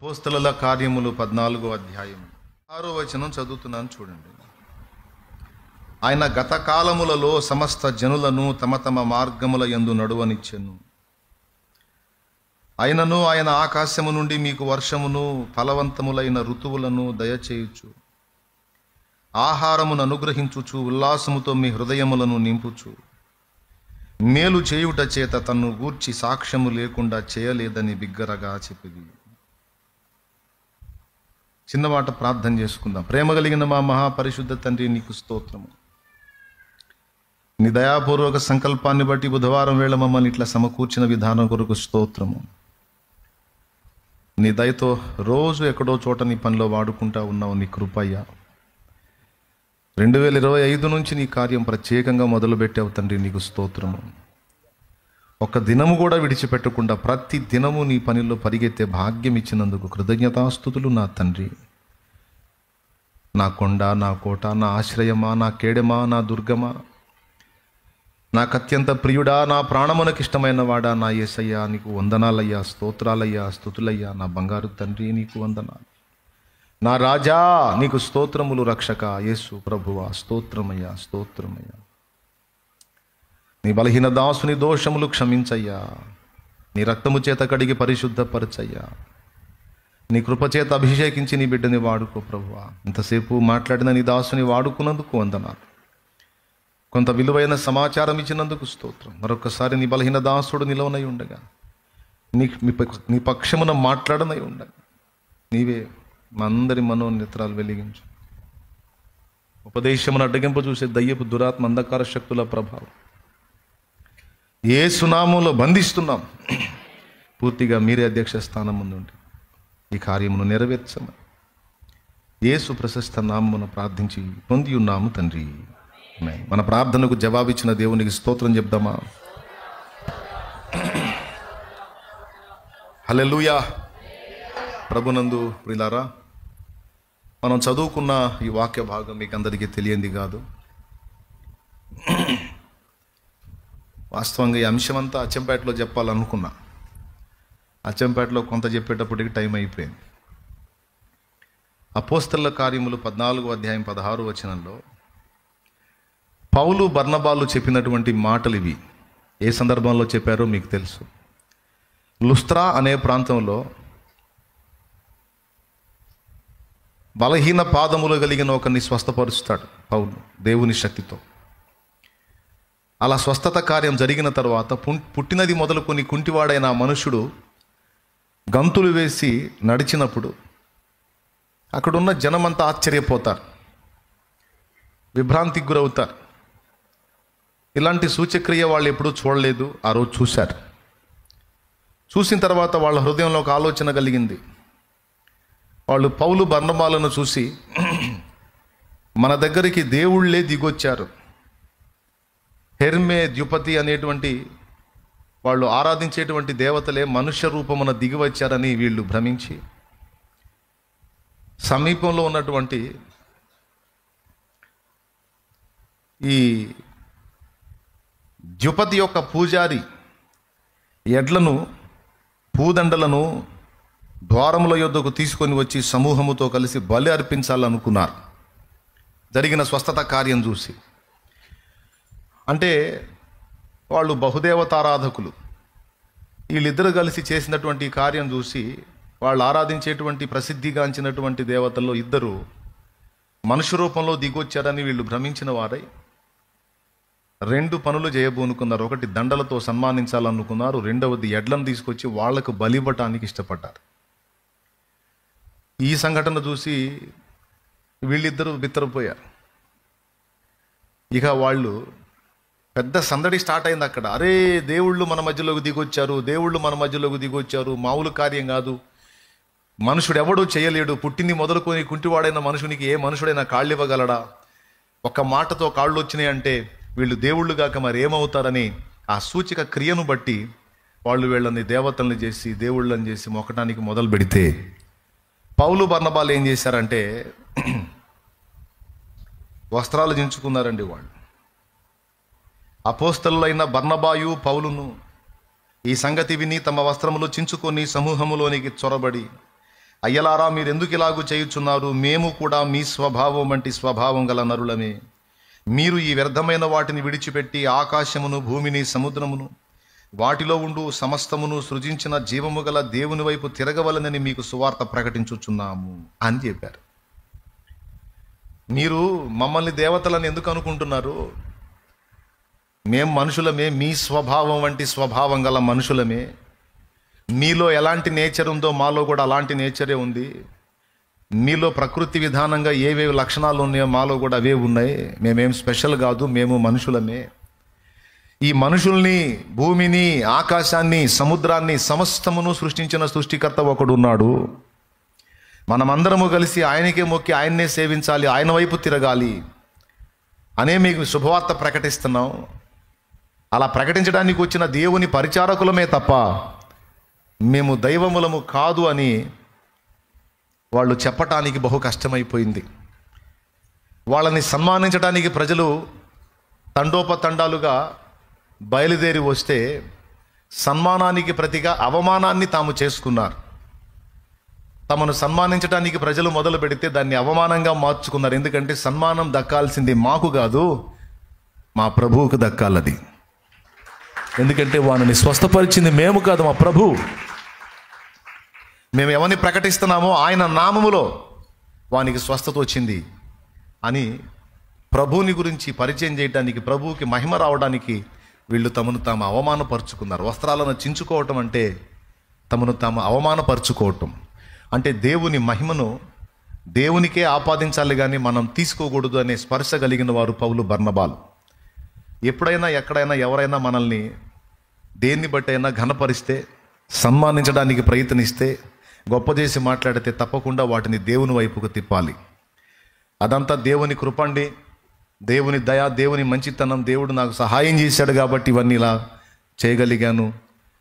అపోస్తలుల కార్యములు 14వ అధ్యాయం 6వ వచనం చదువుతున్నాను చూడండి. ఆయన గత కాలములలో సమస్త జనులను తమ తమ మార్గముల యందు నడువనిచ్చెను. అయినను ఆయన ఆకాశము నుండి మీకు వర్షమును ఫలవంతములైన ఋతువులను దయచేయుచు ఆహారమును అనుగ్రహించుచు ఉల్లాసముతో మీ హృదయములను నింపుచు మేలు చేయుట చేత తన్ను గూర్చి సాక్ష్యము లేకుండా చేయలేదని బిగ్గరగా చెప్పింది. చిన్నమాట ప్రార్థన చేసుకుందాం. ప్రేమ కలిగిన మా మహాపరిశుద్ధ తండ్రి, నీకు స్తోత్రము. నీ దయాపూర్వక సంకల్పాన్ని బట్టి బుధవారం వేళ మమ్మల్ని ఇట్లా సమకూర్చిన విధానం కొరకు స్తోత్రము. నీ దయతో రోజు ఎక్కడో చోట నీ పనిలో వాడుకుంటా ఉన్నావు. నీ కృపయ్య 2025 నుంచి నీ కార్యం ప్రత్యేకంగా మొదలుపెట్టావు తండ్రి, నీకు స్తోత్రము. ఒక్క దినము కూడా విడిచిపెట్టకుండా ప్రతి దినము నీ పనిలో పరిగెత్తే భాగ్యం ఇచ్చినందుకు కృతజ్ఞతాస్తుతులు నా తండ్రి. నా కొండ, నా కోట, నా ఆశ్రయమా, నా కేడమా, నా దుర్గమా, నాకు అత్యంత ప్రియుడా, నా ప్రాణమునకు ఇష్టమైన వాడా, నా యేసయ్యా, నీకు వందనాలయ్యా, స్తోత్రాలయ్యా, స్తుతులయ్యా. నా బంగారు తండ్రి, నీకు వందనాలు. నా రాజా, నీకు స్తోత్రములు. రక్షక యేసు ప్రభువా, స్తోత్రమయ్యా, స్తోత్రమయ్యా. నీ బలహీన దాసుని దోషములు క్షమించయ్యా. నీ రక్తము చేత కడిగి పరిశుద్ధపరచయ్యా. నీ కృపచేత అభిషేకించి నీ బిడ్డని వాడుకో ప్రభువా. ఇంతసేపు మాట్లాడిన నీ దాసుని వాడుకున్నందుకు వందనాలు. కొంత విలువైన సమాచారం ఇచ్చినందుకు స్తోత్రం. మరొకసారి నీ బలహీన దాసుడు నిలవనై ఉండగా, నీ పక్షమున మాట్లాడనై ఉండగా, నీవే మా అందరి మనోనేత్రాలు వెలిగించు. ఉపదేశమును అడ్డగింప చూసే దయ్యపు దురాత్మ అంధకార శక్తుల ప్రభావం యేసు నామములో బంధిస్తున్నాం. పూర్తిగా మీరే అధ్యక్ష స్థానం ముందుండి ఈ కార్యమును నెరవేర్చమని యేసు ప్రశస్త నామమున ప్రార్థించి పొంది ఉన్నాము తండ్రి. మన ప్రార్థనకు జవాబిచ్చిన దేవునికి స్తోత్రం చెప్దామా? హల్లెలూయా. ప్రభునందు ప్రియులారా, మనం చదువుకున్న ఈ వాక్య భాగం మీకు అందరికీ తెలియంది కాదు. వాస్తవంగా ఈ అంశం అంతా అచ్చంపేటలో చెప్పాలనుకున్నా. అచ్చంపేటలో కొంత చెప్పేటప్పటికి టైం అయిపోయింది. అపోస్తలుల కార్యములు 14వ అధ్యాయం 16వ వచనంలో పౌలు బర్నబాలు చెప్పినటువంటి మాటలు ఇవి. ఏ సందర్భంలో చెప్పారో మీకు తెలుసు. లుస్త్రా అనే ప్రాంతంలో బలహీన పాదములు కలిగిన ఒకరిని స్వస్థపరుస్తాడు పౌలు దేవుని శక్తితో. అలా స్వస్థత కార్యం జరిగిన తర్వాత పుట్టినది మొదలుకొని కుంటివాడైన ఆ మనుషుడు గంతులు వేసి నడిచినప్పుడు అక్కడున్న జనమంతా ఆశ్చర్యపోతారు, విభ్రాంతికి గురవుతారు. ఇలాంటి సూచక్రియ వాళ్ళు ఎప్పుడూ చూడలేదు. ఆ రోజు చూశారు. చూసిన తర్వాత వాళ్ళ హృదయంలో ఒక ఆలోచన కలిగింది. వాళ్ళు పౌలు బర్నబాలను చూసి, మన దగ్గరికి దేవుళ్ళే దిగొచ్చారు, హెర్మే ద్యుపతి అనేటువంటి వాళ్ళు ఆరాధించేటువంటి దేవతలే మనుష్య రూపమున దిగి వచ్చారని వీళ్ళు భ్రమించి సమీపంలో ఉన్నటువంటి ఈ ద్యుపతి యొక్క పూజారి ఎడ్లను, పూదండలను ద్వారముల యొద్దకు తీసుకొని వచ్చి సమూహముతో కలిసి బలి అర్పించాలనుకున్నారు జరిగిన స్వస్థత కార్యం చూసి. అంటే వాళ్ళు బహుదేవతారాధకులు. వీళ్ళిద్దరు కలిసి చేసినటువంటి కార్యం చూసి వాళ్ళు ఆరాధించేటువంటి ప్రసిద్ధిగాంచినటువంటి దేవతల్లో ఇద్దరు మనుష్య రూపంలో దిగొచ్చారని వీళ్ళు భ్రమించిన వారై 2 పనులు చేయబోనుకున్నారు. ఒకటి, దండలతో సన్మానించాలనుకున్నారు. రెండవది, ఎడ్లను తీసుకొచ్చి వాళ్లకు బలివ్వటానికి ఇష్టపడ్డారు. ఈ సంఘటన చూసి వీళ్ళిద్దరూ బిత్తరపోయారు. ఇక వాళ్ళు పెద్ద సందడి స్టార్ట్ అయింది అక్కడ. అరే, దేవుళ్ళు మన మధ్యలోకి దిగొచ్చారు, దేవుళ్ళు మన మధ్యలోకి దిగొచ్చారు, మామూలు కార్యం కాదు, మనుషుడు ఎవడూ చేయలేడు, పుట్టింది మొదలుకొని కుంటివాడైన మనుషునికి ఏ మనుషుడైనా కాళ్ళు ఇవ్వగలడా, ఒక్క మాటతో కాళ్ళు వచ్చినాయి అంటే వీళ్ళు దేవుళ్ళు కాక మరి ఏమవుతారని ఆ సూచిక క్రియను బట్టి వాళ్ళు వీళ్ళని దేవతల్ని చేసి దేవుళ్ళని చేసి మొక్కడానికి మొదలు పెడితే పౌలు బర్నబాలు ఏం చేశారంటే వస్త్రాలు దించుకున్నారండి. వాళ్ళు అపోస్తలులైన బర్నబాయు పౌలును ఈ సంగతి విని తమ వస్త్రములు చించుకొని సమూహములోనికి చొరబడి అయ్యలారా మీరెందుకు ఇలాగూ చేయుచున్నారు? మేము కూడా మీ స్వభావం వంటి స్వభావం గల నరులమే. మీరు ఈ వ్యర్థమైన వాటిని విడిచిపెట్టి ఆకాశమును, భూమిని, సముద్రమును, వాటిలో ఉండు సమస్తమును సృజించిన జీవము గల దేవుని వైపు తిరగవలనని మీకు సువార్త ప్రకటించుచున్నాము అని చెప్పారు. మీరు మమ్మల్ని దేవతలను ఎందుకు అనుకుంటున్నారు? మేం మనుషులమే, మీ స్వభావం వంటి స్వభావం గల మనుషులమే. మీలో ఎలాంటి నేచర్ ఉందో మాలో కూడా అలాంటి నేచరే ఉంది. మీలో ప్రకృతి విధానంగా ఏవేవి లక్షణాలు ఉన్నాయో మాలో కూడా అవే ఉన్నాయి. మేమేం స్పెషల్ కాదు, మేము మనుషులమే. ఈ మనుషుల్ని, భూమిని, ఆకాశాన్ని, సముద్రాన్ని, సమస్తమును సృష్టించిన సృష్టికర్త ఒకడు ఉన్నాడు. మనమందరము కలిసి ఆయనకే మొక్కి ఆయన్నే సేవించాలి, ఆయన వైపు తిరగాలి అనే మీకు శుభవార్త ప్రకటిస్తున్నాం. అలా ప్రకటించడానికి వచ్చిన దేవుని పరిచారకులమే తప్ప మేము దైవములము కాదు అని వాళ్ళు చెప్పటానికి బహు కష్టమైపోయింది. వాళ్ళని సన్మానించడానికి ప్రజలు తండోపతండాలుగా బయలుదేరి వస్తే సన్మానానికి ప్రతిగా అవమానాన్ని తాము చేసుకున్నారు. తమను సన్మానించడానికి ప్రజలు మొదలు పెడితే దాన్ని అవమానంగా మార్చుకున్నారు. ఎందుకంటే సన్మానం దక్కాల్సింది మాకు కాదు, మా ప్రభువుకు దక్కాలది. ఎందుకంటే వారిని స్వస్థపరిచింది మేము కాదు, మా ప్రభు. మేము ఎవరిని ప్రకటిస్తున్నామో ఆయన నామములో వానికి స్వస్థత వచ్చింది అని ప్రభువుని గురించి పరిచయం చేయడానికి, ప్రభువుకి మహిమ రావడానికి వీళ్ళు తమను తాము అవమానపరుచుకున్నారు. వస్త్రాలను చించుకోవటం అంటే తమను తాము అవమానపరుచుకోవటం. అంటే దేవుని మహిమను దేవునికే ఆపాదించాలి కానీ మనం తీసుకోకూడదు అనే స్పర్శ కలిగిన వారు పౌలు, బర్నబాలు. ఎప్పుడైనా ఎక్కడైనా ఎవరైనా మనల్ని దేన్ని బట్టి అయినా ఘనపరిస్తే, సన్మానించడానికి ప్రయత్నిస్తే, గొప్ప చేసి మాట్లాడితే తప్పకుండా వాటిని దేవుని వైపుకు తిప్పాలి. అదంతా దేవుని కృపండి, దేవుని దయ, దేవుని మంచితనం, దేవుడు నాకు సహాయం చేశాడు కాబట్టి ఇవన్నీ ఇలా చేయగలిగాను.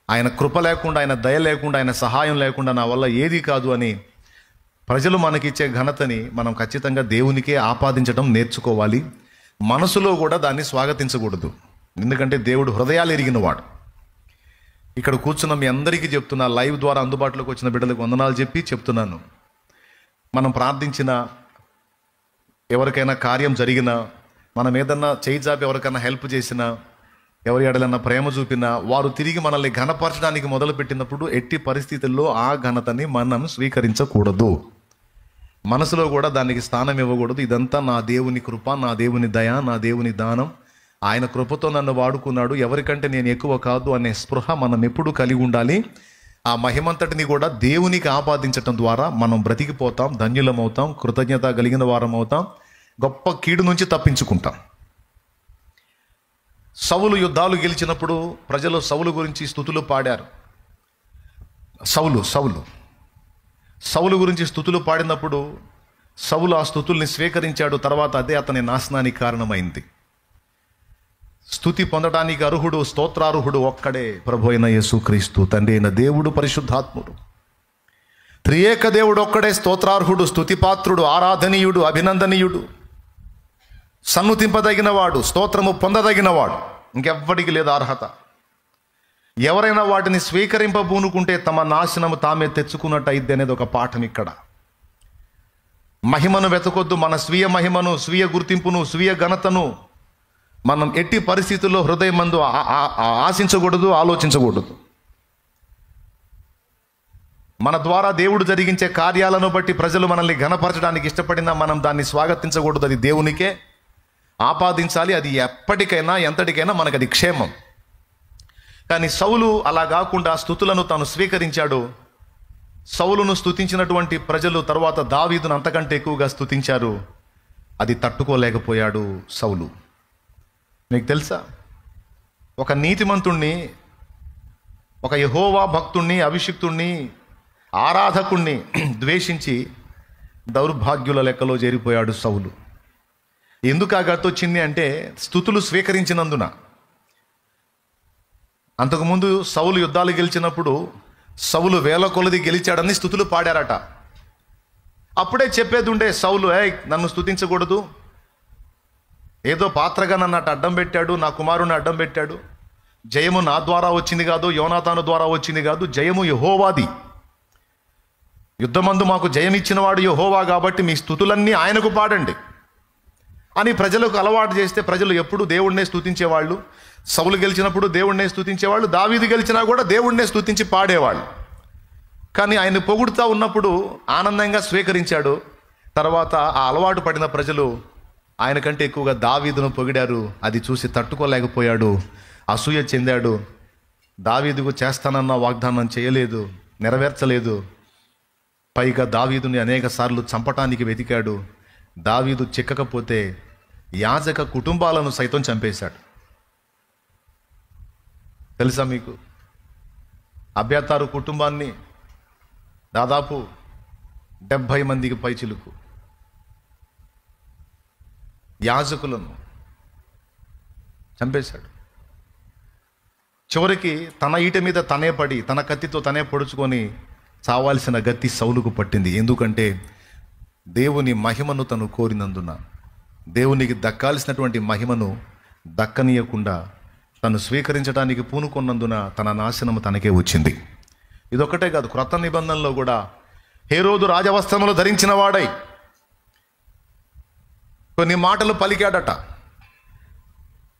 ఆయన కృప లేకుండా, ఆయన దయ లేకుండా, ఆయన సహాయం లేకుండా నా వల్ల ఏది కాదు అని ప్రజలు మనకిచ్చే ఘనతని మనం ఖచ్చితంగా దేవునికే ఆపాదించడం నేర్చుకోవాలి. మనసులో కూడా దాన్ని స్వాగతించకూడదు. ఎందుకంటే దేవుడు హృదయాలు ఎరిగినవాడు. ఇక్కడ కూర్చున్న మీ అందరికీ చెప్తున్నా, లైవ్ ద్వారా అందుబాటులోకి వచ్చిన బిడ్డలకు వందనాలు చెప్పి చెప్తున్నాను. మనం ప్రార్థించిన, ఎవరికైనా కార్యం జరిగినా, మనం ఏదన్నా చేయి జాపి ఎవరికైనా హెల్ప్ చేసినా, ఎవరి ఎడలన్నా ప్రేమ చూపినా, వారు తిరిగి మనల్ని ఘనపరచడానికి మొదలుపెట్టినప్పుడు ఎట్టి పరిస్థితుల్లో ఆ ఘనతని మనం స్వీకరించకూడదు. మనసులో కూడా దానికి స్థానం ఇవ్వకూడదు. ఇదంతా నా దేవుని కృప, నా దేవుని దయ, నా దేవుని దానం, ఆయన కృపతో నన్ను వాడుకున్నాడు, ఎవరికంటే నేను ఎక్కువ కాదు అనే స్పృహ మనం ఎప్పుడూ కలిగి ఉండాలి. ఆ మహిమంతటిని కూడా దేవునికి ఆపాదించటం ద్వారా మనం బ్రతికిపోతాం, ధన్యులమవుతాం, కృతజ్ఞత కలిగిన వారం అవుతాం, గొప్ప కీడు నుంచి తప్పించుకుంటాం. సౌలు యుద్ధాలు గెలిచినప్పుడు ప్రజలు సౌలు గురించి స్తుతులు పాడారు. సౌలు గురించి స్తుతులు పాడినప్పుడు సౌలు ఆ స్తుతుల్ని స్వీకరించాడు. తర్వాత అదే అతని నాశనానికి కారణమైంది. స్తుతి పొందడానికి అర్హుడు, స్తోత్రార్హుడు ఒక్కడే, ప్రభు అయిన యేసుక్రీస్తు, తండ్రి అయిన దేవుడు, పరిశుద్ధాత్ముడు, త్రియేక దేవుడు ఒక్కడే స్తోత్రార్హుడు, స్తుతిపాత్రుడు, ఆరాధనీయుడు, అభినందనీయుడు, సన్నుతింపదగినవాడు, స్తోత్రము పొందదగినవాడు. ఇంకెవ్వడికి లేదు అర్హత. ఎవరైనా వాటిని స్వీకరింపబూనుకుంటే తమ నాశనము తామే తెచ్చుకున్నట్టు అయింది అనేది ఒక పాఠం ఇక్కడ. మహిమను వెతకొద్దు. మన స్వీయ మహిమను, స్వీయ గుర్తింపును, స్వీయ ఘనతను మనం ఎట్టి పరిస్థితుల్లో హృదయమందు ఆశించకూడదు, ఆలోచించకూడదు. మన ద్వారా దేవుడు జరిగించే కార్యాలను బట్టి ప్రజలు మనల్ని ఘనపరచడానికి ఇష్టపడినా మనం దాన్ని స్వాగతించకూడదు. అది దేవునికే ఆపాదించాలి. అది ఎప్పటికైనా ఎంతటికైనా మనకు అది క్షేమం. కానీ సౌలు అలా కాకుండా స్తుతులను తాను స్వీకరించాడు. సౌలును స్తుతించినటువంటి ప్రజలు తర్వాత దావీదును అంతకంటే ఎక్కువగా స్తుతించారు. అది తట్టుకోలేకపోయాడు సౌలు. మీకు తెలుసా, ఒక నీతిమంతుణ్ణి, ఒక యెహోవా భక్తుణ్ణి, అభిషిక్తుణ్ణి, ఆరాధకుణ్ణి ద్వేషించి దౌర్భాగ్యుల లెక్కలో చేరిపోయాడు సౌలు. ఎందుకు ఆ గతి వచ్చింది అంటే స్తుతులు స్వీకరించినందున. అంతకుముందు సౌలు యుద్ధాలు గెలిచినప్పుడు సౌలు వేల కొలది గెలిచాడని స్తుతులు పాడారట. అప్పుడే చెప్పేది ఉండే సౌలు, నన్ను స్తుతించకూడదు, ఏదో పాత్రగా నన్ను అటు అడ్డం పెట్టాడు, నా కుమారుని అడ్డం పెట్టాడు, జయము నా ద్వారా వచ్చింది కాదు, యోనాతాను ద్వారా వచ్చింది కాదు, జయము యెహోవాది. యుద్ధమందు మాకు జయమిచ్చినవాడు యెహోవా కాబట్టి మీ స్తుతులన్నీ ఆయనకు పాడండి అని ప్రజలకు అలవాటు చేస్తే ప్రజలు ఎప్పుడు దేవుడినే స్తుతించేవాళ్ళు. సౌలు గెలిచినప్పుడు దేవుడినే స్తుతించేవాళ్ళు, దావీదు గెలిచినా కూడా దేవుడినే స్తుతించి పాడేవాళ్ళు. కానీ ఆయన పొగుడుతూ ఉన్నప్పుడు ఆనందంగా స్వీకరించాడు. తర్వాత ఆ అలవాటు పడిన ప్రజలు ఆయన కంటే ఎక్కువగా దావీదును పొగిడారు. అది చూసి తట్టుకోలేకపోయాడు, అసూయ చెందాడు. దావీదుకు చేస్తానన్న వాగ్దానం చేయలేదు, నెరవేర్చలేదు. పైగా దావీదుని అనేక సార్లు చంపటానికి వెతికాడు. దావీదు చిక్కకపోతే యాజక కుటుంబాలను సైతం చంపేశాడు. తెలుసా మీకు? అబ్యాతారు కుటుంబాన్ని దాదాపు 70 మందికి పైచిలుకు యాజకులను చంపేశాడు. చివరికి తన ఈట మీద తనే పడి, తన కత్తితో తనే పొడుచుకొని చావాల్సిన గతి సౌలుకు పట్టింది. ఎందుకంటే దేవుని మహిమను తను కోరినందున, దేవునికి దక్కాల్సినటువంటి మహిమను దక్కనీయకుండా తను స్వీకరించడానికి పూనుకున్నందున తన నాశనము తనకే వచ్చింది. ఇదొక్కటే కాదు, క్రొత్త నిబంధనలో కూడా హేరోదు రాజవస్త్రములు ధరించిన వాడై కొన్ని మాటలు పలికాడట.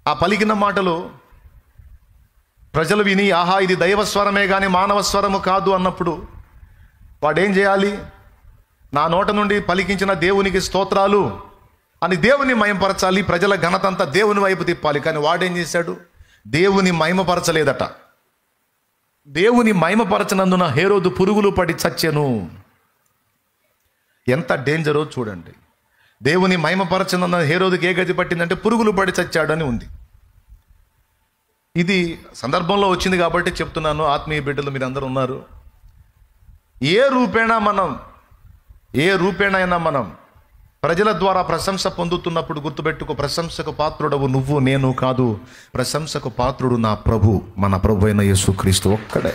ఆ పలికిన మాటలు ప్రజలు విని, ఆహా ఇది దైవస్వరమే కానీ మానవ స్వరము కాదు అన్నప్పుడు వాడేం చేయాలి? నా నోట నుండి పలికించిన దేవునికి స్తోత్రాలు అని దేవుని మహిమపరచాలి, ప్రజల ఘనతంతా దేవుని వైపు తిప్పాలి. కానీ వాడేం చేశాడు? దేవుని మహిమపరచలేదట. దేవుని మహిమపరచనందున హేరోదు పురుగులు పడి చచ్చెను. ఎంత డేంజరో చూడండి. దేవుని మహిమపరచనందున హేరోదుకి ఏ గతి పట్టిందంటే పురుగులు పడి చచ్చాడని ఉంది. ఇది సందర్భంలో వచ్చింది కాబట్టి చెప్తున్నాను. ఆత్మీయ బిడ్డలు మీరందరూ ఉన్నారు. ఏ రూపేణైనా మనం ప్రజల ద్వారా ప్రశంస పొందుతున్నప్పుడు గుర్తుపెట్టుకో, ప్రశంసకు పాత్రుడవు నువ్వు, నేను కాదు. ప్రశంసకు పాత్రుడు నా ప్రభు, మన ప్రభు అయిన యేసుక్రీస్తు ఒక్కడే.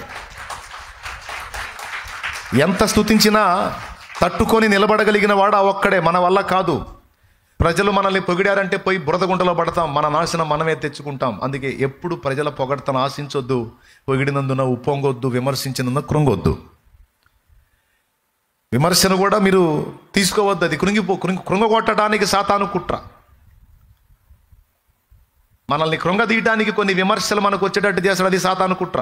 ఎంత స్తుతించినా తట్టుకొని నిలబడగలిగిన వాడు ఆ ఒక్కడే, మన వల్ల కాదు. ప్రజలు మనల్ని పొగిడారంటే పోయి బురదగుంటలో పడతాం, మన నాశనం మనమే తెచ్చుకుంటాం. అందుకే ఎప్పుడు ప్రజల పొగడతను ఆశించొద్దు, పొగిడినందున ఉప్పొంగొద్దు, విమర్శించినందున కృంగొద్దు. విమర్శను కూడా మీరు తీసుకోవద్దు, అది కృంగగొట్టడానికి సాతాను కుట్ర. మనల్ని కృంగదీయటానికి కొన్ని విమర్శలు మనకు వచ్చేటట్టు చేస్తాడు, అది సాతాను కుట్ర.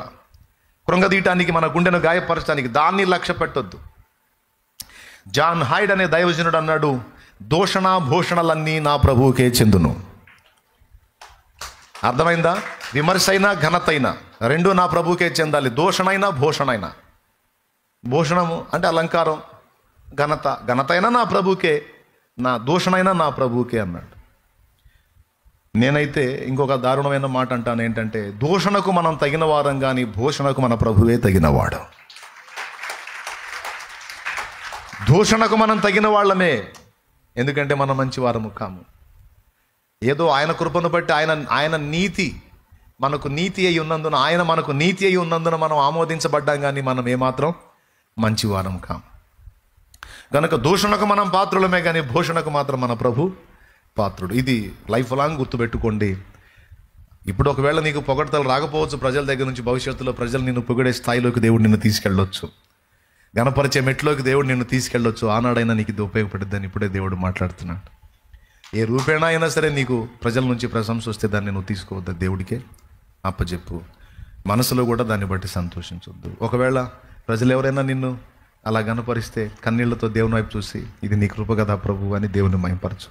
కృంగదీయటానికి, మన గుండెను గాయపరచడానికి, దాన్ని లక్ష్య పెట్టొద్దు. జాన్ హైడ్ అనే దైవజనుడు అన్నాడు, దూషణ భూషణలన్నీ నా ప్రభువుకే చెందును. అర్థమైందా? విమర్శ అయినా ఘనత అయినా రెండు నా ప్రభువుకే చెందాలి. దూషణైనా భూషణైనా, భూషణము అంటే అలంకారం, ఘనత అయినా నా ప్రభువుకే, నా దూషణైనా నా ప్రభువుకే అన్నాడు. నేనైతే ఇంకొక దారుణమైన మాట అంటాను, ఏంటంటే దూషణకు మనం తగిన వారం కానీ భూషణకు మన ప్రభువే తగినవాడు. దూషణకు మనం తగిన వాళ్ళమే, ఎందుకంటే మనం మంచి వారము కాము. ఏదో ఆయన కృపను బట్టి, ఆయన నీతి మనకు నీతి అయి ఉన్నందున, ఆయన మనకు నీతి అయి ఉన్నందున మనం ఆమోదించబడ్డాం, కానీ మనం ఏమాత్రం మంచివారం కాము. కనుక దూషణకు మనం పాత్రులమే, కానీ భూషణకు మాత్రం మన ప్రభు పాత్రుడు. ఇది లైఫ్ లాంగ్ గుర్తుపెట్టుకోండి. ఇప్పుడు ఒకవేళ నీకు పొగడతలు రాకపోవచ్చు ప్రజల దగ్గర నుంచి, భవిష్యత్తులో ప్రజలు నిన్ను పొగిడే స్థాయిలోకి దేవుడు నిన్ను తీసుకెళ్ళొచ్చు, గణపరిచే మెట్లోకి దేవుడు నిన్ను తీసుకెళ్ళొచ్చు. ఆనాడైనా నీకు ఇది ఉపయోగపడుద్దని ఇప్పుడే దేవుడు మాట్లాడుతున్నాడు. ఏ రూపేణా అయినా సరే నీకు ప్రజల నుంచి ప్రశంస వస్తే దాన్ని నువ్వు తీసుకోవద్దు, దేవుడికే అప్పచెప్పు. మనసులో కూడా దాన్ని బట్టి సంతోషించొద్దు. ఒకవేళ ప్రజలు ఎవరైనా నిన్ను అలా గణపరిస్తే కన్నీళ్లతో దేవుని వైపు చూసి, ఇది నీ కృప కదా ప్రభు అని దేవుని మహిమపరచు.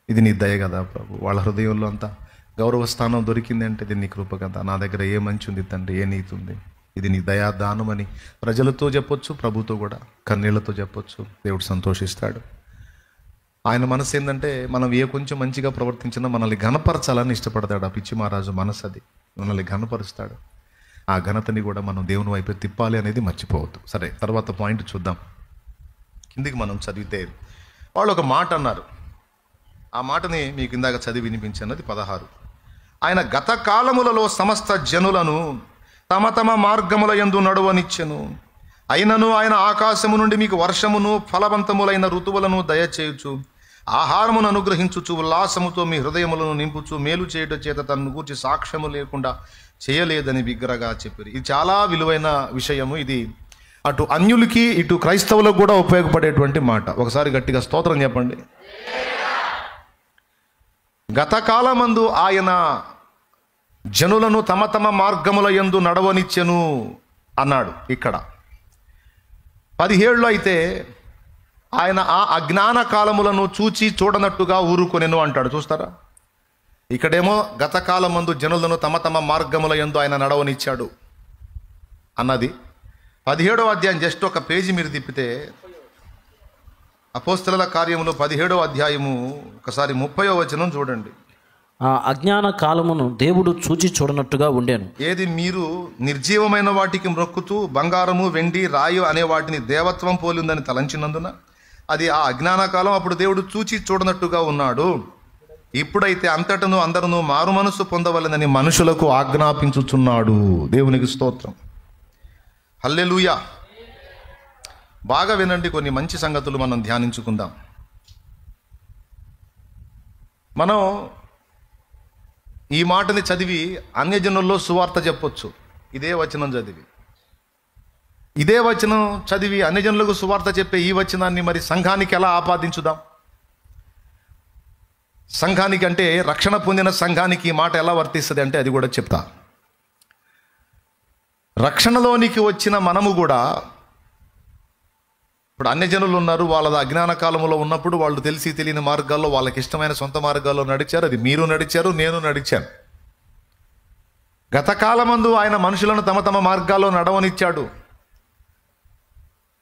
ఇది నీ దయ కదా ప్రభు. వాళ్ళ హృదయంలో అంతా గౌరవ స్థానం దొరికింది అంటే ఇది నీ కృప కదా, నా దగ్గర ఏ మంచి ఉంది తండ్రి, ఏ నీతి ఉంది, ఇది నీ దయాదానం అని ప్రజలతో చెప్పొచ్చు, ప్రభుతో కూడా కన్నీళ్లతో చెప్పొచ్చు. దేవుడు సంతోషిస్తాడు. ఆయన మనసు ఏంటంటే మనం ఏ కొంచెం మంచిగా ప్రవర్తించినా మనల్ని ఘనపరచాలని ఇష్టపడతాడు. ఆ పిచ్చి మహారాజు మనసు అది, మనల్ని ఘనపరుస్తాడు. ఆ ఘనతని కూడా మనం దేవుని వైపు తిప్పాలి అనేది మర్చిపోవద్దు. సరే, తర్వాత పాయింట్ చూద్దాం. కిందికి మనం చదివితే వాళ్ళు ఒక మాట అన్నారు. ఆ మాటని మీకు ఇందాక చదివి వినిపించినది 16. ఆయన గత కాలములలో సమస్త జనులను తమ తమ మార్గముల యందు నడువనిచ్చెను. అయినను ఆయన ఆకాశము నుండి మీకు వర్షమును ఫలవంతములైన ఋతువులను దయచేయుచు, ఆహారమును అనుగ్రహించుచు, ఉల్లాసముతో మీ హృదయములను నింపుచు, మేలు చేయుట చేత తనను గూర్చి సాక్ష్యము లేకుండా చేయలేదని బిగ్గరగా చెప్పారు. ఇది చాలా విలువైన విషయము. ఇది అటు అన్యులకి ఇటు క్రైస్తవులకు కూడా ఉపయోగపడేటువంటి మాట. ఒకసారి గట్టిగా స్తోత్రం చెప్పండి. గతకాలమందు ఆయన జనులను తమ తమ మార్గముల యందు నడవనిచ్చెను అన్నాడు. ఇక్కడ 17లో అయితే ఆయన ఆ అజ్ఞాన కాలములను చూచి చూడనట్టుగా ఊరుకొనెను అంటాడు. చూస్తారా? ఇక్కడేమో గతకాలమందు జనులను తమ తమ మార్గముల యందు ఆయన నడవనిచ్చాడు అన్నది. 17వ అధ్యాయం జస్ట్ ఒక పేజీ మీరు తిప్పితే అపోస్తలుల కార్యములు 17వ అధ్యాయము ఒకసారి 30వ వచనం చూడండి. ఆ అజ్ఞాన కాలమును దేవుడు చూచి చూడనట్టుగా ఉండెను. ఏది? మీరు నిర్జీవమైన వాటికి మ్రొక్కుతూ బంగారము వెండి రాయి అనే వాటిని దేవత్వం పోలిందని తలంచినందున అది ఆ అజ్ఞాన కాలం. అప్పుడు దేవుడు చూచి చూడనట్టుగా ఉన్నాడు. ఇప్పుడైతే అంతటను అందరూ మారు మనసు పొందవలెనని మనుషులకు ఆజ్ఞాపించుచున్నాడు. దేవునికి స్తోత్రం. హల్లెలూయా. బాగా వినండి, కొన్ని మంచి సంగతులు మనం ధ్యానించుకుందాం. మనం ఈ మాటని చదివి అన్యజనుల్లో సువార్త చెప్పొచ్చు. ఇదే వచనం చదివి అన్యజనులకు సువార్త చెప్పే ఈ వచనాన్ని మరి సంఘానికి ఎలా ఆపాదించుదాం? సంఘానికి అంటే రక్షణ పొందిన సంఘానికి ఈ మాట ఎలా వర్తిస్తుంది అంటే అది కూడా చెప్తా. రక్షణలోనికి వచ్చిన మనము కూడా ఇప్పుడు అన్యజనులు ఉన్నారు, వాళ్ళ అజ్ఞాన కాలంలో ఉన్నప్పుడు వాళ్ళు తెలిసి తెలియని మార్గాల్లో వాళ్ళకి ఇష్టమైన సొంత మార్గాల్లో నడిచారు. అది మీరు నడిచారు, నేను నడిచాను. గతకాలమందు ఆయన మనుషులను తమ తమ మార్గాల్లో నడవనిచ్చాడు.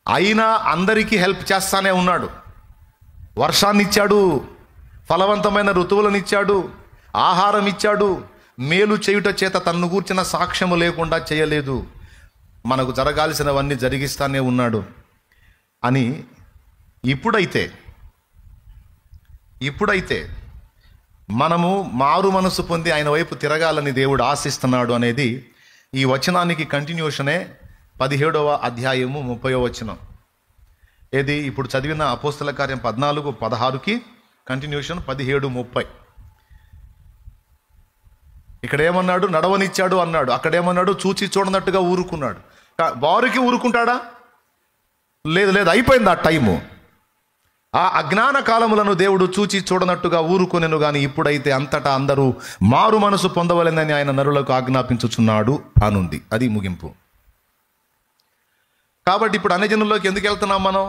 అయినా అందరికీ హెల్ప్ చేస్తానే ఉన్నాడు. వర్షాన్ని ఇచ్చాడు, ఫలవంతమైన ఋతువులను ఇచ్చాడు, ఆహారం ఇచ్చాడు. మేలు చేయుట చేత తన్ను గూర్చిన సాక్ష్యము లేకుండా చేయలేదు. మనకు జరగాల్సినవన్నీ జరిగిస్తానే ఉన్నాడు అని ఇప్పుడైతే మనము మారు మనసు పొంది ఆయన వైపు తిరగాలని దేవుడు ఆశిస్తున్నాడు అనేది ఈ వచనానికి కంటిన్యూషనే 17వ అధ్యాయము 30వ వచనం. ఏది? ఇప్పుడు చదివిన అపోస్తల కార్యం 14-16కి కంటిన్యూషన్ 17-30. ఇక్కడ ఏమన్నాడు? నడవనిచ్చాడు అన్నాడు. అక్కడేమన్నాడు? చూచి చూడనట్టుగా ఊరుకున్నాడు. వారికి ఊరుకుంటాడా? లేదు, అయిపోయింది ఆ టైము. ఆ అజ్ఞాన కాలములను దేవుడు చూచి చూడనట్టుగా ఊరుకొనెను. కానీ ఇప్పుడైతే అంతటా అందరూ మారు మనసు పొందవలెనని ఆయన నరులకు ఆజ్ఞాపించుచున్నాడు అనుంది. అది ముగింపు. కాబట్టి ఇప్పుడు అన్యజనుల్లోకి ఎందుకు వెళ్తున్నాం మనం?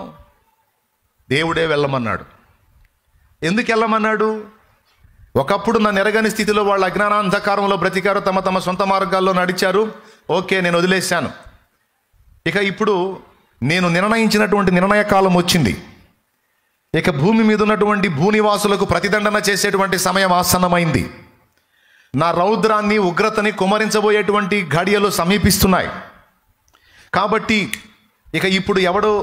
దేవుడే వెళ్ళమన్నాడు. ఎందుకు వెళ్ళమన్నాడు? ఒకప్పుడు నన్ను ఎరగని స్థితిలో వాళ్ళు అజ్ఞానాంధకారంలో బ్రతికారు, తమ తమ సొంత మార్గాల్లో నడిచారు. ఓకే, నేను వదిలేశాను. ఇక ఇప్పుడు నేను నిర్ణయించినటువంటి నిర్ణయ కాలం వచ్చింది. ఇక భూమి మీద ఉన్నటువంటి భూనివాసులకు ప్రతిదండన చేసేటువంటి సమయం ఆసన్నమైంది. నా రౌద్రాన్ని, ఉగ్రతని కుమరించబోయేటువంటి ఘడియలు సమీపిస్తున్నాయి. కాబట్టి ఇక ఇప్పుడు ఎవడో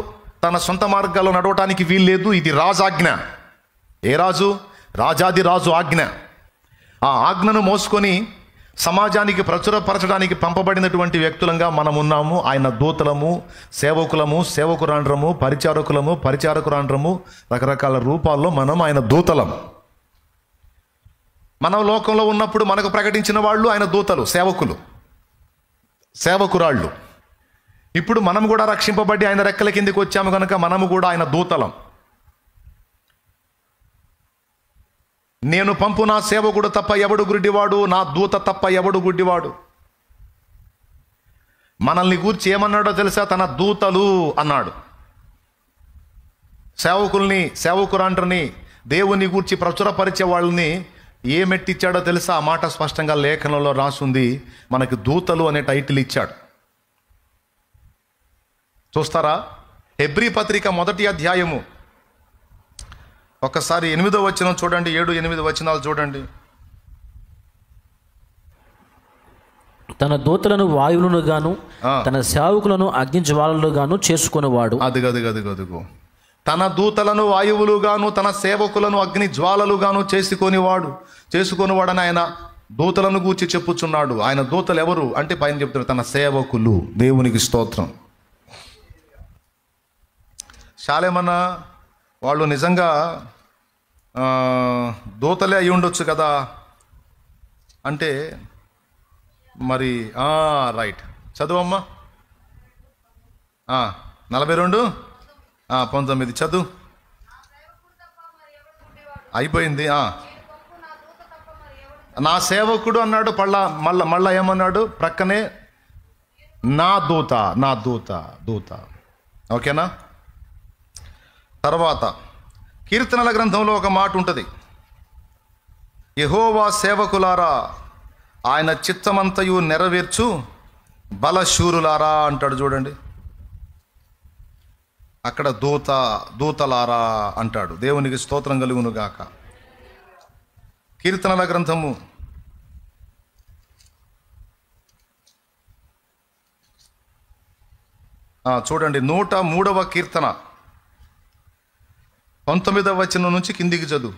తన సొంత మార్గాల్లో నడవటానికి వీల్లేదు. ఇది రాజాజ్ఞ. ఏ రాజు? రాజాది రాజు ఆజ్ఞ. ఆ ఆజ్ఞను మోసుకొని సమాజానికి ప్రచురపరచడానికి పంపబడినటువంటి వ్యక్తులంగా మనం ఉన్నాము. ఆయన దూతలము, సేవకులము, సేవకురాండ్రము, పరిచారకురాండ్రము, రకరకాల రూపాల్లో మనం ఆయన దూతలం. మనం లోకంలో ఉన్నప్పుడు మనకు ప్రకటించిన వాళ్ళు ఆయన దూతలు, సేవకురాళ్ళు. ఇప్పుడు మనం కూడా రక్షింపబడి ఆయన రెక్కల కిందికి వచ్చాము కనుక మనము కూడా ఆయన దూతలం. నేను పంపు నా సేవకుడు తప్ప ఎవడు గుడ్డివాడు, నా దూత తప్ప ఎవడు గుడ్డివాడు. మనల్ని గూర్చి ఏమన్నాడో తెలుసా? తన దూతలు అన్నాడు. సేవకుల్ని, సేవకురాండ్రని, దేవుని గూర్చి ప్రచురపరిచే వాళ్ళని ఏమెట్టిచ్చాడో తెలుసా? ఆ మాట స్పష్టంగా లేఖనంలో రాసుంది. మనకి దూతలు అనే టైటిల్ ఇచ్చాడు. చూస్తారా? హెబ్రీ పత్రిక 1వ అధ్యాయము ఒకసారి 8వ వచనం చూడండి. 7-8 వచనాలు చూడండి. తన దూతలను వాయువులను గాను తన సేవకులను అగ్ని జ్వాలలు గాను చేసుకునేవాడు. అదిగో తన దూతలను వాయువులుగాను తన సేవకులను అగ్ని జ్వాలలుగాను చేసుకునేవాడని ఆయన దూతలను గూర్చి చెప్పుచున్నాడు. ఆయన దూతలు ఎవరు అంటే పైన చెప్తారు, తన సేవకులు. దేవునికి స్తోత్రం. శాలేమన్నా వాళ్ళు నిజంగా దూతలే అయి ఉండొచ్చు కదా అంటే మరి రైట్, చదువమ్మా. 42 19 చదువు. అయిపోయింది. నా సేవకుడు అన్నాడు. మళ్ళా ఏమన్నాడు ప్రక్కనే? నా దూత, నా దూత, దూత. ఓకేనా? తర్వాత కీర్తనల గ్రంథంలో ఒక మాట ఉంటుంది, యెహోవా సేవకులారా ఆయన చిత్తమంతయు నెరవేర్చు బలశూరులారా అంటాడు. చూడండి, అక్కడ దూతలారా అంటాడు. దేవునికి స్తోత్రం కలుగును గాక. కీర్తనల గ్రంథము చూడండి, 103వ కీర్తన 19వ వచనం నుంచి కిందికి చదువు.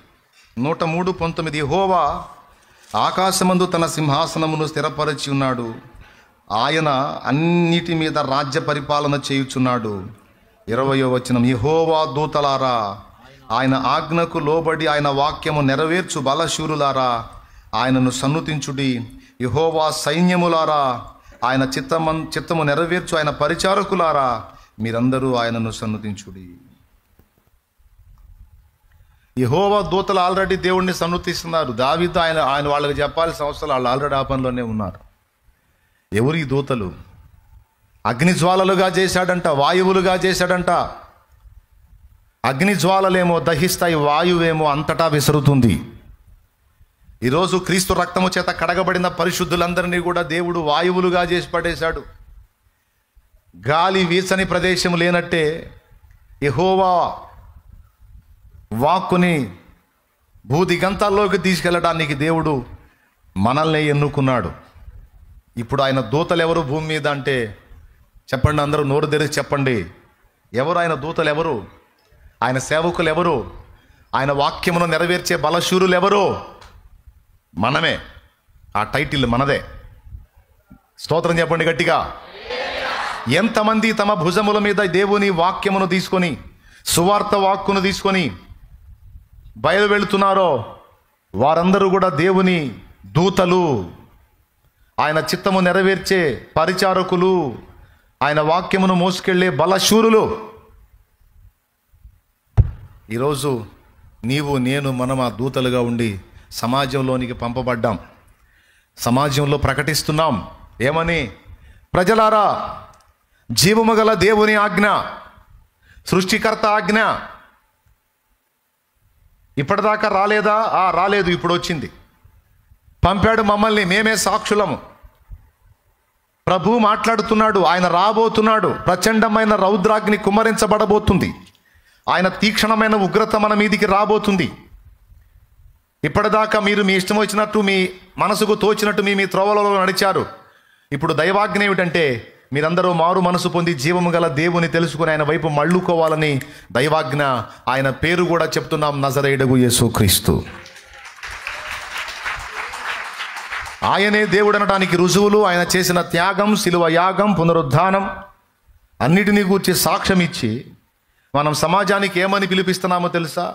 103:19. యెహోవా ఆకాశమందు తన సింహాసనమును స్థిరపరచి ఉన్నాడు, ఆయన అన్నిటి మీద రాజ్య పరిపాలన చేయుచున్నాడు. 20వ వచనం, యెహోవా దూతలారా ఆయన ఆజ్ఞకు లోబడి ఆయన వాక్యము నెరవేర్చు బలశూరులారా ఆయనను సన్నుతించుడి. యెహోవా సైన్యములారా ఆయన చిత్తము నెరవేర్చు ఆయన పరిచారకులారా మీరందరూ ఆయనను సన్నుతించుడి. యెహోవా దూతలు ఆల్రెడీ దేవుణ్ణి సన్నుతిస్తున్నారు. దావీదు ఆయన వాళ్ళకి చెప్పాల్సిన అవసరం, వాళ్ళు ఆల్రెడీ ఆ పనిలోనే ఉన్నారు. ఎవరు ఈ దూతలు? అగ్నిజ్వాలలుగా చేశాడంట, వాయువులుగా చేశాడంట. అగ్నిజ్వాలలేమో దహిస్తాయి, వాయువేమో అంతటా విసురుతుంది. ఈరోజు క్రీస్తు రక్తము చేత కడగబడిన పరిశుద్ధులందరినీ కూడా దేవుడు వాయువులుగా చేసి పడేశాడు. గాలి వీచని ప్రదేశం లేనట్టే యెహోవా వాక్కుని భూదిగంతాల్లోకి తీసుకెళ్ళడానికి దేవుడు మనల్ని ఎన్నుకున్నాడు. ఇప్పుడు ఆయన దూతలు ఎవరు భూమి మీద అంటే చెప్పండి, అందరూ నోరు తెరిచి చెప్పండి. ఎవరు ఆయన దూతలు? ఎవరు ఆయన సేవకులు? ఎవరు ఆయన వాక్యమును నెరవేర్చే బలశూరులు? ఎవరు? మనమే. ఆ టైటిల్ మనదే. స్తోత్రం చెప్పండి గట్టిగా. ఎంతమంది తమ భుజముల మీద దేవుని వాక్యమును తీసుకొని, సువార్త వాక్కును తీసుకొని బయలు వెళుతున్నారో వారందరూ కూడా దేవుని దూతలు, ఆయన చిత్తము నెరవేర్చే పరిచారకులు, ఆయన వాక్యమును మోసుకెళ్లే బలశూరులు. ఈరోజు నీవు నేను మనం ఆ దూతలుగా ఉండి సమాజంలోనికి పంపబడ్డాం. సమాజంలో ప్రకటిస్తున్నాం. ఏమని? ప్రజలారా, జీవము గల దేవుని ఆజ్ఞ, సృష్టికర్త ఆజ్ఞ ఇప్పటిదాకా రాలేదా? రాలేదు, ఇప్పుడు వచ్చింది. పంపాడు మమ్మల్ని, మేమే సాక్షులము. ప్రభు మాట్లాడుతున్నాడు. ఆయన రాబోతున్నాడు. ప్రచండమైన రౌద్రాగ్ని కుమ్మరించబడబోతుంది. ఆయన తీక్షణమైన ఉగ్రత మన మీదికి రాబోతుంది. ఇప్పటిదాకా మీరు మీ ఇష్టం వచ్చినట్టు, మీ మనసుకు తోచినట్టు మీ త్రోవలలో నడిచారు. ఇప్పుడు దైవాజ్ఞ ఏమిటంటే మీరందరూ మారు మనసు పొంది జీవము గల దేవుని తెలుసుకుని ఆయన వైపు మళ్ళుకోవాలని దైవాజ్ఞ. ఆయన పేరు కూడా చెప్తున్నాం, నజరేయుడగు యేసుక్రీస్తు. ఆయనే దేవుడు అనడానికి రుజువులు, ఆయన చేసిన త్యాగం, శిలువ యాగం, పునరుద్ధానం అన్నిటినీ గూర్చి సాక్ష్యం ఇచ్చి మనం సమాజానికి ఏమని పిలిపిస్తున్నామో తెలుసా?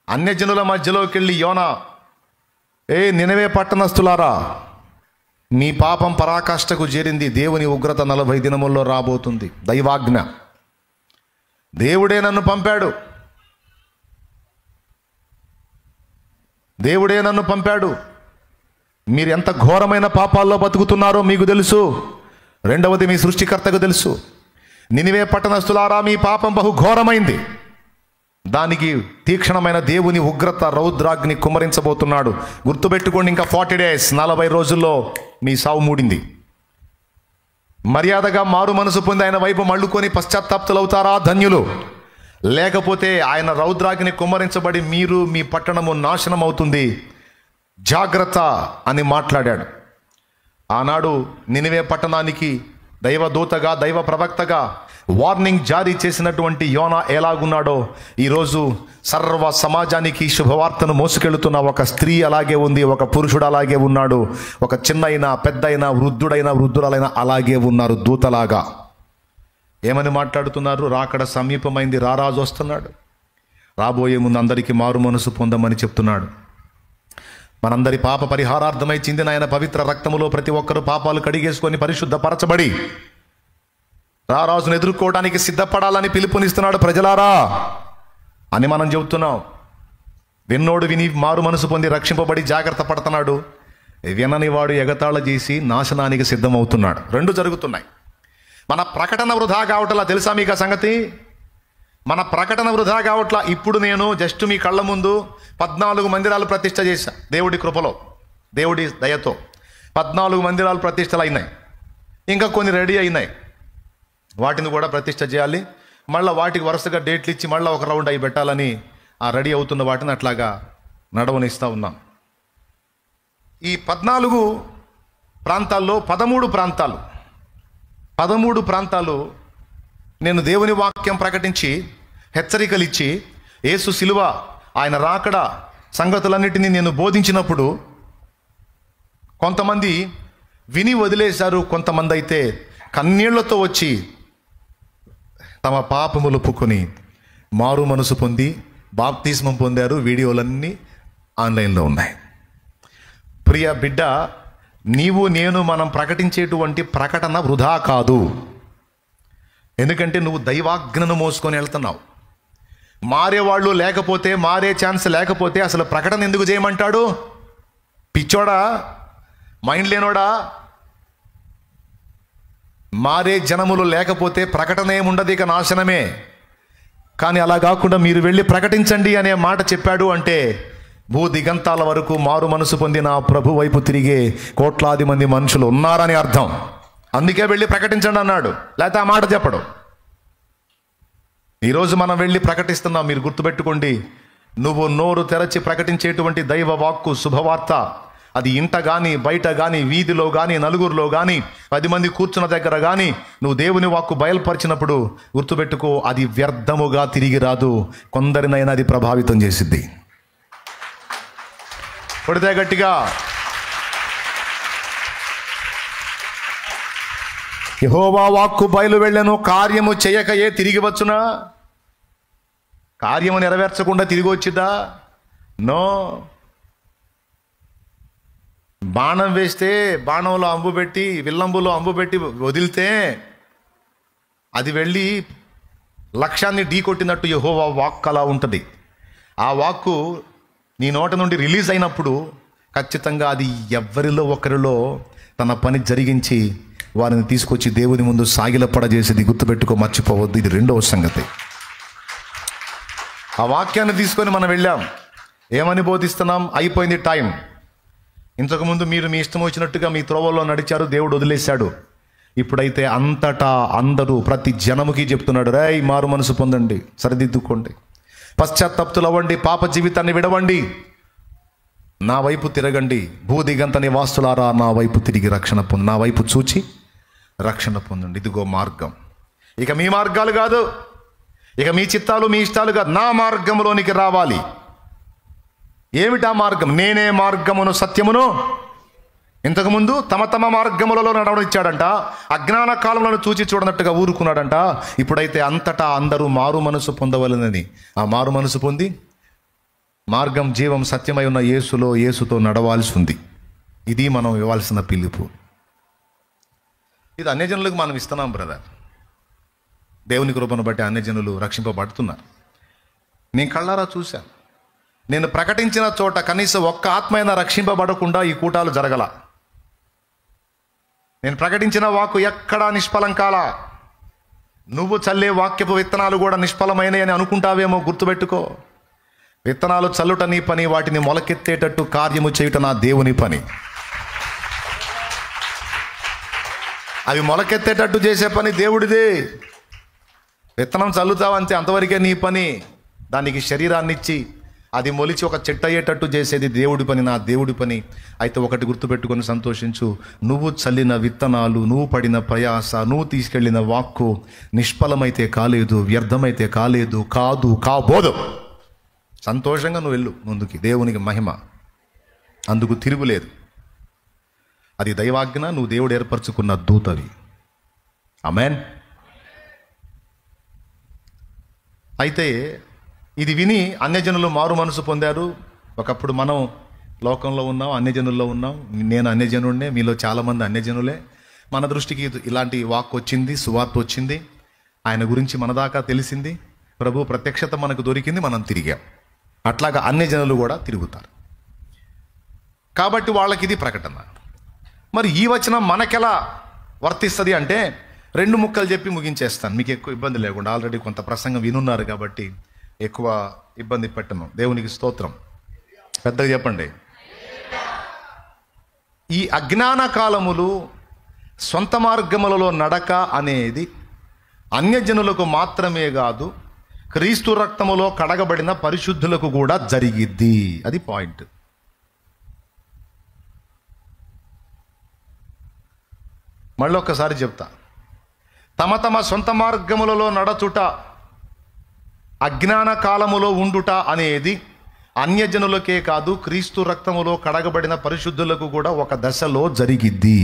అన్యజనుల మధ్యలోకి వెళ్ళి యోనా, నినవే పట్టణస్థులారా, మీ పాపం పరాకాష్ఠకు చేరింది, దేవుని ఉగ్రత 40 దినముల్లో రాబోతుంది. దైవాజ్ఞ. దేవుడే నన్ను పంపాడు, దేవుడే నన్ను పంపాడు. మీరు ఎంత ఘోరమైన పాపాల్లో బతుకుతున్నారో మీకు తెలుసు. రెండవది మీ సృష్టికర్తకు తెలుసు. నినివే పట్టణస్థులారా, మీ పాపం బహు ఘోరమైంది. దానికి తీక్షణమైన దేవుని ఉగ్రత రౌద్రాగ్ని కుమ్మరించబోతున్నాడు. గుర్తుపెట్టుకోండి, ఇంకా 40 days, 40 రోజుల్లో మీ సావు మూడింది. మర్యాదగా మారు మనసు పొంది ఆయన వైపు మళ్ళుకొని పశ్చాత్తాప్తులవుతారా ధన్యులు. లేకపోతే ఆయన రౌద్రాగ్ని కుమ్మరించబడి మీరు, మీ పట్టణము నాశనం అవుతుంది. జాగ్రత్త అని మాట్లాడాడు. ఆనాడు నినివే పట్టణానికి దైవదూతగా, దైవ ప్రవక్తగా వార్నింగ్ జారీ చేసినటువంటి యోనా ఎలాగున్నాడో ఈరోజు సర్వ సమాజానికి శుభవార్తను మోసుకెళ్తున్న ఒక స్త్రీ అలాగే ఉంది, ఒక పురుషుడు అలాగే ఉన్నాడు, ఒక చిన్నైనా పెద్దయినా వృద్ధుడైనా వృద్ధురాలైనా అలాగే ఉన్నారు దూతలాగా. ఏమని మాట్లాడుతున్నారు? రాకడ సమీపమైంది, రారాజు వస్తున్నాడు, రాబోయే ముందు అందరికీ మారు మనసు పొందమని చెప్తున్నాడు. మనందరి పాప పరిహారార్థమై చిందిన ఆయన పవిత్ర రక్తములో ప్రతి ఒక్కరూ పాపాలు కడిగేసుకొని పరిశుద్ధపరచబడి రారాజును ఎదుర్కోవడానికి సిద్ధపడాలని పిలుపునిస్తున్నాడు ప్రజలారా అని మనం చెబుతున్నాం. విన్నోడు విని మారు మనసు పొంది రక్షింపబడి జాగ్రత్త పడుతున్నాడు. వినని వాడు ఎగతాళ చేసి నాశనానికి సిద్ధమవుతున్నాడు. రెండు జరుగుతున్నాయి. మన ప్రకటన వృధా కావట్లా. తెలుసా మీకు ఆ సంగతి? మన ప్రకటన వృధా కావట్లా. ఇప్పుడు నేను జస్ట్ మీ కళ్ళ ముందు 14 మందిరాలు ప్రతిష్ఠ చేశా. దేవుడి కృపలో, దేవుడి దయతో 14 మందిరాలు ప్రతిష్టలు అయినాయి. ఇంకా కొన్ని రెడీ అయినాయి. వాటిని కూడా ప్రతిష్ఠ చేయాలి. మళ్ళీ వాటికి వరుసగా డేట్లు ఇచ్చి మళ్ళీ ఒక రౌండ్ అవి పెట్టాలని ఆ రెడీ అవుతున్న వాటిని అట్లాగా నడవనిస్తూ ఉన్నాం. ఈ 14 ప్రాంతాల్లో 13 ప్రాంతాలు నేను దేవుని వాక్యం ప్రకటించి హెచ్చరికలు ఇచ్చి యేసు శిలువ, ఆయన రాకడ సంగతులన్నిటినీ నేను బోధించినప్పుడు కొంతమంది విని వదిలేశారు. కొంతమంది అయితే కన్నీళ్లతో వచ్చి తమ పాపములు ఒప్పుకొని మారు మనసు పొంది బాప్తిస్మం పొందారు. వీడియోలన్నీ ఆన్లైన్లో ఉన్నాయి. ప్రియ బిడ్డ, నీవు నేను మనం ప్రకటించేటువంటి ప్రకటన వృధా కాదు. ఎందుకంటే నువ్వు దైవాజ్ఞను మోసుకొని వెళ్తున్నావు. మారేవాళ్ళు లేకపోతే, మారే ఛాన్స్ లేకపోతే అసలు ప్రకటన ఎందుకు చేయమంటాడు? పిచ్చోడా, మైండ్ లేనోడా? మారే జనములు లేకపోతే ప్రకటన ఏముండదు, ఇక నాశనమే. కానీ అలా కాకుండా మీరు వెళ్ళి ప్రకటించండి అనే మాట చెప్పాడు అంటే భూ దిగంతాల వరకు మారు మనసు పొందిన ప్రభు వైపు తిరిగే కోట్లాది మంది మనుషులు ఉన్నారని అర్థం. అందుకే వెళ్ళి ప్రకటించండి అన్నాడు, లేకపోతే ఆ మాట చెప్పడు. ఈరోజు మనం వెళ్ళి ప్రకటిస్తున్నాం. మీరు గుర్తుపెట్టుకోండి, నువ్వు నోరు తెరచి ప్రకటించేటువంటి దైవ వాక్కు, శుభవార్త, అది ఇంట కానీ, బయట కానీ, వీధిలో కానీ, నలుగురిలో కానీ, 10 మంది కూర్చున్న దగ్గర కానీ నువ్వు దేవుని వాక్కు బయలుపరిచినప్పుడు గుర్తుపెట్టుకో, అది వ్యర్థముగా తిరిగి రాదు. కొందరినైనా అది ప్రభావితం చేసిద్ది. కొడితే గట్టిగా. యెహోవా వాక్కు బయలు వెళ్ళను, కార్యము చేయకయే తిరిగి వచ్చునా? కార్యము నెరవేర్చకుండా తిరిగి వచ్చిద్దా? నో. బాణం వేస్తే బాణంలో అంబు పెట్టి, విల్లంబులో అంబు పెట్టి వదిలితే అది వెళ్ళి లక్ష్యాన్ని ఢీ కొట్టినట్టు యెహోవా వాక్కు అలా ఉంటుంది. ఆ వాక్కు నీ నోట నుండి రిలీజ్ అయినప్పుడు ఖచ్చితంగా అది ఎవరిలో ఒకరిలో తన పని జరిగించి వారిని తీసుకొచ్చి దేవుని ముందు సాగిలపడజేసేది. గుర్తుపెట్టుకో, మర్చిపోవద్దు. ఇది రెండవ సంగతి. ఆ వాక్యాన్ని తీసుకొని మనం వెళ్ళాం. ఏమని బోధిస్తున్నాం? అయిపోయింది టైం. ఇంతకుముందు మీరు మీ ఇష్టం వచ్చినట్టుగా మీ త్రోవల్లో నడిచారు, దేవుడు వదిలేశాడు. ఇప్పుడైతే అంతటా అందరూ ప్రతి జనముకి చెప్తున్నాడు, రేయ్ మారు మనసు పొందండి, సరిదిద్దుకోండి, పశ్చాత్తాప్తులు అవ్వండి, పాప జీవితాన్ని విడవండి, నా వైపు తిరగండి, భూదిగంత నివాసులారా నా వైపు తిరిగి రక్షణ పొంది, నా వైపు చూచి రక్షణ పొందండి. ఇదిగో మార్గం. ఇక మీ మార్గాలు కాదు, ఇక మీ చిత్తాలు మీ ఇష్టాలు కాదు, నా మార్గంలోనికి రావాలి. ఏమిటా మార్గం? నేనే మార్గమును సత్యమును. ఇంతకుముందు తమ తమ మార్గములలో నడవనిచ్చాడంట. అజ్ఞాన కాలంలో చూచి చూడనట్టుగా ఊరుకున్నాడంట. ఇప్పుడైతే అంతటా అందరూ మారు మనసు పొందవలనని ఆ మారు మనసు పొంది మార్గం, జీవం, సత్యమై ఉన్న యేసుతో నడవాల్సి ఉంది. ఇది మనం ఇవ్వాల్సిన పిలుపు. ఇది అన్యజనులకు మనం ఇస్తున్నాం బ్రదర్. దేవుని కృపను బట్టి అన్యజనులు రక్షింపబడుతున్నారు. నేను కళ్ళారా చూశాను. నేను ప్రకటించిన చోట కనీసం ఒక్క ఆత్మైనా రక్షింపబడకుండా ఈ కూటాలు జరగల. నేను ప్రకటించిన వాక్కు ఎక్కడా నిష్ఫలం కాలా. నువ్వు చల్లే వాక్యపు విత్తనాలు కూడా నిష్ఫలమైనవి అని అనుకుంటావేమో. గుర్తుపెట్టుకో, విత్తనాలు చల్లుట నీ పని, వాటిని మొలకెత్తేటట్టు కార్యము చేయుట నా దేవుని పని. అవి మొలకెత్తేటట్టు చేసే పని దేవుడిదే. విత్తనం చల్లుతావంతే, అంతవరకే నీ పని. దానికి శరీరాన్ని ఇచ్చి అది మొలిచి ఒక చెట్టు అయ్యేటట్టు చేసేది దేవుడి పని, నా దేవుడి పని. అయితే ఒకటి గుర్తుపెట్టుకొని సంతోషించు, నువ్వు చల్లిన విత్తనాలు, నువ్వు పడిన ప్రయాస, నువ్వు తీసుకెళ్ళిన వాక్కు నిష్ఫలమైతే కాలేదు, వ్యర్థమైతే కాలేదు, కాబోదు. సంతోషంగా నువ్వు వెళ్ళు ముందుకి. దేవునికి మహిమ, అందుకు తిరుగులేదు. అది దైవాజ్ఞ, నువ్వు దేవుడు ఏర్పరచుకున్న దూతవి. ఆమేన్. అయితే ఇది విని అన్యజనులు మారు మనసు పొందారు. ఒకప్పుడు మనం లోకంలో ఉన్నాం, అన్యజనుల్లో ఉన్నాం. నేను అన్యజనుడినే, మీలో చాలామంది అన్యజనులే. మన దృష్టికి ఇలాంటి వాక్ వచ్చింది, సువార్త వచ్చింది, ఆయన గురించి మన దాకా తెలిసింది, ప్రభు ప్రత్యక్షత మనకు దొరికింది, మనం తిరిగాం. అట్లాగా అన్ని జనులు కూడా తిరుగుతారు. కాబట్టి వాళ్ళకి ఇది ప్రకటన. మరి ఈ వచనం మనకెలా వర్తిస్తుంది అంటే 2 ముక్కలు చెప్పి ముగించేస్తాను, మీకు ఎక్కువ ఇబ్బంది లేకుండా. ఆల్రెడీ కొంత ప్రసంగం వినున్నారు కాబట్టి ఎక్కువ ఇబ్బంది పెట్టను. దేవునికి స్తోత్రం. పెద్దగా చెప్పండి. ఈ అజ్ఞాన కాలములు, సొంత మార్గములలో నడక అనేది అన్యజనులకు మాత్రమే కాదు, క్రీస్తు రక్తములో కడగబడిన పరిశుద్ధులకు కూడా జరిగిద్ది. అది పాయింట్. మళ్ళీ ఒక్కసారి చెప్తా. తమ తమ సొంత మార్గములలో నడచుట, అజ్ఞాన కాలములో ఉండుట అనేది అన్యజనులకే కాదు, క్రీస్తు రక్తములో కడగబడిన పరిశుద్ధులకు కూడా ఒక దశలో జరిగిద్ది.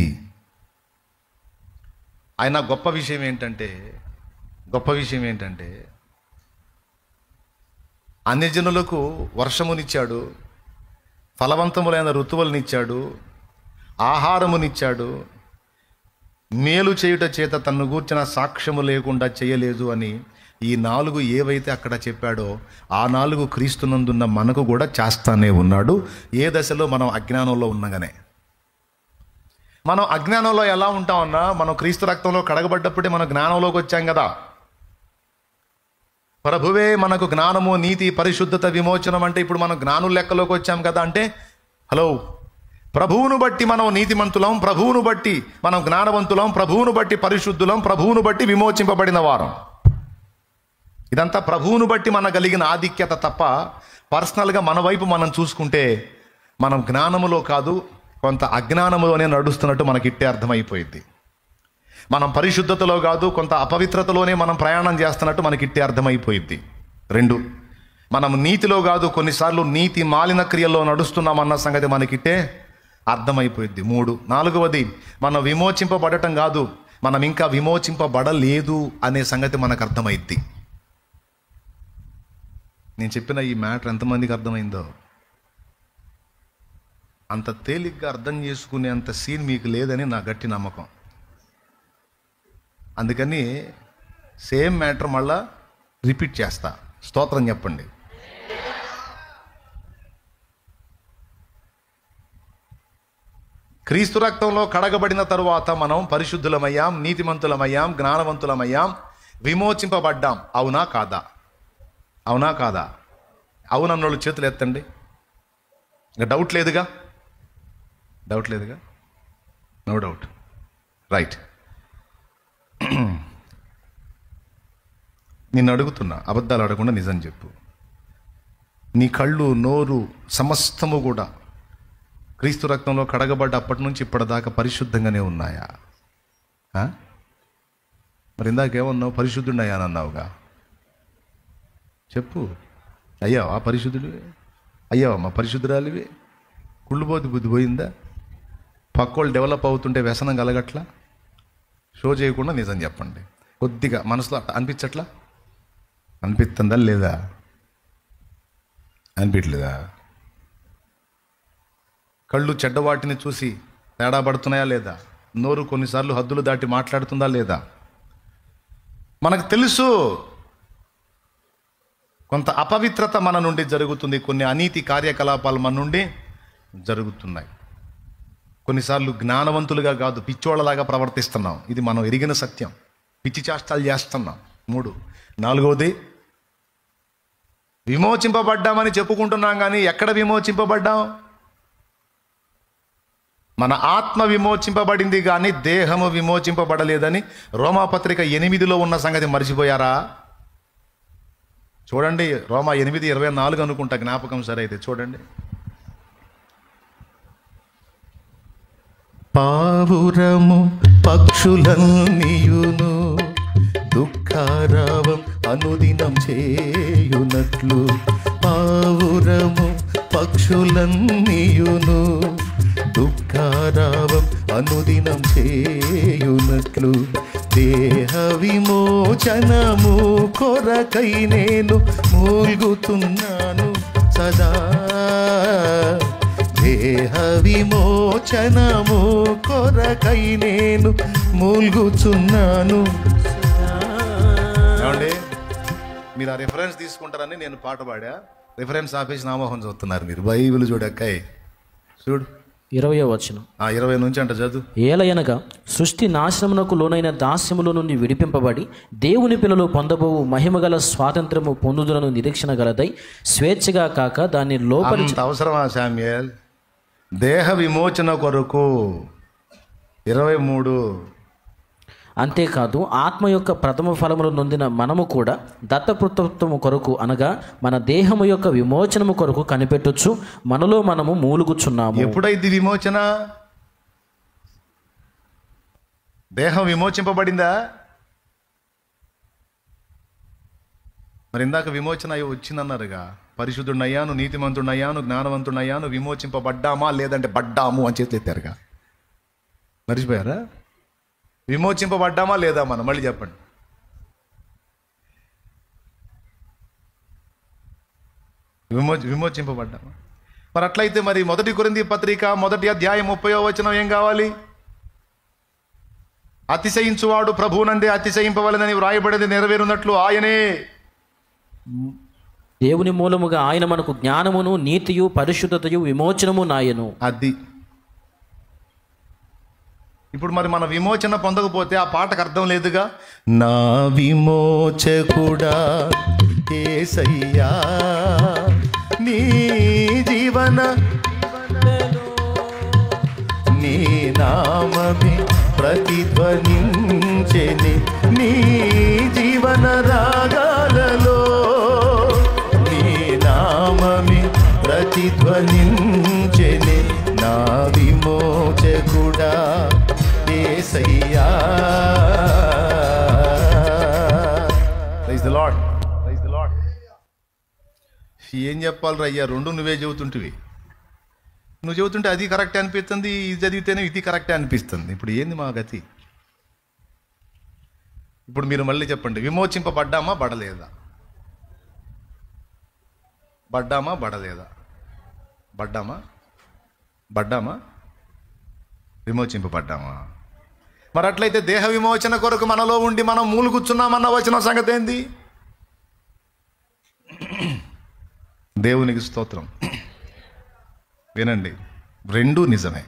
ఆయన గొప్ప విషయం ఏంటంటే అన్యజనులకు వర్షమునిచ్చాడు, ఫలవంతములైన ఋతువులనిచ్చాడు, ఆహారమునిచ్చాడు, మేలు చేయుట చేత తన్ను గూర్చిన సాక్ష్యము లేకుండా చేయలేదు అని ఈ 4 ఏవైతే అక్కడ చెప్పాడో ఆ 4 క్రీస్తునందున్న మనకు కూడా చేస్తానే ఉన్నాడు. ఏ దశలో? మనం అజ్ఞానంలో ఉన్నగానే. మనం అజ్ఞానంలో ఎలా ఉంటామన్నా, మనం క్రీస్తు రక్తంలో కడగబడ్డప్పుడే మనం జ్ఞానంలోకి వచ్చాం కదా. ప్రభువే మనకు జ్ఞానము, నీతి, పరిశుద్ధత, విమోచనం అంటే ఇప్పుడు మనం జ్ఞానుల లెక్కలోకి వచ్చాం కదా. అంటే హలో, ప్రభువును బట్టి మనం నీతిమంతులం, ప్రభువును బట్టి మనం జ్ఞానవంతులం, ప్రభువును బట్టి పరిశుద్ధులం, ప్రభువును బట్టి విమోచింపబడిన వారం. ఇదంతా ప్రభువును బట్టి మనకు కలిగిన ఆధిక్యత తప్ప పర్సనల్గా మన వైపు మనం చూసుకుంటే మనం జ్ఞానములో కాదు, కొంత అజ్ఞానములోనే నడుస్తున్నట్టు మనకి ఇట్టే అర్థమైపోయింది. మనం పరిశుద్ధతలో కాదు, కొంత అపవిత్రతలోనే మనం ప్రయాణం చేస్తున్నట్టు మనకి ఇట్టే అర్థమైపోయింది. 2, మనం నీతిలో కాదు, కొన్నిసార్లు నీతి మాలిన క్రియల్లో నడుస్తున్నామన్న సంగతి మనకిట్టే అర్థమైపోయింది. 3, 4వది మనం విమోచింపబడటం కాదు, మనం ఇంకా విమోచింపబడలేదు అనే సంగతి మనకు అర్థమైద్ది. నేను చెప్పిన ఈ మ్యాటర్ ఎంతమందికి అర్థమైందో? అంత తేలిగ్గా అర్థం చేసుకునే అంత సీన్ మీకు లేదని నా గట్టి నమ్మకం. అందుకని సేమ్ మ్యాటర్ మళ్ళా రిపీట్ చేస్తా. స్తోత్రం చెప్పండి. క్రీస్తు రక్తంలో కడగబడిన తరువాత మనం పరిశుద్ధులమయ్యాం, నీతిమంతులమయ్యాం, జ్ఞానవంతులమయ్యాం, విమోచింపబడ్డాం. అవునా కాదా? అవునా కాదా? అవునన్నోళ్ళు చేతులు ఎత్తండి. ఇంకా డౌట్ లేదుగా? No doubt. రైట్. నిన్ను అడుగుతున్నా, అబద్ధాలు అడగకుండా నిజం చెప్పు. నీ కళ్ళు, నోరు, సమస్తము కూడా క్రీస్తు రక్తంలో కడగబడ్డ అప్పటి నుంచి ఇప్పటిదాకా పరిశుద్ధంగానే ఉన్నాయా? మరి ఇందాకేమన్నావు? పరిశుద్ధుడయ్యానన్నావుగా. చెప్పు. అయ్యావా పరిశుద్ధుడివి? అయ్యావమ్మా పరిశుద్ధురాలివి? కుళ్ళుపోతు బుద్ధి పోయిందా? పక్కోళ్ళు డెవలప్ అవుతుంటే వ్యసనం కలగట్లా? షో చేయకుండా నిజం చెప్పండి. కొద్దిగా మనసులో అనిపించట్లా? అనిపిస్తుందా లేదా? అనిపించలేదా? కళ్ళు చెడ్డవాటిని చూసి తేడా పడుతున్నాయా లేదా? నోరు కొన్నిసార్లు హద్దులు దాటి మాట్లాడుతుందా లేదా? మనకు తెలుసు కొంత అపవిత్రత మన నుండి జరుగుతుంది, కొన్ని అనీతి కార్యకలాపాలు మన నుండి జరుగుతున్నాయి. కొన్నిసార్లు జ్ఞానవంతులుగా కాదు, పిచ్చోళ్ళలాగా ప్రవర్తిస్తున్నాం. ఇది మనం ఎరిగిన సత్యం. పిచ్చి చేష్టాలు చేస్తున్నాం. 3, 4వది విమోచింపబడ్డామని చెప్పుకుంటున్నాం, కానీ ఎక్కడ విమోచింపబడ్డాం? మన ఆత్మ విమోచింపబడింది కానీ దేహము విమోచింపబడలేదని రోమాపత్రిక 8లో ఉన్న సంగతి మర్చిపోయారా? చూడండి, రోమా 8:24 అనుకుంటా, జ్ఞాపకం సరే అయితే చూడండి. పావురము పక్షులన్నీయును దుఃఖారావం అనుదినం చేయునట్లు, పావురము పక్షులన్నీయును దుఃఖారావం అనుదినం చేయునట్లు, దేహ విమోచనము కొరకై నేను మూల్గుతున్నాను సదా, దేహ విమోచనము కొరకై నేను మూల్గుచున్నాను. ఏమండి, మీరు ఆ రిఫరెన్స్ తీసుకుంటారని నేను పాట పాడా, రిఫరెన్స్ ఆపేసి నామోహం చదువుతున్నారు మీరు. బైబిల్ చూడక్కాయ్, చూడు 20వ వచనం. 20 నుంచి అంట చదువు. ఏలయనగా సృష్టి నాశనమునకు లోనైన దాస్యముల నుండి విడిపింపబడి దేవుని పిల్లలు పొందబోవు మహిమగల స్వాతంత్రము పొందుదులను నిరీక్షణ గలదై స్వేచ్ఛగా కాక దాన్ని లోపలి అంత అవసరమా శామ్యూయల్? దేహ విమోచన కొరకు 23. అంతేకాదు ఆత్మ యొక్క ప్రథమ ఫలములు నొందిన మనము కూడా దత్తపుత్రత్వము కొరకు అనగా మన దేహము యొక్క విమోచనము కొరకు కనిపెట్టొచ్చు మనలో మనము మూలుగుచున్నాము. ఎప్పుడైంది విమోచన? దేహం విమోచింపబడిందా? మరి ఇందాక విమోచన అయ్యి వచ్చిందన్నారుగా, పరిశుద్ధుడయ్యాను, నీతిమంతుడయ్యాను, జ్ఞానవంతుడయ్యాను, విమోచింపబడ్డామా లేదంటే పడ్డాము అని చేతులు ఎత్తారుగా. మర్చిపోయారా? విమోచింపబడ్డామా లేదా? మనం మళ్ళీ చెప్పండి. విమోచింపబడ్డామా? మరి అట్లయితే మరి 1 కొరింథీ పత్రిక 1వ అధ్యాయం 30వ వచనం ఏం కావాలి? అతిశయించువాడు ప్రభువునందే అతిశయింపవలెనని వ్రాయబడింది నెరవేరునట్లు ఆయనే దేవుని మూలముగా ఆయన మనకు జ్ఞానమును, నీతియు, పరిశుద్ధతయు, విమోచనము నాయను. అది ఇప్పుడు మరి మన విమోచన పొందకపోతే ఆ పాటకు అర్థం లేదుగా. నా విమోచకుడా యేసయ్యా నీ జీవన నీ నామమే ప్రతిధ్వనించెని నీ జీవన రాగాలలో నీ నామమే ప్రతిధ్వనించెని నా విమోచకుడా యేసయ్యా. Praise the lord, praise the lord. ఏం చెప్పాలి అయ్యా, రెండు నువ్వే చెబుతుంటివి. నువ్వు చెబుతుంటే అది కరెక్ట్ అనిపిస్తుంది, ఇది చదివితేనే ఇది కరెక్టే అనిపిస్తుంది. ఇప్పుడు ఏంది మా గతి? ఇప్పుడు మీరు మళ్ళీ చెప్పండి, విమోచింపబడ్డామా బడలేదా? బడ్డామా బడలేదా? బడ్డామా విమోచింపబడ్డామా? మరి అట్లయితే దేహ విమోచన కొరకు మనలో ఉండి మనం మూలుగుచ్చున్నామన్న వచ్చిన సంగతి ఏంది? దేవునికి స్తోత్రం. వినండి, రెండూ నిజమే.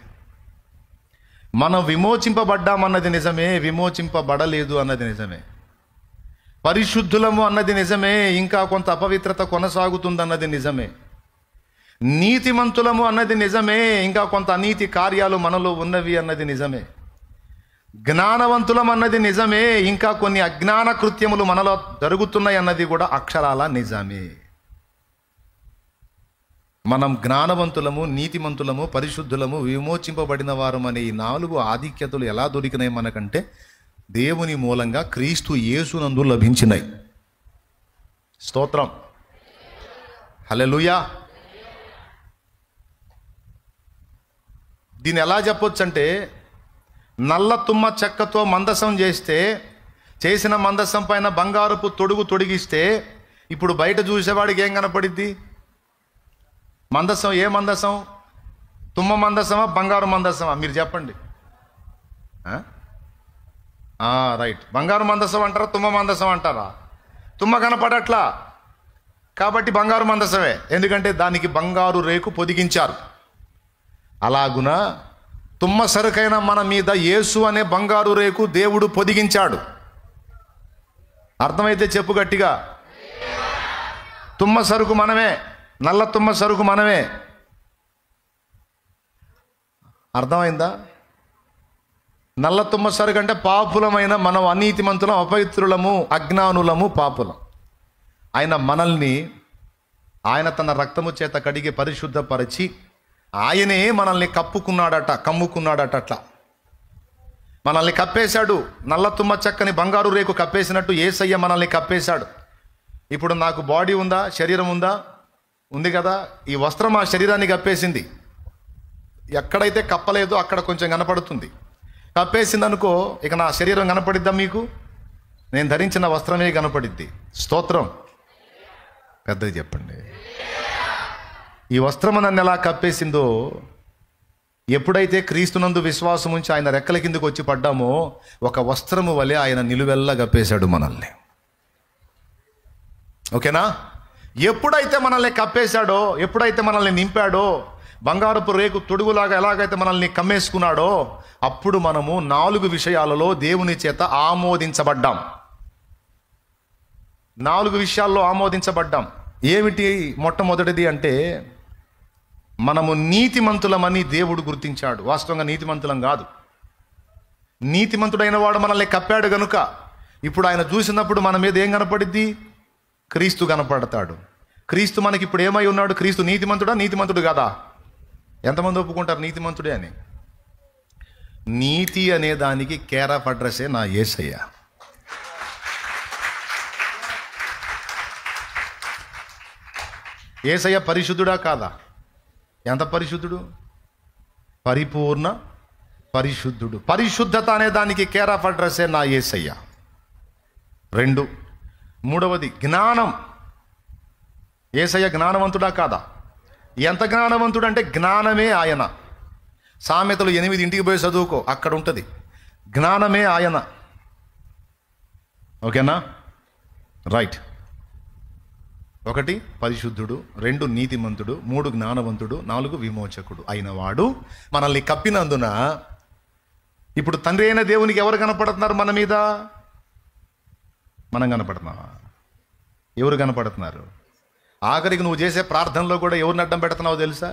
మనం విమోచింపబడ్డామన్నది నిజమే, విమోచింపబడలేదు అన్నది నిజమే. పరిశుద్ధులము అన్నది నిజమే, ఇంకా కొంత అపవిత్రత కొనసాగుతుందన్నది నిజమే. నీతిమంతులము అన్నది నిజమే, ఇంకా కొంత అనీతి కార్యాలు మనలో ఉన్నవి అన్నది నిజమే. జ్ఞానవంతులం అన్నది నిజమే, ఇంకా కొన్ని అజ్ఞాన కృత్యములు మనలో జరుగుతున్నాయి అన్నది కూడా అక్షరాల నిజమే. మనం జ్ఞానవంతులము, నీతిమంతులము, పరిశుద్ధులము, విమోచింపబడిన వారం అనే ఈ 4 ఆధిక్యతలు ఎలా దొరికినాయి మనకంటే దేవుని మూలంగా క్రీస్తు యేసునందు లభించినాయి. స్తోత్రం, హల్లెలూయా. దీన్ని ఎలా చెప్పొచ్చంటే, నల్ల తుమ్మ చెక్కతో మందసం చేసిన మందసం పైన బంగారపు తొడుగు తొడిగిస్తే ఇప్పుడు బయట చూసేవాడికి ఏం కనపడిద్ది? మందసం. ఏ మందసం? తుమ్మ మందసమా, బంగారు మందసమా? మీరు చెప్పండి. రైట్. బంగారు మందసం అంటారా, తుమ్మ మందసం అంటారా? తుమ్మ కనపడట్లా కాబట్టి బంగారు మందసమే, ఎందుకంటే దానికి బంగారు రేకు పొదిగించారు. అలాగున తుమ్మ సరుకైన మన మీద యేసు అనే బంగారు రేకు దేవుడు పొదిగించాడు. అర్థమైతే చెప్పు గట్టిగా. తుమ్మ సరుకు మనమే, నల్ల తుమ్మ సరుకు మనమే. అర్థమైందా? నల్ల తుమ్మ సరుకు అంటే పాపులమైన మనం, అనీతిమంతులం, అపవిత్రులము, అజ్ఞానులము, పాపులం. ఆయన తన రక్తము చేత కడిగి పరిశుద్ధపరిచి ఆయనే మనల్ని కమ్ముకున్నాడట. అట్లా మనల్ని కప్పేశాడు. నల్ల తుమ్మ చెక్కని బంగారు రేకు కప్పేసినట్టు యేసయ్య మనల్ని కప్పేశాడు. ఇప్పుడు నాకు బాడీ ఉందా, శరీరం ఉందా? ఉంది కదా. ఈ వస్త్రం ఆ శరీరాన్ని కప్పేసింది. ఎక్కడైతే కప్పలేదో అక్కడ కొంచెం కనపడుతుంది. కప్పేసింది అనుకో, ఇక నా శరీరం కనపడిద్దా మీకు? నేను ధరించిన వస్త్రమే కనపడిద్ది. స్తోత్రం, పెద్దగా చెప్పండి. ఈ వస్త్రము నన్ను ఎలా కప్పేసిందో, ఎప్పుడైతే క్రీస్తునందు విశ్వాసం ఉంచి ఆయన రెక్కల కిందకు వచ్చి పడ్డామో, ఒక వస్త్రము వలె ఆయన నిలువెల్లా కప్పేశాడు మనల్ని. ఓకేనా? ఎప్పుడైతే మనల్ని కప్పేశాడో, ఎప్పుడైతే మనల్ని నింపాడో, బంగారపు రేకు తొడుగులాగా ఎలాగైతే మనల్ని కమ్మేసుకున్నాడో, అప్పుడు మనము 4 విషయాలలో దేవుని చేత ఆమోదించబడ్డాం. 4 విషయాల్లో ఆమోదించబడ్డాం. ఏమిటి? మొట్టమొదటిది అంటే మనము నీతిమంతులమని దేవుడు గుర్తించాడు. వాస్తవంగా నీతిమంతులం కాదు. నీతిమంతుడైన వాడు మనల్ని కప్పాడు గనుక ఇప్పుడు ఆయన చూసినప్పుడు మన మీద ఏం కనపడిద్ది? క్రీస్తు కనపడతాడు. క్రీస్తు మనకి ఇప్పుడు ఏమై ఉన్నాడు? క్రీస్తు నీతిమంతుడా? నీతిమంతుడు కాదా? ఎంతమంది ఒప్పుకుంటారు నీతిమంతుడే అని? నీతి అనే దానికి కేర్ ఆఫ్ అడ్రస్సే నా యేసయ్య. యేసయ్య పరిశుద్ధుడా కాదా? ఎంత పరిశుద్ధుడు? పరిపూర్ణ పరిశుద్ధుడు. పరిశుద్ధత అనే దానికి కేర్ ఆఫ్ అడ్రస్సే నా యేసయ్య. 2, మూడవది జ్ఞానం. యేసయ్య జ్ఞానవంతుడా కాదా? ఎంత జ్ఞానవంతుడు అంటే జ్ఞానమే ఆయన. సామెతలు 8 ఇంటికి పోయి చదువుకో, అక్కడ ఉంటుంది. జ్ఞానమే ఆయన. ఓకేనా? రైట్. 1 పరిశుద్ధుడు, 2 నీతిమంతుడు, 3 జ్ఞానవంతుడు, 4 విమోచకుడు అయిన వాడు మనల్ని కప్పినందున ఇప్పుడు తండ్రి అయిన దేవునికి ఎవరు కనపడుతున్నారు మన మీద? మనం కనపడుతున్నావా? ఎవరు కనపడుతున్నారు? ఆఖరికి నువ్వు చేసే ప్రార్థనలో కూడా ఎవరిని అడ్డం పెడుతున్నావో తెలుసా?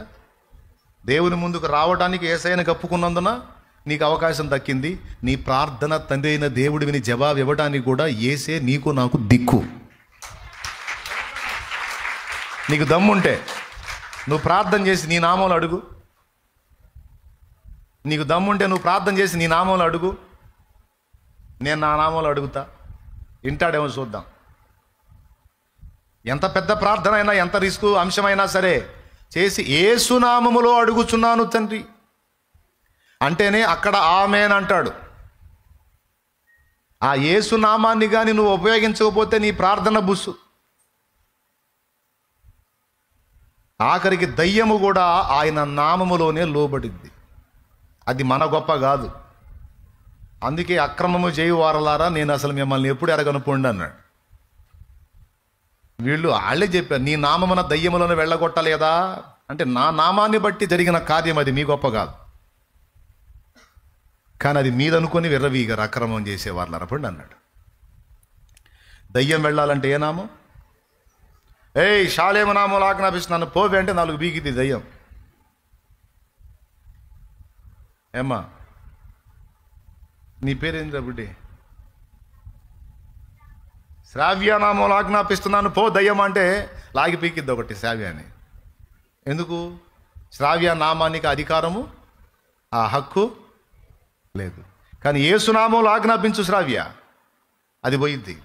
దేవుని ముందుకు రావడానికి యేసయ్యను కప్పుకున్నందున నీకు అవకాశం దక్కింది. నీ ప్రార్థన తండ్రి అయిన దేవుడి విని జవాబు ఇవ్వడానికి కూడా యేసే నీకు నాకు దిక్కు. నీకు దమ్ముంటే నువ్వు ప్రార్థన చేసి నీ నామంలో అడుగు. నీకు దమ్ముంటే నువ్వు ప్రార్థన చేసి నీ నామంలో అడుగు. నేను నా నామంలో అడుగుతా, వింటాడేమో చూద్దాం. ఎంత పెద్ద ప్రార్థన అయినా, ఎంత రిస్క్ అంశమైనా సరే చేసి యేసునామములో అడుగుచున్నాను తండ్రి అంటేనే అక్కడ ఆమేన్ అంటాడు. ఆ యేసునామాన్ని కానీ నువ్వు ఉపయోగించకపోతే నీ ప్రార్థన బుస్సు. ఆఖరికి దయ్యము కూడా ఆయన నామములోనే లోబడిద్ది. అది మన గొప్ప కాదు. అందుకే అక్రమము చేయు వారలారా నేను అసలు మిమ్మల్ని ఎప్పుడు ఎరగనుపోండి అన్నాడు. వీళ్ళు వాళ్ళే చెప్పారు, నీ నామమున దయ్యములను వెళ్ళగొట్టలేదా అంటే నా నామాన్ని బట్టి జరిగిన కార్యం అది, మీ గొప్ప కాదు. కానీ అది మీదనుకొని విర్రవీగారు అక్రమం చేసేవాళ్ళు అరపండి అన్నాడు. దయ్యం వెళ్ళాలంటే ఏ నామం? ఏయ్ షాలేమ నామం ఆజ్ఞాపిస్తున్నాను పోవే అంటే 4 బీగిది దయ్యం. ఏమ్మా నీ పేరేంద్ర బుడ్డి? శ్రావ్య నామం ఆజ్ఞాపిస్తున్నాను పో దయ్యం అంటే లాగి పీకిద్ది ఒకటి శ్రావ్యాన్ని. ఎందుకు? శ్రావ్య నామానికి అధికారము, ఆ హక్కు లేదు. కానీ యేసునామంలో ఆజ్ఞాపించు శ్రావ్య, అది పోయిద్ది.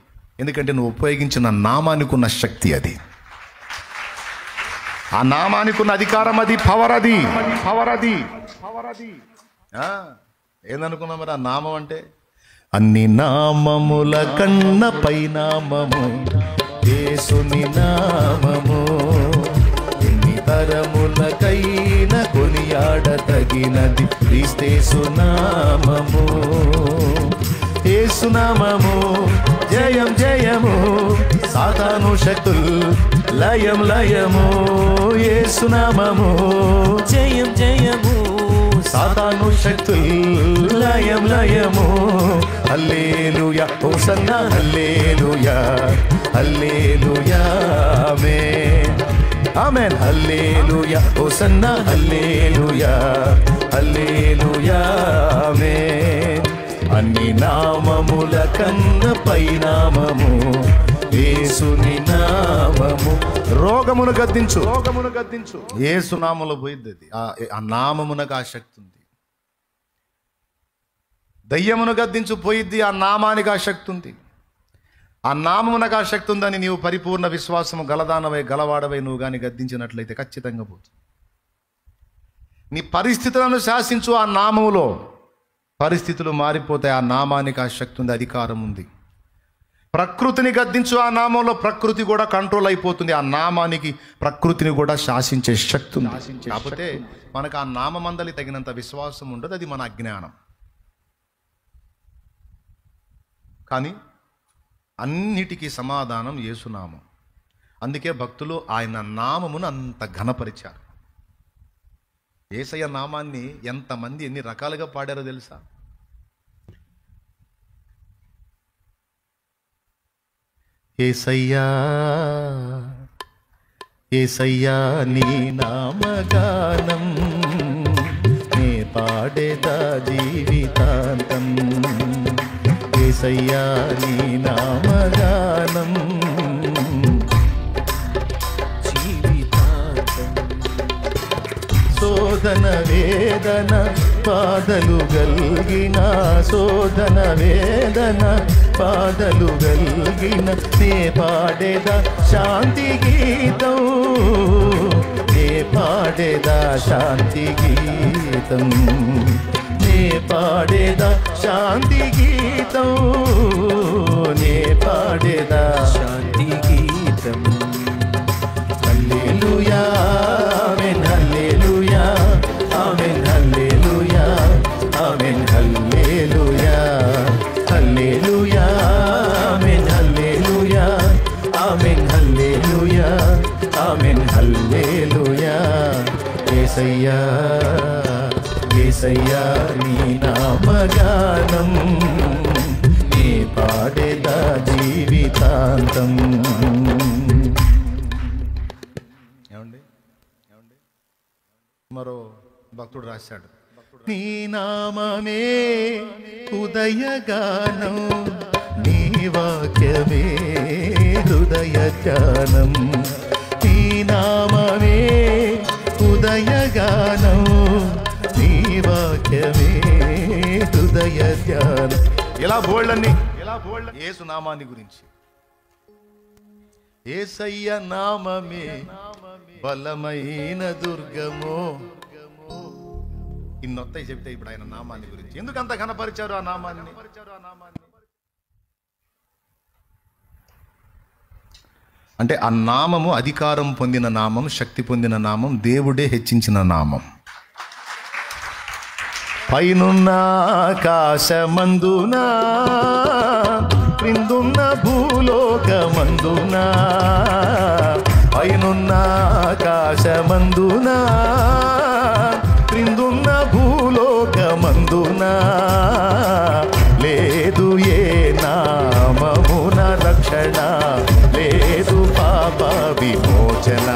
ఎందుకంటే నువ్వు ఉపయోగించిన నామానికి ఉన్న శక్తి అది, ఆ నామానికి ఉన్న అధికారం అది, పవర్ అది, పవర్ అది, పవర్ అది. ఏందనుకున్నాం మరి ఆ నామం అంటే? అన్ని నామముల కన్న పై నామము యేసుని నామము, ఎన్ని తరములకైన కొనియాడతగినది క్రీస్తేసు నామము. యేసునామము జయం జయము, సాతాను శక్తుల్ లయం లయము. యేసునామము జయం జయము, సాతాను శక్తుల్ లయం లయము. హల్లెలూయా హోసన్నా హల్లెలూయా, హల్లెలూయా ఆమేన్ ఆమేన్. హల్లెలూయా హోసన్నా హల్లెలూయా, హల్లెలూయా ఆమేన్. అన్ని నామముల కన్న పై నామము యేసుని నామము. రోగమును గద్దించు, రోగమును గద్దించు. యేసు నామములో పోయిద్ది అది. ఆ నామమునకు ఆ శక్తి ఉంది. దయ్యమును గద్దించు పోయిద్ది, ఆ నామానికి ఆ శక్తి ఉంది. ఆ నామమునకు ఆ శక్తి ఉందని నీవు పరిపూర్ణ విశ్వాసము గలదానవై గలవాడవై నువ్వు కానీ గద్దించినట్లయితే ఖచ్చితంగా పోతుంది. నీ పరిస్థితులను శాసించు ఆ నామములో, పరిస్థితులు మారిపోతాయి. ఆ నామానికి ఆ శక్తి ఉంది, అధికారం ఉంది. ప్రకృతిని గద్దించు, ఆ నామంలో ప్రకృతి కూడా కంట్రోల్ అయిపోతుంది. ఆ నామానికి ప్రకృతిని కూడా శాసించే శక్తి ఉంది. కాకపోతే మనకు ఆ నామందలి తగినంత విశ్వాసం ఉండదు, అది మన అజ్ఞానం. కానీ అన్నిటికీ సమాధానం యేసునామం. అందుకే భక్తులు ఆయన నామమును అంత ఘనపరిచారు. యేసయ్య నామాన్ని ఎంతమంది ఎన్ని రకాలుగా పాడారో తెలుసా? యేసయ్యా యేసయ్యా నీ నామగానం నే పాడేదా జీవితాంతం. యేసయ్యా నీ నామగానం జీవితాంతం. శోధన వేదన బాధలు గల్గిన, శోధన వేదన బాధలు గల్గిన నే పాడేదా శాంతి గీతం, నే పాడేదా శాంతి గీతం, నే పాడేదా శాంతి గీతం, నే పాడేదా శాంతి గీతం. హల్లెలూయా ఆమేన్, హల్లెలూయా ఆమేన్, హల్లెలూయా ఆమేన్, హల్లెలూయా హల్లెలూయా ఆమేన్, హల్లెలూయా ఆమేన్, హల్లెలూయా ఆమేన్, హల్లెలూయా. యేసయ్యా యేసయ్యా నీ నామగానం నీ పాడేదా జీవితాంతం. ఏమండి ఏమండి మరో భక్తుడు రాశాడు, నీ నామమే ఉదయగానం, నీ వాక్యమే హృదయ ధ్యానం. నీ నామమే ఉదయగానం, నీ వాక్యమే హృదయ ధ్యానం. ఇలా బోళ్ళని యేసు నామాన్ని గురించి. యేసయ్య నామమే బలమైన దుర్గమో. ఇన్నొత్తాయి చెప్తే ఇప్పుడు ఆయన నామాన్ని గురించి ఎందుకు అంత ఘనపరిచారు ఆ నామాన్ని? అంటే ఆ నామము అధికారం పొందిన నామం, శక్తి పొందిన నామం, దేవుడే హెచ్చించిన నామం. పైనున్న ఆకాశమందున క్రిందున్న భూలోకమందున, పైనున్న ఆకాశమందున క్రిందున్న భూలోకమందున లేదు ఏ నామమున రక్షణ, లేదు పాప విమోచన,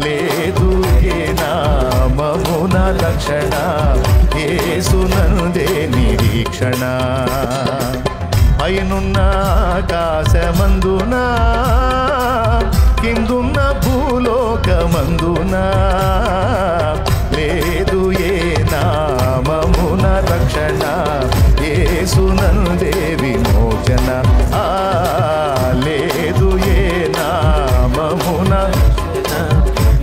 లేదు ఏ నామమున రక్షణ, యేసునందే నిరీక్షణ. పైనున్న ఆకాశమందున కిందున్న భూలోకమందున లేదు ఏ నామమున రక్షణ, యేసునందే విమోచన, లేదు ఏ నామమున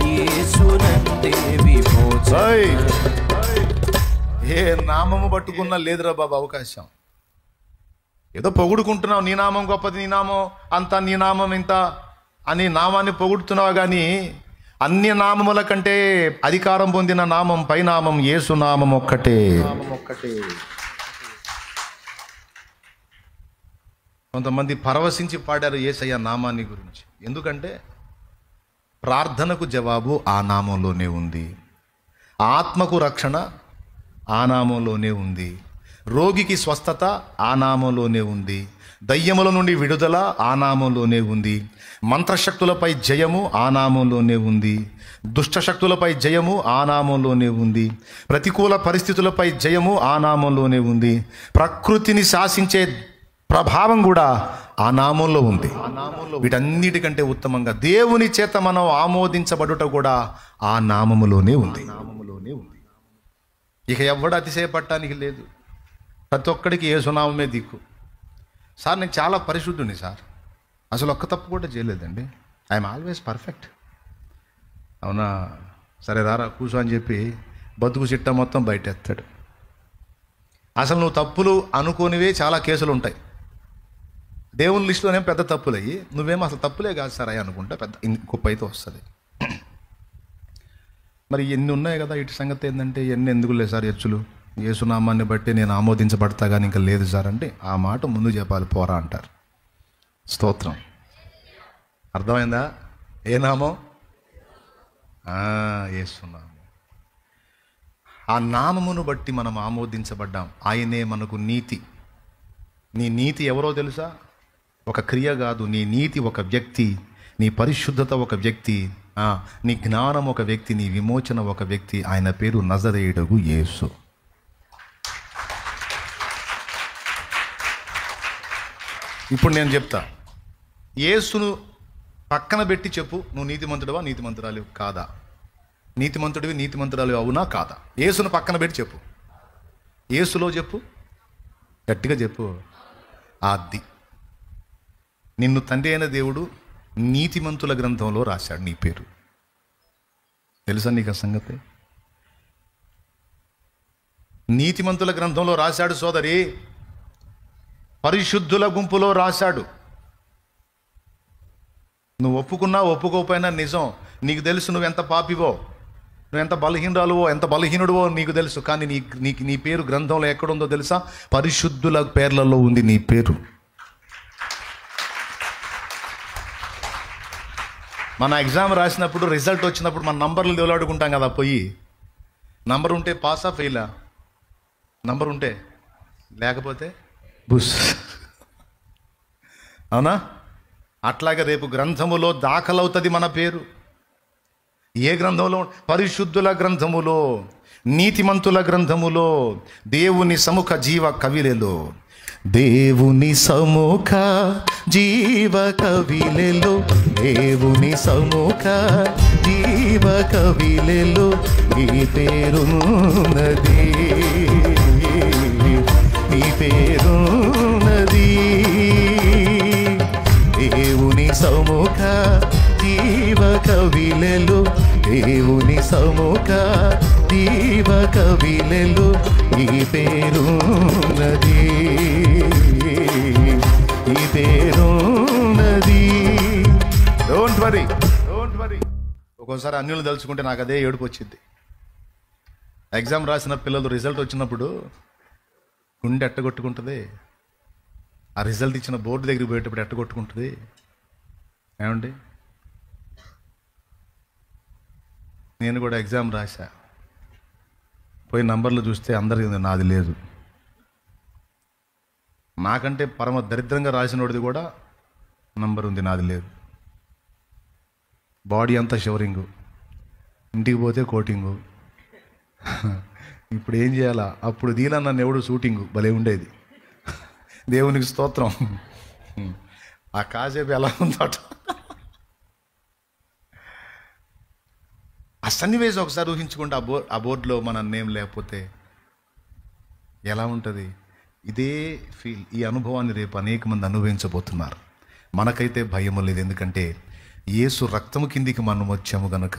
యేసునందే విమోచన. ఏ నామము పట్టుకున్నా లేదురా బాబు అవకాశం. ఏదో పొగుడుకుంటున్నావు, నీ నామం గొప్పది, నీ నామం అంత, నీ నామం ఇంత అని నామాన్ని పొగుడుతున్నావు. కానీ అన్ని నామముల కంటే అధికారం పొందిన నామం, పైనామం యేసు నామం ఒక్కటే. కొంతమంది పరవశించి పాడారు యేసయ్య నామాన్ని గురించి. ఎందుకంటే ప్రార్థనకు జవాబు ఆ నామంలోనే ఉంది, ఆత్మకు రక్షణ ఆ నామంలోనే ఉంది, రోగికి స్వస్థత ఆ నామంలోనే ఉంది, దయ్యముల నుండి విడుదల ఆ నామంలోనే ఉంది, మంత్రశక్తులపై జయము ఆ నామంలోనే ఉంది, దుష్టశక్తులపై జయము ఆ నామంలోనే ఉంది, ప్రతికూల పరిస్థితులపై జయము ఆ నామంలోనే ఉంది, ప్రకృతిని శాసించే ప్రభావం కూడా ఆ నామంలో ఉంది. వీటన్నిటికంటే ఉత్తమంగా దేవుని చేత మనం ఆమోదించబడుట కూడా ఆ నామములోనే ఉంది. ఇక ఎవడు అతిశయపడటానికి లేదు. ప్రతి ఒక్కడికి యేసునామమే దిక్కు. సార్ నేను చాలా పరిశుద్ధుని సార్, అసలు ఒక్క తప్పు కూడా చేయలేదండి, ఐఎమ్ ఆల్వేస్ పర్ఫెక్ట్. అవునా, సరే రారా కూర్చో అని చెప్పి బతుకు చిట్ట మొత్తం బయటెత్తాడు. అసలు నువ్వు తప్పులు అనుకోనివే చాలా కేసులు ఉంటాయి. దేవుని లిస్టులోనేం పెద్ద తప్పులయ్యి నువ్వేమో అసలు తప్పులే కాదు సార్ అయ్యి అనుకుంటా పెద్ద గొప్ప అయితే వస్తుంది. మరి ఎన్ని ఉన్నాయి కదా, ఇటు సంగతి ఏంటంటే ఎన్ని ఎందుకు లేదు సార్ హెచ్చులు, యేసునామాన్ని బట్టి నేను ఆమోదించబడతా కానీ ఇంకా లేదు సార్ అంటే ఆ మాట ముందు చెప్పాలి, పోరా అంటారు. స్తోత్రం. అర్థమైందా? ఏ నామం? యేసునామం. ఆ నామమును బట్టి మనం ఆమోదించబడ్డాం. ఆయనే మనకు నీతి. నీ నీతి ఎవరో తెలుసా? ఒక క్రియ కాదు, నీ నీతి ఒక వ్యక్తి, నీ పరిశుద్ధత ఒక వ్యక్తి, నీ జ్ఞానం ఒక వ్యక్తి, నీ విమోచన ఒక వ్యక్తి. ఆయన పేరు నజరేయుడగు యేసు. ఇప్పుడు నేను చెప్తా, యేసును పక్కన పెట్టి చెప్పు, నువ్వు నీతిమంతుడివా నీతిమంతురాలు కాదా, నీతిమంతుడివి నీతిమంతురాలు అవునా కాదా? యేసును పక్కన పెట్టి చెప్పు, యేసులో చెప్పు, గట్టిగా చెప్పు. అది నిన్ను తండ్రి అయిన దేవుడు నీతిమంతుల గ్రంథంలో రాశాడు నీ పేరు. తెలుసా నీకు ఆ సంగతి? నీతిమంతుల గ్రంథంలో రాశాడు సోదరి, పరిశుద్ధుల గుంపులో రాశాడు. నువ్వు ఒప్పుకున్నా ఒప్పుకోకపోయినా నిజం. నీకు తెలుసు నువ్వెంత పాపివో, నువ్వెంత బలహీనురాలువో, ఎంత బలహీనుడివో నీకు తెలుసు. కానీ నీ పేరు గ్రంథంలో ఎక్కడుందో తెలుసా? పరిశుద్ధుల పేర్లలో ఉంది నీ పేరు. మన ఎగ్జామ్ రాసినప్పుడు రిజల్ట్ వచ్చినప్పుడు మన నంబర్లు దేవులాడుకుంటాం కదా, పోయి నంబర్ ఉంటే పాసా ఫెయిలా, నంబర్ ఉంటే, లేకపోతే బుస్. అవునా? అట్లాగే రేపు గ్రంథములో దాఖలవుతుంది మన పేరు. ఏ గ్రంథంలో? పరిశుద్ధుల గ్రంథములో, నీతిమంతుల గ్రంథములో, దేవుని సముఖ జీవ కవిలలో. దేవుని సముఖ జీవ కవిలలో, దేవుని సముఖ జీవ కవిలలో నీ పేరున్నది, నీ పేరున్నది. దేవుని సముఖ జీవ కవిలలో, దేవుని సముఖ జీవ కవిలలో నీ పేరున్నది, నీ పేరున్నది. Don't worry, don't worry. ఒక్కోసారి అన్యులు తలుచుకుంటే నాకు అదే ఏడుపు వచ్చింది. ఎగ్జామ్ రాసిన పిల్లలు రిజల్ట్ వచ్చినప్పుడు గుండె ఎట్టగొట్టుకుంటుంది. ఆ రిజల్ట్ ఇచ్చిన బోర్డు దగ్గరికి పోయేటప్పుడు ఎట్టగొట్టుకుంటుంది. ఏమండి, నేను కూడా ఎగ్జామ్ రాశా, పోయి నంబర్లు చూస్తే అందరిది నాది లేదు. నాకంటే పరమ దరిద్రంగా రాసినోడిది కూడా నంబర్ ఉంది, నాది లేదు. బాడీ అంతా షవరింగు, ఇంటికి పోతే కోటింగు. ఇప్పుడు ఏం చేయాలా? అప్పుడు దీలా నన్ను ఎవడు షూటింగు భలే ఉండేది. దేవునికి స్తోత్రం. ఆ కాసేపు ఎలా ఉందట ఆ సన్నివేశం ఒకసారి ఊహించుకుంటే, ఆ బోర్డులో మన నేమ్ లేకపోతే ఎలా ఉంటుంది? ఇదే ఫీల్, ఈ అనుభవాన్ని రేపు అనేక మంది అనుభవించబోతున్నారు. మనకైతే భయం లేదు, ఎందుకంటే యేసు రక్తము కిందికి మనం వచ్చాము గనుక,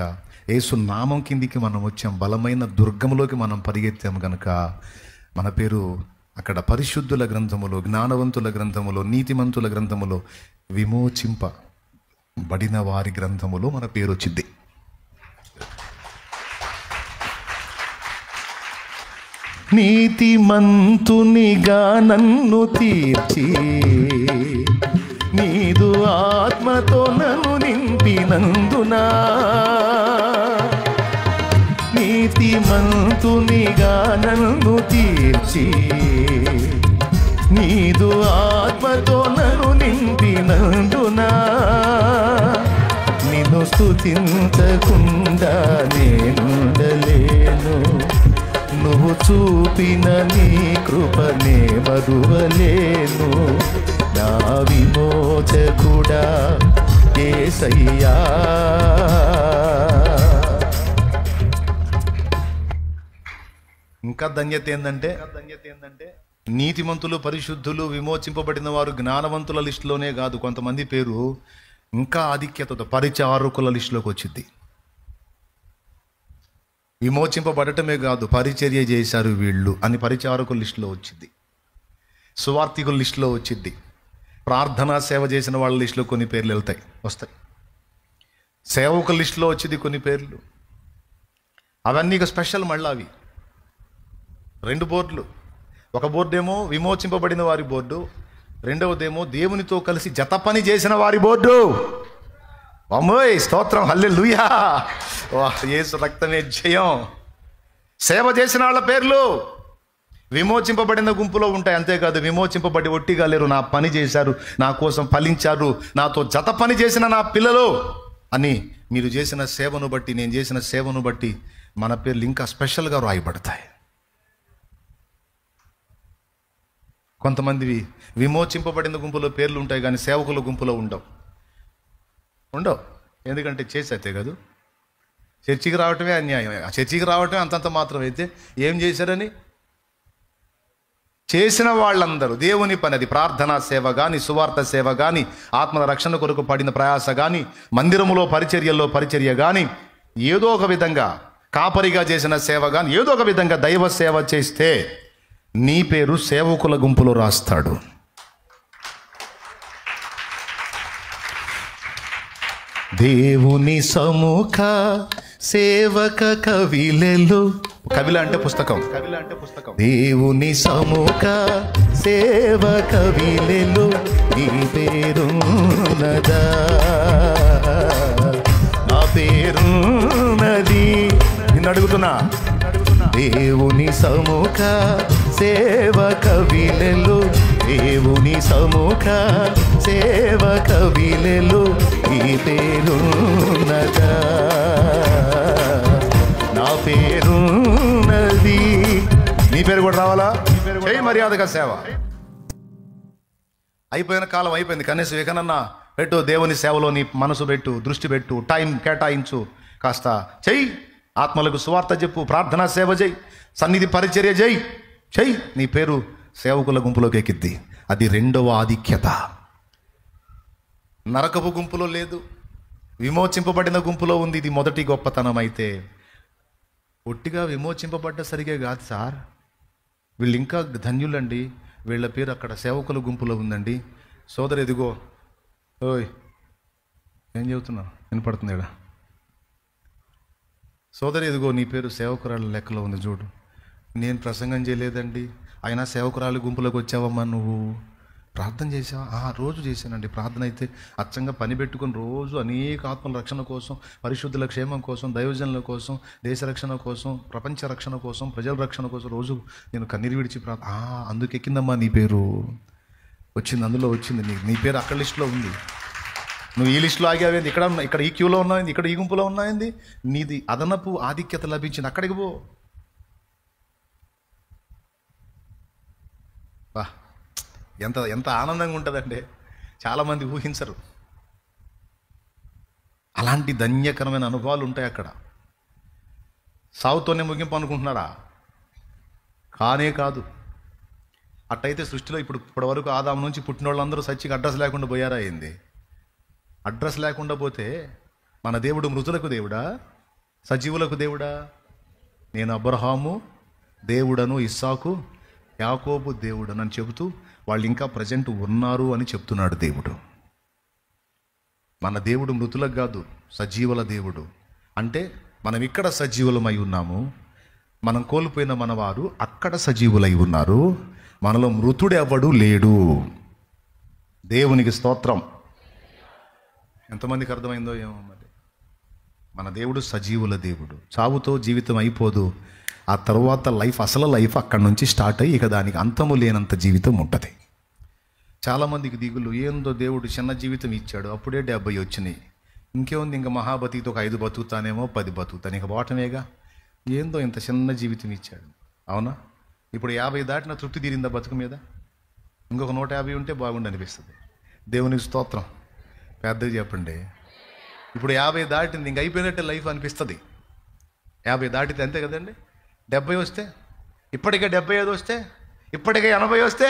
యేసు నామం కిందికి మనం వచ్చాము, బలమైన దుర్గములోకి మనం పరిగెత్తాము గనుక మన పేరు అక్కడ పరిశుద్ధుల గ్రంథములో, జ్ఞానవంతుల గ్రంథములో, నీతిమంతుల గ్రంథములో, విమోచింపబడిన వారి గ్రంథములో మన పేరు వచ్చింది. నీతిమంతునిగా నన్ను తీర్చి, నీదు ఆత్మతో నన్ను నింపినందునా, నీతిమంతునిగా నన్ను తీర్చి, నీదు ఆత్మతో నన్ను నింపినందునా, నిన్ను స్తుతించకుండా నేనుండలేను. నువ్వు చూపిన నీ కృపనే మరువలేను. నా విమోచకుడా యేసయ్యా. ఇంకా ధన్యత ఏంటంటే, నీతిమంతులు, పరిశుద్ధులు, విమోచింపబడిన వారు జ్ఞానవంతుల లిస్టులోనే కాదు, కొంతమంది పేరు ఇంకా ఆధిక్యతతో పరిచారకుల లిస్టులోకి వచ్చింది. విమోచింపబడటమే కాదు, పరిచర్య చేశారు వీళ్ళు అని పరిచారకుల లిస్టులో వచ్చింది, సువార్థికుల లిస్టులో వచ్చింది, ప్రార్థనా సేవ చేసిన వాళ్ళ లిస్టులో కొన్ని పేర్లు వస్తాయి. సేవకుల లిస్టులో వచ్చేది కొన్ని పేర్లు. అవన్నీ ఇక స్పెషల్. మళ్ళీ అవి 2 బోర్డులు. ఒక బోర్డు ఏమో విమోచింపబడిన వారి బోర్డు, రెండవదేమో దేవునితో కలిసి జత పని చేసిన వారి బోర్డు. అమ్మోయ్ స్తోత్రం, హల్లెలూయా, యేసు రక్తమే జయం. సేవ చేసిన వాళ్ళ పేర్లు విమోచింపబడిన గుంపులో ఉంటాయి. అంతేకాదు, విమోచింపబడి ఒట్టిగా లేరు, నా పని చేశారు, నా కోసం ఫలించారు, నాతో జత పని చేసిన నా పిల్లలు అని మీరు చేసిన సేవను బట్టి, నేను చేసిన సేవను బట్టి మన పేర్లు ఇంకా స్పెషల్గా రాయబడతాయి. కొంతమందివి విమోచింపబడిన గుంపులో పేర్లు ఉంటాయి కానీ సేవకుల గుంపులో ఉండవు. ఎందుకంటే చేసేతే కాదు, చర్చికి రావటమే అన్యాయం. చర్చికి రావటమే అంతంత మాత్రం అయితే ఏం చేశారని చేసిన వాళ్ళందరూ దేవుని పని, అది ప్రార్థనా సేవ కానీ, సువార్త సేవ కానీ, ఆత్మల రక్షణ కొరకు పడిన ప్రయాస కానీ, మందిరములో పరిచర్య కానీ, ఏదో ఒక విధంగా కాపరిగా చేసిన సేవ కానీ, ఏదో ఒక విధంగా దైవ సేవ చేస్తే నీ పేరు సేవకుల గుంపులో రాస్తాడు. దేవుని సముఖ సేవక కవిలెలు, కవిల అంటే పుస్తకం. దేవుని సముఖ సేవక కవిలెలు నీ పేరున్నదా, నా పేరున్నది. నిన్ను అడుగుతున్నా, దేవుని సముఖ సేవక కవిలెలు, దేవుని సముఖ సేవక కవిలెలు ఈ పేరున్నదా, నా పేరున్నది. నీ పేరు కూడా రావాలా? మర్యాదగా సేవ. అయిపోయిన కాలం అయిపోయింది. కనీసం ఎక్కడన్నా పెట్టు, దేవుని సేవలో నీ మనసు పెట్టు, దృష్టి పెట్టు, టైం కేటాయించు, కాస్త చెయ్యి. ఆత్మలకు సువార్త చెప్పు, ప్రార్థనా సేవ చేయి, సన్నిధి పరిచర్య చెయ్యి. నీ పేరు సేవకుల గుంపులోకి ఎక్కిద్ది. అది 2వ ఆధిక్యత. నరకపు గుంపులో లేదు, విమోచింపబడిన గుంపులో ఉంది. ఇది మొదటి గొప్పతనం. అయితే ఒట్టిగా విమోచింపబడ్డ సరిగే కాదు సార్, వీళ్ళు ఇంకా ధన్యులండి, వీళ్ళ పేరు అక్కడ సేవకుల గుంపులో ఉందండి. సోదరు ఎదిగో, ఓయ్ ఏం చెబుతున్నా, వినపడుతుంది ఇక్కడ. సోదరు ఎదిగో, నీ పేరు సేవకురాళ్ళ లెక్కలో ఉంది చూడు. నేను ప్రసంగం చేయలేదండి, అయినా సేవకురాలు గుంపులోకి వచ్చావమ్మా, నువ్వు ప్రార్థన చేసావా? రోజు చేశానండి ప్రార్థన. అయితే అచ్చంగా పని పెట్టుకుని రోజు అనేక ఆత్మల రక్షణ కోసం, పరిశుద్ధుల క్షేమం కోసం, దైవజనుల కోసం, దేశ రక్షణ కోసం, ప్రపంచ రక్షణ కోసం, ప్రజల రక్షణ కోసం రోజు నేను కన్నీరు విడిచి అందుకు ఎక్కిందమ్మా నీ పేరు. వచ్చింది, అందులో వచ్చింది. నీ పేరు అక్కడ లిస్టులో ఉంది. నువ్వు ఈ లిస్టులో ఆగావేంది, ఇక్కడ ఈ క్యూలో ఉన్నాయింది, ఇక్కడ ఈ గుంపులో ఉన్నాయింది. నీది అదనపు ఆధిక్యత లభించింది, అక్కడికి పో. ఎంత ఆనందంగా ఉంటుందంటే చాలామంది ఊహించరు. అలాంటి ధన్యకరమైన అనుభవాలు ఉంటాయి అక్కడ. సావుతోనే ముగింపు అనుకుంటున్నారా? కానే కాదు. అట్టయితే సృష్టిలో ఇప్పటి వరకు ఆదాము నుంచి పుట్టిన వాళ్ళందరూ సచ్చికి అడ్రస్ లేకుండా పోయారా ఏంది? అడ్రస్ లేకుండా పోతే మన దేవుడు మృతులకు దేవుడా, సజీవులకు దేవుడా? నేను అబ్రహాము దేవుడను, ఇస్సాకు యాకోబు దేవుడను అని చెబుతూ వాళ్ళు ఇంకా ప్రజెంట్ ఉన్నారు అని చెప్తున్నాడు దేవుడు. మన దేవుడు మృతులకు కాదు, సజీవుల దేవుడు. అంటే మనం ఇక్కడ సజీవులమై ఉన్నాము, మనం కోల్పోయిన మనవారు అక్కడ సజీవులై ఉన్నారు. మనలో మృతుడు ఎవడు లేడు. దేవునికి స్తోత్రం. ఎంతమందికి అర్థమైందో ఏమో మరి. మన దేవుడు సజీవుల దేవుడు. చావుతో జీవితం అయిపోదు. ఆ తర్వాత అసలు లైఫ్ అక్కడి నుంచి స్టార్ట్ అయ్యి ఇక దానికి అంతము లేనంత జీవితం ఉంటుంది. చాలామందికి దిగులు, ఏందో దేవుడు చిన్న జీవితం ఇచ్చాడు, అప్పుడే 70 వచ్చినాయి, ఇంకేముంది, ఇంకా మహాబతితో ఒక 5 బతుకుతానేమో, 10 బతుకుతాను, ఇక బాటమేగా, ఏందో ఇంత చిన్న జీవితం ఇచ్చాడు. అవునా? ఇప్పుడు 50 దాటిన తృప్తి తీరిందా బతుకు మీద? ఇంకొక 150 ఉంటే బాగుండి అనిపిస్తుంది. దేవునికి స్తోత్రం. పెద్దగా చెప్పండి. ఇప్పుడు 50 దాటింది, ఇంక అయిపోయినట్టే లైఫ్ అనిపిస్తుంది. 50 దాటితే అంతే కదండి. 70 వస్తే, ఇప్పటికే 75 వస్తే, ఇప్పటికే 80 వస్తే,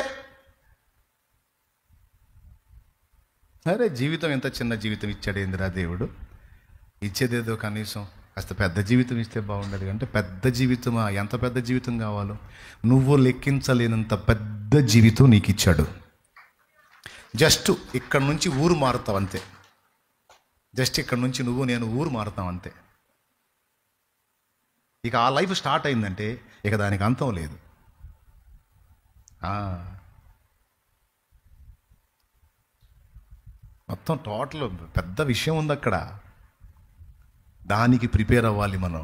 అరే జీవితం ఎంత చిన్న జీవితం ఇచ్చాడు ఏందిరా దేవుడు. ఇచ్చేదేదో కనీసం కాస్త పెద్ద జీవితం ఇస్తే బాగుండదు. అంటే పెద్ద జీవితమా? ఎంత పెద్ద జీవితం కావాలో? నువ్వు లెక్కించలేనంత పెద్ద జీవితం నీకు ఇచ్చాడు. జస్ట్ ఇక్కడ నుంచి ఊరు మారుతావు అంతే. జస్ట్ ఇక్కడ నుంచి నువ్వు నేను ఊరు మారుతాం అంతే. ఇక ఆ లైఫ్ స్టార్ట్ అయిందంటే ఇక దానికి అంతం లేదు. మొత్తం టోటల్ పెద్ద విషయం ఉంది అక్కడ. దానికి ప్రిపేర్ అవ్వాలి మనం.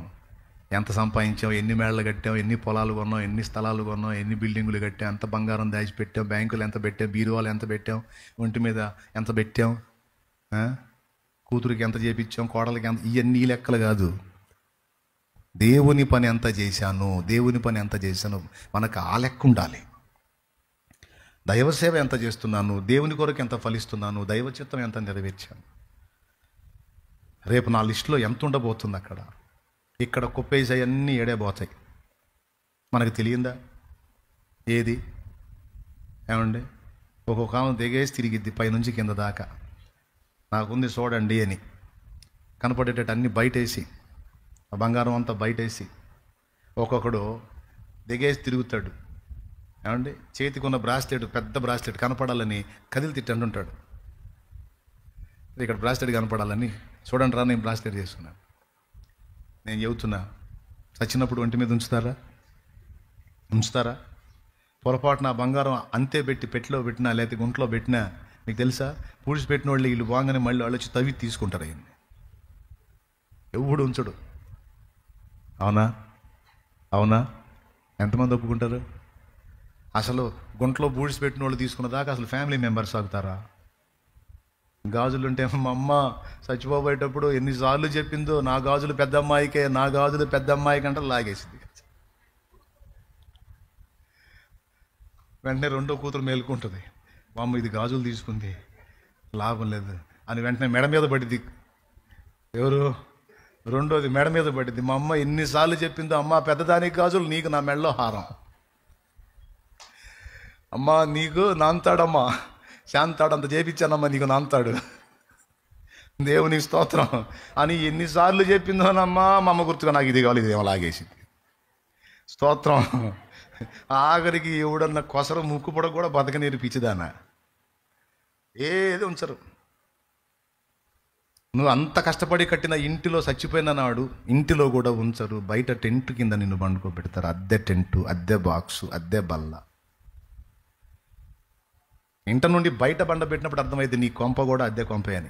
ఎంత సంపాదించాం, ఎన్ని మేళ్ళు కట్టాం, ఎన్ని పొలాలు కొన్నాం, ఎన్ని స్థలాలు కొన్నాం, ఎన్ని బిల్డింగులు కట్టాం, ఎంత బంగారం దాచిపెట్టాం, బ్యాంకులు ఎంత పెట్టాం, బీరువాలు ఎంత పెట్టాం, ఒంటి మీద ఎంత పెట్టాం, కూతురికి ఎంత చేపించాం, కోడలికి ఎంత, ఇవన్నీ లెక్కలు కాదు. దేవుని పని ఎంత చేశాను, దేవుని పని ఎంత చేశాను, మనకు ఆ లెక్క ఉండాలి. దైవ సేవ ఎంత చేస్తున్నాను, దేవుని కొరకు ఎంత ఫలిస్తున్నాను, దైవ చిత్తం ఎంత నెరవేర్చాను, రేపు నా లిస్టులో ఎంత ఉండబోతుంది. అక్కడ ఇక్కడ కుప్పేసి అవన్నీ ఏడేపోతాయి. మనకు తెలియందా ఏది? ఏమండి, ఒక్కొక్క కాలం దిగేసి తిరిగిద్ది పైనుంచి కింద దాకా. నాకుంది చూడండి అని కనపడేటట్టు అన్నీ బయటేసి, ఆ బంగారం అంతా బయటేసి ఒక్కొక్కడు దిగేసి తిరుగుతాడు. ఏమండి, చేతికి ఉన్న బ్రాస్లెట్, పెద్ద బ్రాస్లెట్ కనపడాలని కదిలి తిట్టంటుంటాడు. ఇక్కడ బ్రాస్లెట్ కనపడాలని, చూడండి రా నేను బ్రాస్లెట్ చేసుకున్నాను. నేను చెబుతున్నా, చచ్చినప్పుడు ఒంటి మీద ఉంచుతారా? పొరపాటున బంగారం అంతే పెట్టి పెట్టిలో పెట్టినా లేకపోతే గుంట్లో పెట్టినా, మీకు తెలుసా, పూడ్చిపెట్టిన వాళ్ళు వీళ్ళు బాగానే మళ్ళీ వాళ్ళు వచ్చి తవ్వి తీసుకుంటారు. అయ్యింది ఎవడు ఉంచడు. అవునా? ఎంతమంది ఒప్పుకుంటారు? అసలు గుంట్లో పూడ్చిపెట్టిన వాళ్ళు తీసుకున్న దాకా అసలు ఫ్యామిలీ మెంబర్స్ ఆగుతారా? గాజులుంటే మా అమ్మ చచ్చిపోయేటప్పుడు ఎన్నిసార్లు చెప్పిందో, నా గాజులు పెద్ద అమ్మాయికి అంటే లాగేసింది. వెంటనే రెండో కూతురు మేలుకుంటుంది, మా అమ్మ ఇది గాజులు తీసుకుంది, లాభం లేదు అని వెంటనే మెడ మీద పడిద్ది. ఎవరు? రెండోది మెడ మీద పడిద్ది. మా అమ్మ ఎన్నిసార్లు చెప్పిందో, అమ్మ పెద్దదానికి గాజులు, నీకు నా మెడలో హారం. అమ్మ నీకు నాంతాడమ్మా, శాంతాడు అంత చేపించానమ్మా, నీకు నాంతాడు, దేవునికి స్తోత్రం అని ఎన్నిసార్లు చెప్పిందోనమ్మా. మా అమ్మ గుర్తుగా నాకు ఇది కావాలి, ఇది ఏమో లాగేసింది. స్తోత్రం. ఆఖరికి ఎవడన్నా కొసరు ముక్కు పొడ కూడా బతక నేర్పించదానా, ఏది ఉంచరు. నువ్వు అంత కష్టపడి కట్టిన ఇంటిలో చచ్చిపోయిన నాడు ఇంటిలో కూడా ఉంచరు. బయట టెంట్ కింద నిన్ను పండుకోబెడతారు. అద్దె టెంటు, అద్దె బాక్సు, అద్దె బల్ల. ఇంట నుండి బయట బండ పెట్టినప్పుడు అర్థమైంది నీ కొంప కూడా అద్దె కొంపే అని.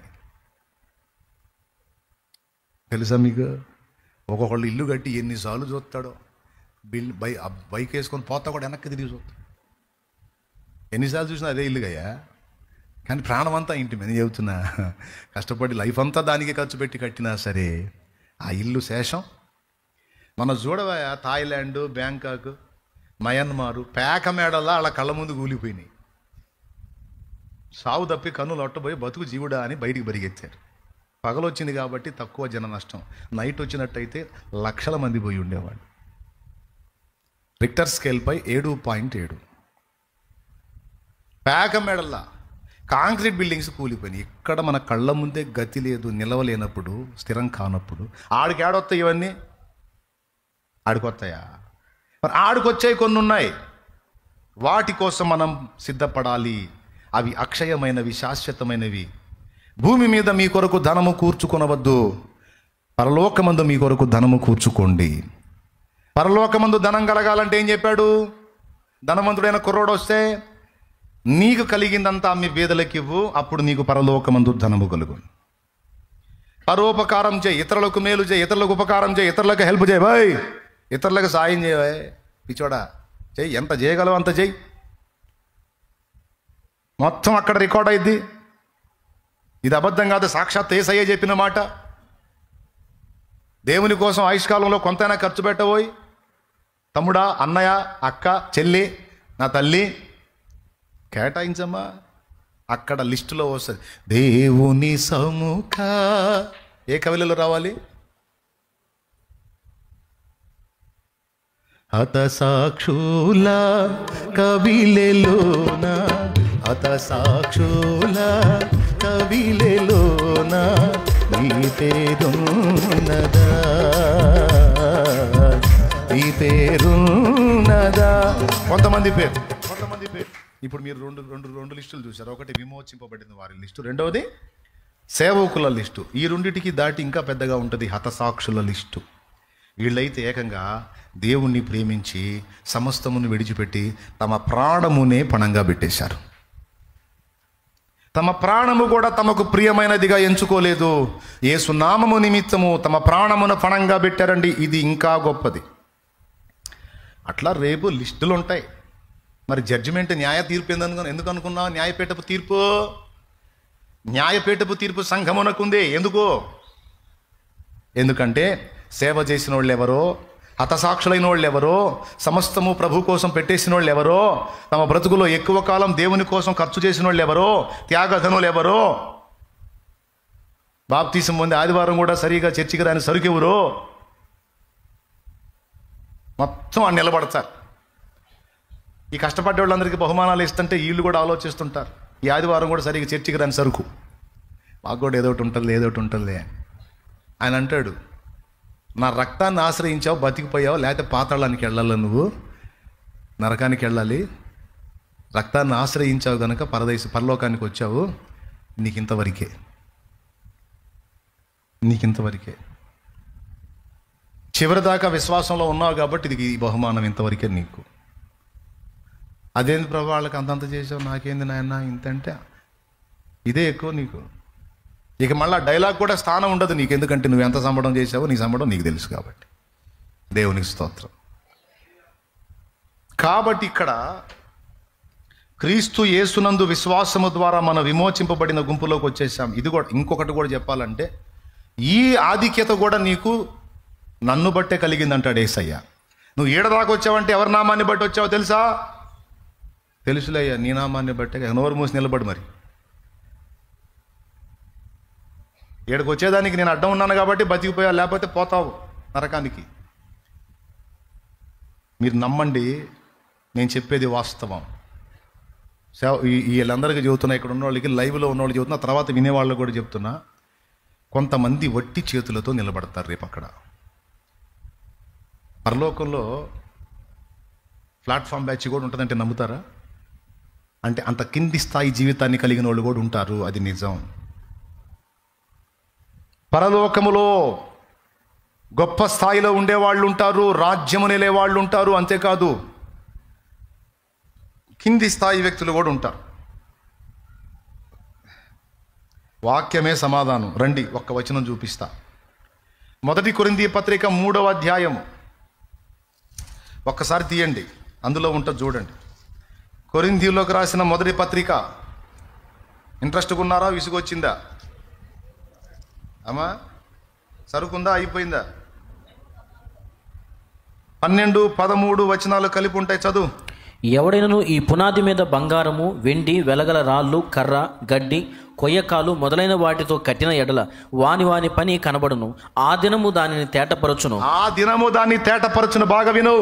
తెలుసా మీకు? ఒక్కొక్కళ్ళు ఇల్లు కట్టి ఎన్నిసార్లు చూస్తాడో, బైక్ వేసుకొని పోతా కూడా వెనక్కి తిరిగి చూస్తాడు. ఎన్నిసార్లు చూసినా అదే ఇల్లుగయ్యా, కానీ ప్రాణం అంతా ఇంటి మీద. చెబుతున్నా, కష్టపడి లైఫ్ అంతా దానికి ఖర్చు పెట్టి కట్టినా సరే ఆ ఇల్లు శేషం. మన చూడవా, థాయిలాండ్, బ్యాంకాక్, మయన్మారు, పేక మేడల్లా వాళ్ళ కళ్ళ ముందు కూలిపోయినాయి. సావు తప్పి కన్నులు ఒట్టబోయి బతుకు జీవుడా అని బయటికి పరిగెత్తారు. పగలొచ్చింది కాబట్టి తక్కువ జన నష్టం, నైట్ వచ్చినట్టయితే లక్షల మంది పోయి ఉండేవాళ్ళు. రిక్టర్ స్కేల్పై 7.7. పేక మెడల్లా కాంక్రీట్ బిల్డింగ్స్ కూలిపోయినాయి. ఇక్కడ మన కళ్ళ ముందే గతి లేదు, నిలవలేనప్పుడు, స్థిరం కానప్పుడు ఆడికి ఆడొస్తాయి ఇవన్నీ. ఆడికొస్తాయా? మరి ఆడికొచ్చాయి కొన్ని ఉన్నాయి, వాటి కోసం మనం సిద్ధపడాలి. అవి అక్షయమైనవి, శాశ్వతమైనవి. భూమి మీద మీ కొరకు ధనము కూర్చుకొనవద్దు, పరలోకమందు మీ కొరకు ధనము కూర్చుకోండి. పరలోకమందు ధనం కలగాలంటే ఏం చెప్పాడు? ధనవంతుడైన కుర్రోడు వస్తే నీకు కలిగిందంతా మీ పేదలకు ఇవ్వు, అప్పుడు నీకు పరలోకమందు ధనము కలుగు. పరోపకారం చేయి, ఇతరులకు మేలు చేయి, ఇతరులకు ఉపకారం చేయి, ఇతరులకు హెల్ప్ చేయి. బాయ్, ఇతరులకు సాయం చేయవే పిచ్చోడా, చెయ్యి. ఎంత చేయగలవు అంత చెయ్యి. మొత్తం అక్కడ రికార్డ్ అయింది. ఇది అబద్ధం కాదు, సాక్షాత్ యేసయ్య చెప్పిన మాట. దేవుని కోసం ఆయుష్కాలంలో కొంతైనా ఖర్చు పెట్టబోయి, తమ్ముడా, అన్నయ్య, అక్క, చెల్లి, నా తల్లి, కేటాయించమ్మా. అక్కడ లిస్టులో వస్తుంది దేవుని సముఖ. ఏ కవిలలో రావాలి? హతసాక్షుల కవిలెలోన, హతసాక్షుల కవిలెలోన నీ పేరున్నదా, నీ పేరున్నదా. కొంతమంది పేరు ఇప్పుడు మీరు రెండు లిస్టులు చూసారు. ఒకటి విమోచింపబడిన వారి లిస్టు, రెండవది సేవకుల లిస్టు. ఈ రెండిటికి దాటి ఇంకా పెద్దగా ఉంటుంది హతసాక్షుల లిస్టు. వీళ్ళైతే ఏకంగా దేవుణ్ణి ప్రేమించి సమస్తమును విడిచిపెట్టి తమ ప్రాణమునే పణంగా పెట్టేశారు. తమ ప్రాణము కూడా తమకు ప్రియమైనదిగా ఎంచుకోలేదు. యేసు నామము నిమిత్తము తమ ప్రాణమును పణంగా పెట్టారండి. ఇది ఇంకా గొప్పది. అట్లా రేపు లిస్టులు ఉంటాయి. మరి జడ్జిమెంట్ న్యాయ తీర్పు ఎందుకు అనుకున్నావు? న్యాయపీఠపు తీర్పు సంఘమునకుంది. ఎందుకంటే సేవ చేసిన వాళ్ళు ఎవరో, హతసాక్షులైన వాళ్ళు ఎవరో, సమస్తము ప్రభు కోసం పెట్టేసిన వాళ్ళు ఎవరో, తమ బ్రతుకులో ఎక్కువ కాలం దేవుని కోసం ఖర్చు చేసిన వాళ్ళు ఎవరో, త్యాగధనులు ఎవరో, బాప్తీసం పొంది ఆదివారం కూడా సరిగా చర్చికి రాని సరుకెవరో, మొత్తం అని నిలబడతారు. ఈ కష్టపడ్డ వాళ్ళందరికీ బహుమానాలు ఇస్తుంటే వీళ్ళు కూడా ఆలోచిస్తుంటారు, ఈ ఆదివారం కూడా సరిగా చర్చికి రాని సరుకు, మాకు కూడా ఏదోటి ఉంటుంది. ఆయన అంటాడు, నా రక్తాన్ని ఆశ్రయించావు, బతికిపోయావు, లేకపోతే పాతాళానికి వెళ్ళాలి, నువ్వు నరకానికి వెళ్ళాలి. రక్తాన్ని ఆశ్రయించావు కనుక పరలోకానికి వచ్చావు. నీకు ఇంతవరకే. చివరిదాకా విశ్వాసంలో ఉన్నావు కాబట్టి ఇది ఈ బహుమానం ఇంతవరకే నీకు. అదేంది ప్రభు వాళ్ళకి అంతంత చేసావు, నాకేంది నాయన ఇంతంటే ఇదే ఎక్కువ నీకు. ఇక మళ్ళీ డైలాగ్ కూడా స్థానం ఉండదు నీకు, ఎందుకంటే నువ్వు ఎంత సంబడం చేసావో నీ సంబడం నీకు తెలుసు కాబట్టి. దేవునికి స్తోత్రం. కాబట్టి ఇక్కడ క్రీస్తు యేసునందు విశ్వాసము ద్వారా మనం విమోచింపబడిన గుంపులోకి వచ్చేసాం. ఇది కూడా ఇంకొకటి కూడా చెప్పాలంటే, ఈ ఆధిక్యత కూడా నీకు నన్ను బట్టే కలిగిందంటాడు యేసయ్య. నువ్వు ఏడదాకా వచ్చావంటే ఎవరి నామాన్ని బట్టి వచ్చావో తెలుసులే అయ్యా, నీ నామాన్ని బట్టే. నోరు మూసి నిలబడి మరి ఏడకు వచ్చేదానికి నేను అడ్డం ఉన్నాను కాబట్టి బతికిపోయా, లేకపోతే పోతావు నరకానికి. మీరు నమ్మండి, నేను చెప్పేది వాస్తవం. వీళ్ళందరికీ చెబుతున్నా, ఇక్కడ ఉన్న వాళ్ళకి, లైవ్లో ఉన్న వాళ్ళు చెబుతున్నా, తర్వాత వినేవాళ్ళు కూడా చెప్తున్నా. కొంతమంది వట్టి చేతులతో నిలబడతారు రేపు అక్కడ పరలోకంలో. ప్లాట్ఫామ్ బ్యాచ్ కూడా ఉంటుందంటే నమ్ముతారా? అంటే అంత కింది స్థాయి జీవితాన్ని కలిగిన వాళ్ళు కూడా ఉంటారు, అది నిజం. పరలోకములో గొప్ప స్థాయిలో ఉండేవాళ్ళు ఉంటారు, రాజ్యము నెలే వాళ్ళు ఉంటారు. అంతేకాదు కింది స్థాయి వ్యక్తులు కూడా ఉంటారు. వాక్యమే సమాధానం. రండి, ఒక్క వచనం చూపిస్తా. 1 కొరింథీ పత్రిక 3వ అధ్యాయము ఒక్కసారి తీయండి, అందులో ఉంటుంది చూడండి. కొరింథీయులకు రాసిన 1 పత్రిక. ఇంట్రెస్ట్గా ఉన్నారా? విసుగొచ్చిందా? అమ్మా సరుకుందా? అయిపోయిందా? 12, 13 వచనాలు కలిపి ఉంటాయి, చదువు. ఎవడైనను ఈ పునాది మీద బంగారము, వెండి, వెలగల రాళ్ళు, కర్ర, గడ్డి, కొయ్యకాలు మొదలైన వాటితో కట్టిన ఎడల వాని పని కనబడును. ఆ దినము దానిని తేటపరచును. బాగా విను.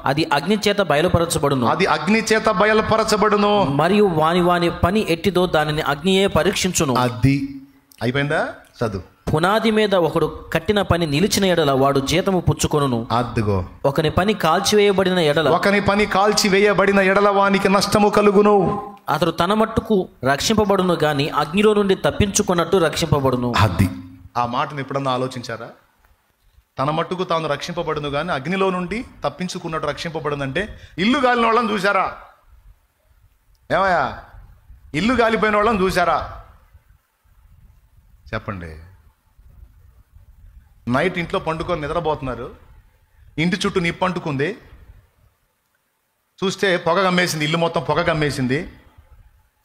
అది అగ్ని చేత బయలుపరచబడును. మరియు వాని పని ఎట్టిదో దానిని అగ్నియే పరీక్షించును. అది అయిపోయిందా? చదువు. పునాది మీద ఒకడు కట్టిన పని నిలిచిన ఎడల వాడు జీతము పుచ్చుకొనును. అద్దుగో. ఒకని పని కాల్చివేయబడిన ఎడల వానికి నష్టము కలుగును. అతడు తన మట్టుకు రక్షింపబడును గాని అగ్నిలో నుండి తప్పించుకున్నట్టు రక్షింపబడును. అది ఆ మాటను ఎప్పుడన్నా ఆలోచించారా? తన మట్టుకు తాను రక్షింపబడును కానీ అగ్నిలో నుండి తప్పించుకున్నట్టు రక్షింపబడునంటే, ఇల్లు గాలిన వాళ్ళని చూసారా? ఏమయ్యా, ఇల్లు గాలిపోయిన వాళ్ళని చూసారా? చెప్పండి. నైట్ ఇంట్లో పండుకొని నిద్రపోతున్నారు, ఇంటి చుట్టూ నిప్పు అంటుకుంది, చూస్తే పొగ గమ్మేసింది, ఇల్లు మొత్తం పొగ గమ్మేసింది,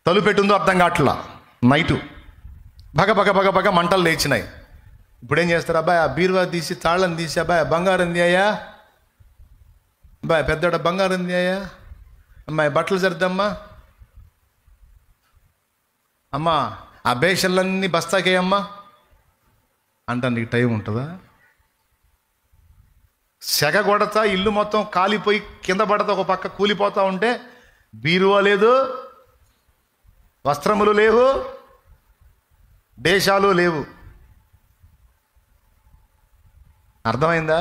తలుపెట్టుందో అర్థం కావట్లా. నైటు బగ మంటలు లేచినాయి. ఇప్పుడు ఏం చేస్తారు? అబ్బాయి ఆ బీరువా తీసి తాళ్ళని తీసి, అబ్బాయి బంగారం తీయ్యా, అబ్బాయి పెద్దోడ బంగారం తీయ్యా, అమ్మాయి బట్టలు సర్దమ్మా, అమ్మా ఆ బేషన్లన్నీ బస్తాకేయమ్మా అంటే నీకు టైం ఉంటుందా? సెగ కొడతా ఇల్లు మొత్తం కాలిపోయి కింద పడతా, ఒక పక్క కూలిపోతా ఉంటే బీరువా లేదు, వస్త్రములు లేవు, దేశాలు లేవు. అర్థమైందా?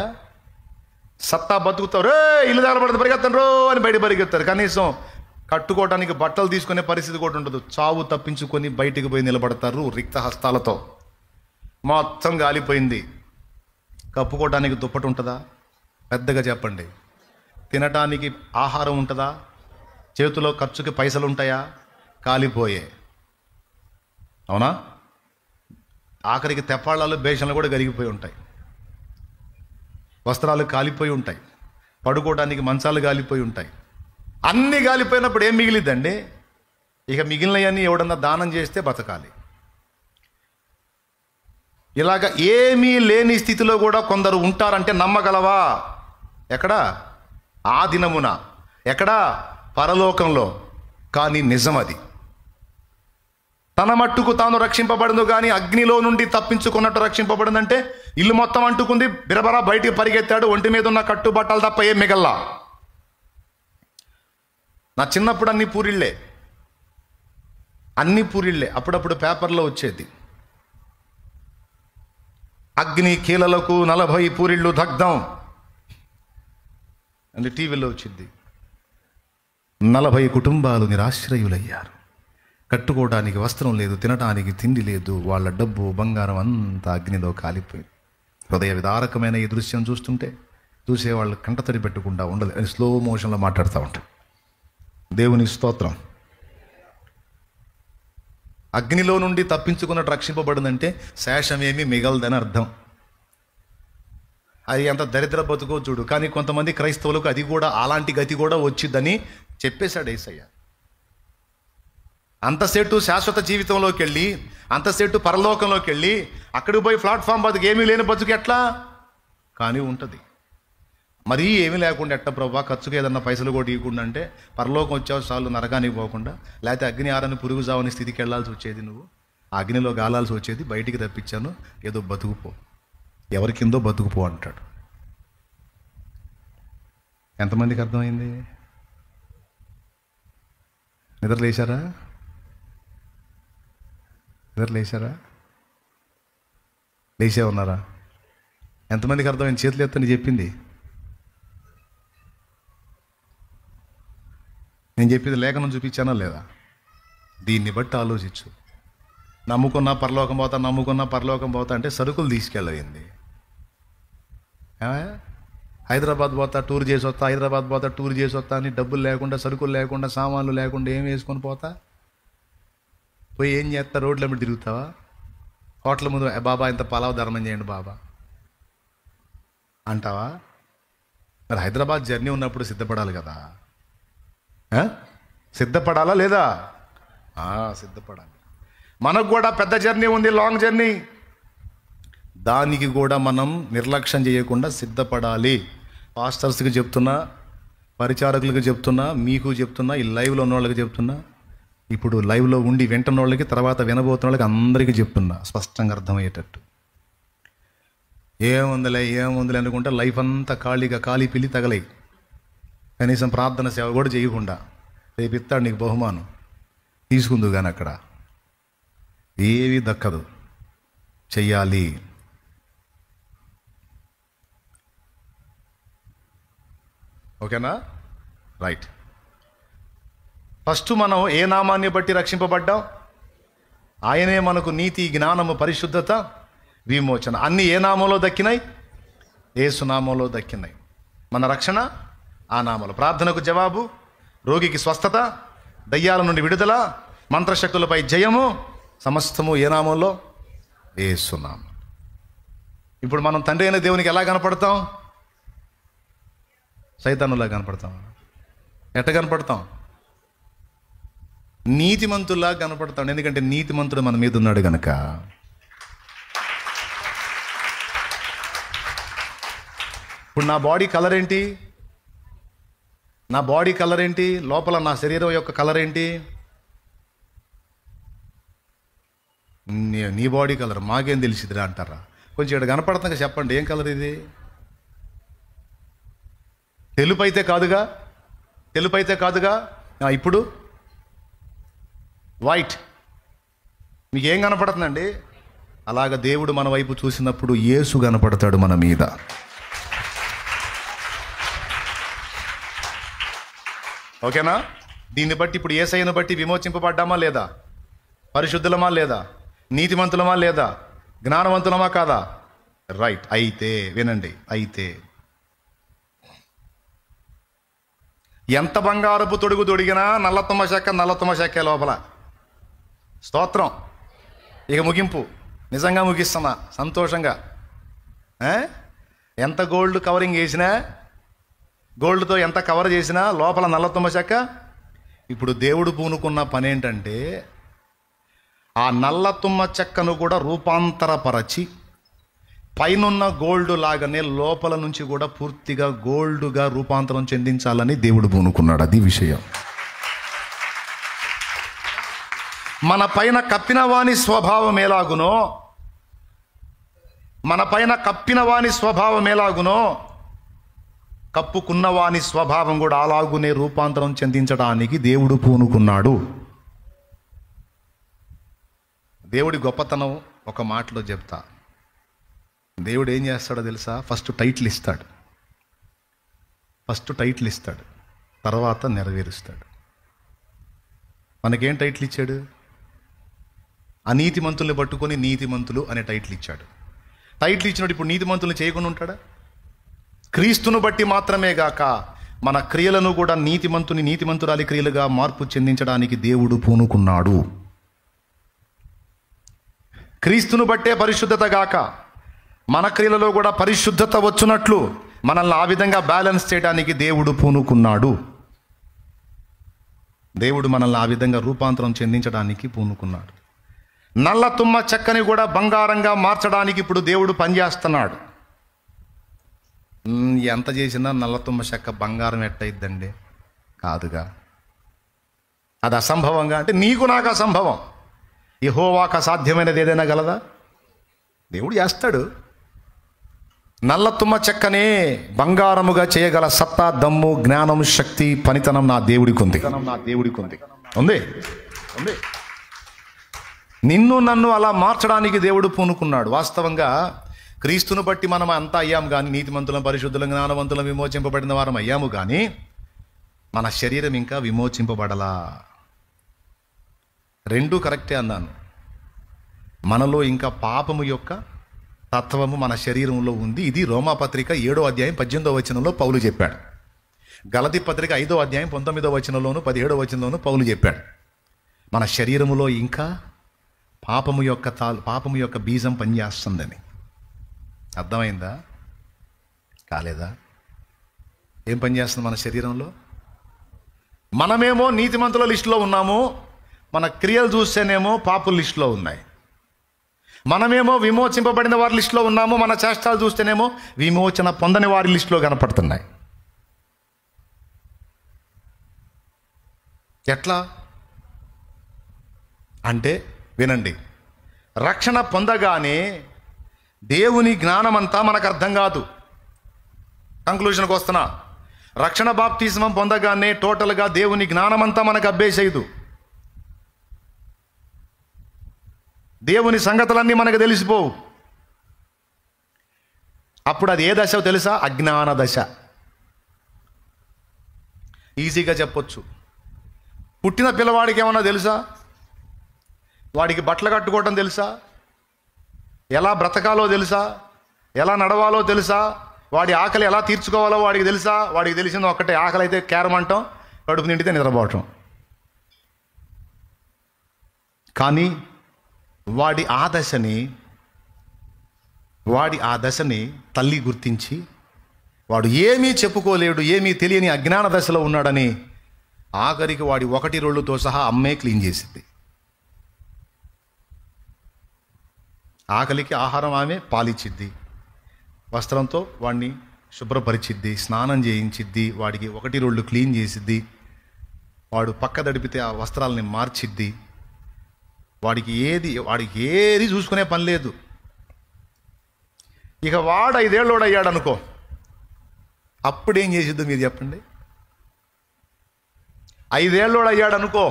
సత్తా బతుకుతారు, ఇల్లు తగలబడితే పరిగెత్తారు అని బయట పరిగెత్తారు. కనీసం కట్టుకోవడానికి బట్టలు తీసుకునే పరిస్థితి కూడా ఉండదు. చావు తప్పించుకొని బయటికి పోయి నిలబడతారు రిక్త హస్తాలతో. మొత్తం గాలిపోయింది. కప్పుకోవడానికి దుప్పటి ఉంటుందా? పెద్దగా చెప్పండి. తినటానికి ఆహారం ఉంటుందా? చేతిలో ఖర్చుకి పైసలు ఉంటాయా? కాలిపోయే. అవునా? ఆఖరికి తెప్పాళ్ళలో బేషన్లు కూడా కరిగిపోయి ఉంటాయి. వస్త్రాలు కాలిపోయి ఉంటాయి. పడుకోవడానికి మంచాలు కాలిపోయి ఉంటాయి. అన్నీ కాలిపోయినప్పుడు ఏం మిగిలిద్దండి? ఇక మిగిలినవన్నీ ఎవడన్నా దానం చేస్తే బతకాలి. ఇలాగ ఏమీ లేని స్థితిలో కూడా కొందరు ఉంటారంటే నమ్మగలవా? ఎక్కడా? ఆ దినమున. ఎక్కడా? పరలోకంలో. కానీ నిజం అది. తన మట్టుకు తాను రక్షింపబడదు కానీ అగ్నిలో నుండి తప్పించుకున్నట్టు రక్షింపబడిందంటే ఇల్లు మొత్తం అంటుకుంది, బిరబరా బయటికి పరిగెత్తాడు, ఒంటి మీద ఉన్న కట్టుబట్టలు తప్ప ఏం మిగల్లా. నా చిన్నప్పుడు అన్ని పూరిళ్ళే. అప్పుడప్పుడు పేపర్లో వచ్చేది, అగ్ని కీలలకు 40 పూరిళ్ళు దగ్ధం అని టీవీలో వచ్చింది. 40 కుటుంబాలు నిరాశ్రయులయ్యారు. కట్టుకోవడానికి వస్త్రం లేదు, తినడానికి తిండి లేదు, వాళ్ళ డబ్బు బంగారం అంతా అగ్నిలో కాలిపోయింది. హృదయ విదారకమైన ఈ దృశ్యం చూస్తుంటే చూసేవాళ్ళు కంటతడి పెట్టకుండా ఉండదు. స్లో మోషన్లో మాట్లాడుతూ ఉంటారు. దేవుని స్తోత్రం. అగ్నిలో నుండి తప్పించుకున్నట్టు రక్షింపబడిందంటే శేషమేమీ మిగలదని అర్థం. అది ఎంత దరిద్ర బతుకో చూడు. కానీ కొంతమంది క్రైస్తవులకు అది కూడా, అలాంటి గతి కూడా వచ్చిద్దని చెప్పేశాడు యేసయ్య. అంతసేటు శాశ్వత జీవితంలోకి వెళ్ళి, అంతసేటు పరలోకంలోకి వెళ్ళి, అక్కడికి పోయి ప్లాట్ఫామ్ బతుకు ఏమీ లేని బతుకు ఎట్లా? కానీ ఉంటుంది. మరీ ఏమీ లేకుండా ఎట్ట ప్రభా, ఖర్చుకు ఏదన్నా పైసలు కూడా ఇవ్వకుండా అంటే పరలోకం వచ్చావు చాలు, నరకానికి పోకుండా. లేకపోతే అగ్ని ఆరని పురుగు జావని స్థితికి వెళ్ళాల్సి వచ్చేది. నువ్వు ఆ అగ్నిలో గాలాల్సి వచ్చేది. బయటికి తప్పించాను, ఏదో బతుకుపో, ఎవరి కిందో బతుకుపో అంటాడు. ఎంతమందికి అర్థమైంది? నిద్ర లేచారా? లేచే ఉన్నారా? ఎంతమందికి అర్థమైంది? చేతులు ఎత్తని చెప్పింది. నేను చెప్పింది లేఖనం చూపించానా లేదా? దీన్ని బట్టి ఆలోచించు. నమ్ముకున్నా పరలోకం పోతా అంటే సరుకులు తీసుకెళ్ళయింది. హైదరాబాద్ పోతా టూర్ చేసి వస్తా అని డబ్బులు లేకుండా, సరుకులు లేకుండా, సామాన్లు లేకుండా ఏం వేసుకొని పోతా? పోయి ఏం చేస్తా? రోడ్ల మీద తిరుగుతావా? హోటల్ ముందు బాబా ఇంత పలావ్ ధర్మం చేయండి బాబా అంటావా? మరి హైదరాబాద్ జర్నీ ఉన్నప్పుడు సిద్ధపడాలి కదా. సిద్ధపడాలా లేదా? సిద్ధపడాలి. మనకు కూడా పెద్ద జర్నీ ఉంది, లాంగ్ జర్నీ. దానికి కూడా మనం నిర్లక్ష్యం చేయకుండా సిద్ధపడాలి. పాస్టర్స్కి చెప్తున్నా, పరిచారకులకు చెప్తున్నా, మీకు చెప్తున్నా, ఈ లైవ్లో ఉన్న వాళ్ళకి చెప్తున్నా, ఇప్పుడు లైవ్లో ఉండి వింటున్న వాళ్ళకి, తర్వాత వినబోతున్న వాళ్ళకి అందరికీ చెప్తున్నా స్పష్టంగా అర్థమయ్యేటట్టు. ఏముందిలే అనుకుంటే లైఫ్ అంతా ఖాళీ పిల్లి తగలై, కనీసం ప్రార్థన సేవ కూడా చేయకుండా రేపు ఇస్తాడు నీకు బహుమానం, తీసుకుందు కానీ అక్కడ ఏవి దక్కదు. చెయ్యాలి. ఓకేనా? రైట్. ఫస్ట్ మనం ఏ నామాన్ని బట్టి రక్షింపబడ్డాం? ఆయనే మనకు నీతి, జ్ఞానము, పరిశుద్ధత, విమోచన అన్నీ ఏ నామంలో దక్కినాయి? యేసు నామంలో దక్కినాయి. మన రక్షణ ఆ నామంలో. ప్రార్థనకు జవాబు, రోగికి స్వస్థత, దయ్యాల నుండి విడుదల, మంత్రశక్తులపై జయము, సమస్తము ఏ నామంలో? యేసు నామం. ఇప్పుడు మనం తండ్రి అయిన దేవునికి ఎలా కనపడతాం? సైతానులా కనపడతాం. ఎట్ట కనపడతాం? నీతిమంతుల్లా కనపడతాడు. ఎందుకంటే నీతిమంతుడు మన మీద ఉన్నాడు గనక. ఇప్పుడు నా బాడీ కలర్ ఏంటి? లోపల నా శరీరం యొక్క కలర్ ఏంటి? నీ బాడీ కలర్ మాకేం తెలిసిదిరా అంటారా? కొంచెం ఇక్కడ కనపడుతుంది చెప్పండి, ఏం కలర్ ఇది? తెలుపు అయితే కాదుగా. ఇప్పుడు వైట్. మీకు ఏం కనపడుతుందండి? అలాగ దేవుడు మన వైపు చూసినప్పుడు యేసు కనపడతాడు మన మీద. ఓకేనా? దీన్ని బట్టి ఇప్పుడు యేసయ్యను బట్టి విమోచింపబడ్డామా లేదా? పరిశుద్ధులమా లేదా? నీతిమంతులమా లేదా? జ్ఞానవంతులమా కాదా? రైట్. అయితే వినండి, అయితే ఎంత బంగారపు తొడుగు తొడిగినా నల్లతుమ్మ చెక్క లోపల. స్తోత్రం. ఇక ముగింపు, నిజంగా ముగిస్తున్నా సంతోషంగా. ఎంత గోల్డ్ కవరింగ్ వేసినా, గోల్డ్తో ఎంత కవర్ చేసినా లోపల నల్లతుమ్మ చెక్క. ఇప్పుడు దేవుడు పూనుకున్న పని ఏంటంటే ఆ నల్లతుమ్మ చెక్కను కూడా రూపాంతరపరచి పైనున్న గోల్డ్ లాగానే లోపల నుంచి కూడా పూర్తిగా గోల్డ్గా రూపాంతరం చెందించాలని దేవుడు పూనుకున్నాడు. అది విషయం. మన పైన కప్పిన వాని స్వభావం ఎలాగునో, మన పైన కప్పిన వాని స్వభావం ఎలాగునో కప్పుకున్న వాని స్వభావం కూడా అలాగునే రూపాంతరం చెందించడానికి దేవుడు పూనుకున్నాడు. దేవుడి గొప్పతనం ఒక మాటలో చెప్తా. దేవుడు ఏం చేస్తాడో తెలుసా? ఫస్ట్ టైటిల్ ఇస్తాడు, తర్వాత నెరవేరుస్తాడు. మనకేం టైటిల్ ఇచ్చాడు? అనీతిమంతుల్ని పట్టుకొని నీతిమంతులు అనే టైటిల్ ఇచ్చాడు. టైటిల్ ఇచ్చినప్పుడు ఇప్పుడు నీతిమంతుల్ని చేయకుండా ఉంటాడా? క్రీస్తును బట్టి మాత్రమే గాక మన క్రియలను కూడా నీతిమంతురాలి క్రియలుగా మార్పు చెందించడానికి దేవుడు పూనుకున్నాడు. క్రీస్తును బట్టే పరిశుద్ధత గాక మన క్రియలలో కూడా పరిశుద్ధత వచ్చునట్లు మనల్ని ఆ విధంగా బ్యాలెన్స్ చేయడానికి దేవుడు పూనుకున్నాడు. దేవుడు మనల్ని ఆ విధంగా రూపాంతరం చెందించడానికి పూనుకున్నాడు. నల్ల తుమ్మ చెక్కని కూడా బంగారంగా మార్చడానికి ఇప్పుడు దేవుడు పనిచేస్తున్నాడు. ఎంత చేసినా నల్ల తుమ్మ చెక్క బంగారం ఎట్టయిద్దండి? కాదుగా. అది అసంభవంగా అంటే నీకు నాకు అసంభవం. యెహోవాకు అసాధ్యమైనది ఏదైనా గలదా? దేవుడు చేస్తాడు. నల్ల తుమ్మ చెక్కనే బంగారముగా చేయగల సత్తా, దమ్ము, జ్ఞానం, శక్తి, పనితనం నా దేవుడికి ఉంది. నిన్ను నన్ను అలా మార్చడానికి దేవుడు పూనుకున్నాడు. వాస్తవంగా క్రీస్తును బట్టి మనం అంతా అయ్యాము కానీ, నీతిమంతులం, పరిశుద్ధులం, జ్ఞానవంతులం, విమోచింపబడిన వారం అయ్యాము కానీ మన శరీరం ఇంకా విమోచింపబడలా. రెండూ కరెక్టే అన్నాను. మనలో ఇంకా పాపము యొక్క తత్వము మన శరీరంలో ఉంది. ఇది రోమాపత్రిక 7వ అధ్యాయం 18వ వచనంలో పౌలు చెప్పాడు. గలతీ పత్రిక 5వ అధ్యాయం 19వ వచనంలోను 17వ వచనంలోను పౌలు చెప్పాడు. మన శరీరములో ఇంకా పాపము యొక్క బీజం పనిచేస్తుందని. అర్థమైందా? కాలేదా? ఏం పనిచేస్తుంది మన శరీరంలో? మనమేమో నీతిమంతుల లిస్టులో ఉన్నాము, మన క్రియలు చూస్తేనేమో పాపుల లిస్టులో ఉన్నాయి. మనమేమో విమోచింపబడిన వారి లిస్టులో ఉన్నాము, మన చేష్టాలు చూస్తేనేమో విమోచన పొందని వారి లిస్టులో కనపడుతున్నాయి. ఎట్లా అంటే వినండి, రక్షణ పొందగానే దేవుని జ్ఞానమంతా మనకు అర్థం కాదు. కంక్లూషన్కి వస్తున్నా. రక్షణ బాప్తిస్మం పొందగానే టోటల్గా దేవుని జ్ఞానమంతా మనకు అబ్బేసేయదు. దేవుని సంగతులన్నీ మనకు తెలిసిపోవు. అప్పుడు అది ఏ దశ తెలుసా? అజ్ఞాన దశ. ఈజీగా చెప్పొచ్చు. పుట్టిన పిల్లవాడికి ఏమన్నా తెలుసా? వాడికి బట్టలు కట్టుకోవటం తెలుసా? ఎలా బ్రతకాలో తెలుసా? ఎలా నడవాలో తెలుసా? వాడి ఆకలి ఎలా తీర్చుకోవాలో వాడికి తెలుసా? వాడికి తెలిసింది ఒక్కటే, ఆకలి అయితే కేరమంటాం, కడుపు నిండితే నిద్రపోవటం. కానీ వాడి ఆ దశని తల్లి గుర్తించి వాడు ఏమీ చెప్పుకోలేడు, ఏమీ తెలియని అజ్ఞాన దశలో ఉన్నాడని ఆఖరికి వాడి 1-2తో సహా అమ్మే క్లీన్ చేసింది. ఆకలికి ఆహారం ఆమె పాలిచ్చిద్ది, వస్త్రంతో వాడిని శుభ్రపరిచిద్ది, స్నానం చేయించిద్ది, వాడికి 1-2 క్లీన్ చేసిద్ది, వాడు పక్క దడిపితే ఆ వస్త్రాలని మార్చిద్ది. వాడికి ఏది చూసుకునే పని లేదు. ఇక వాడు 5 ఏళ్ళోడు అయ్యాడు అనుకో, అప్పుడేం చేసిద్దు మీరు చెప్పండి? 5 ఏళ్ళోడు అయ్యాడు అనుకో,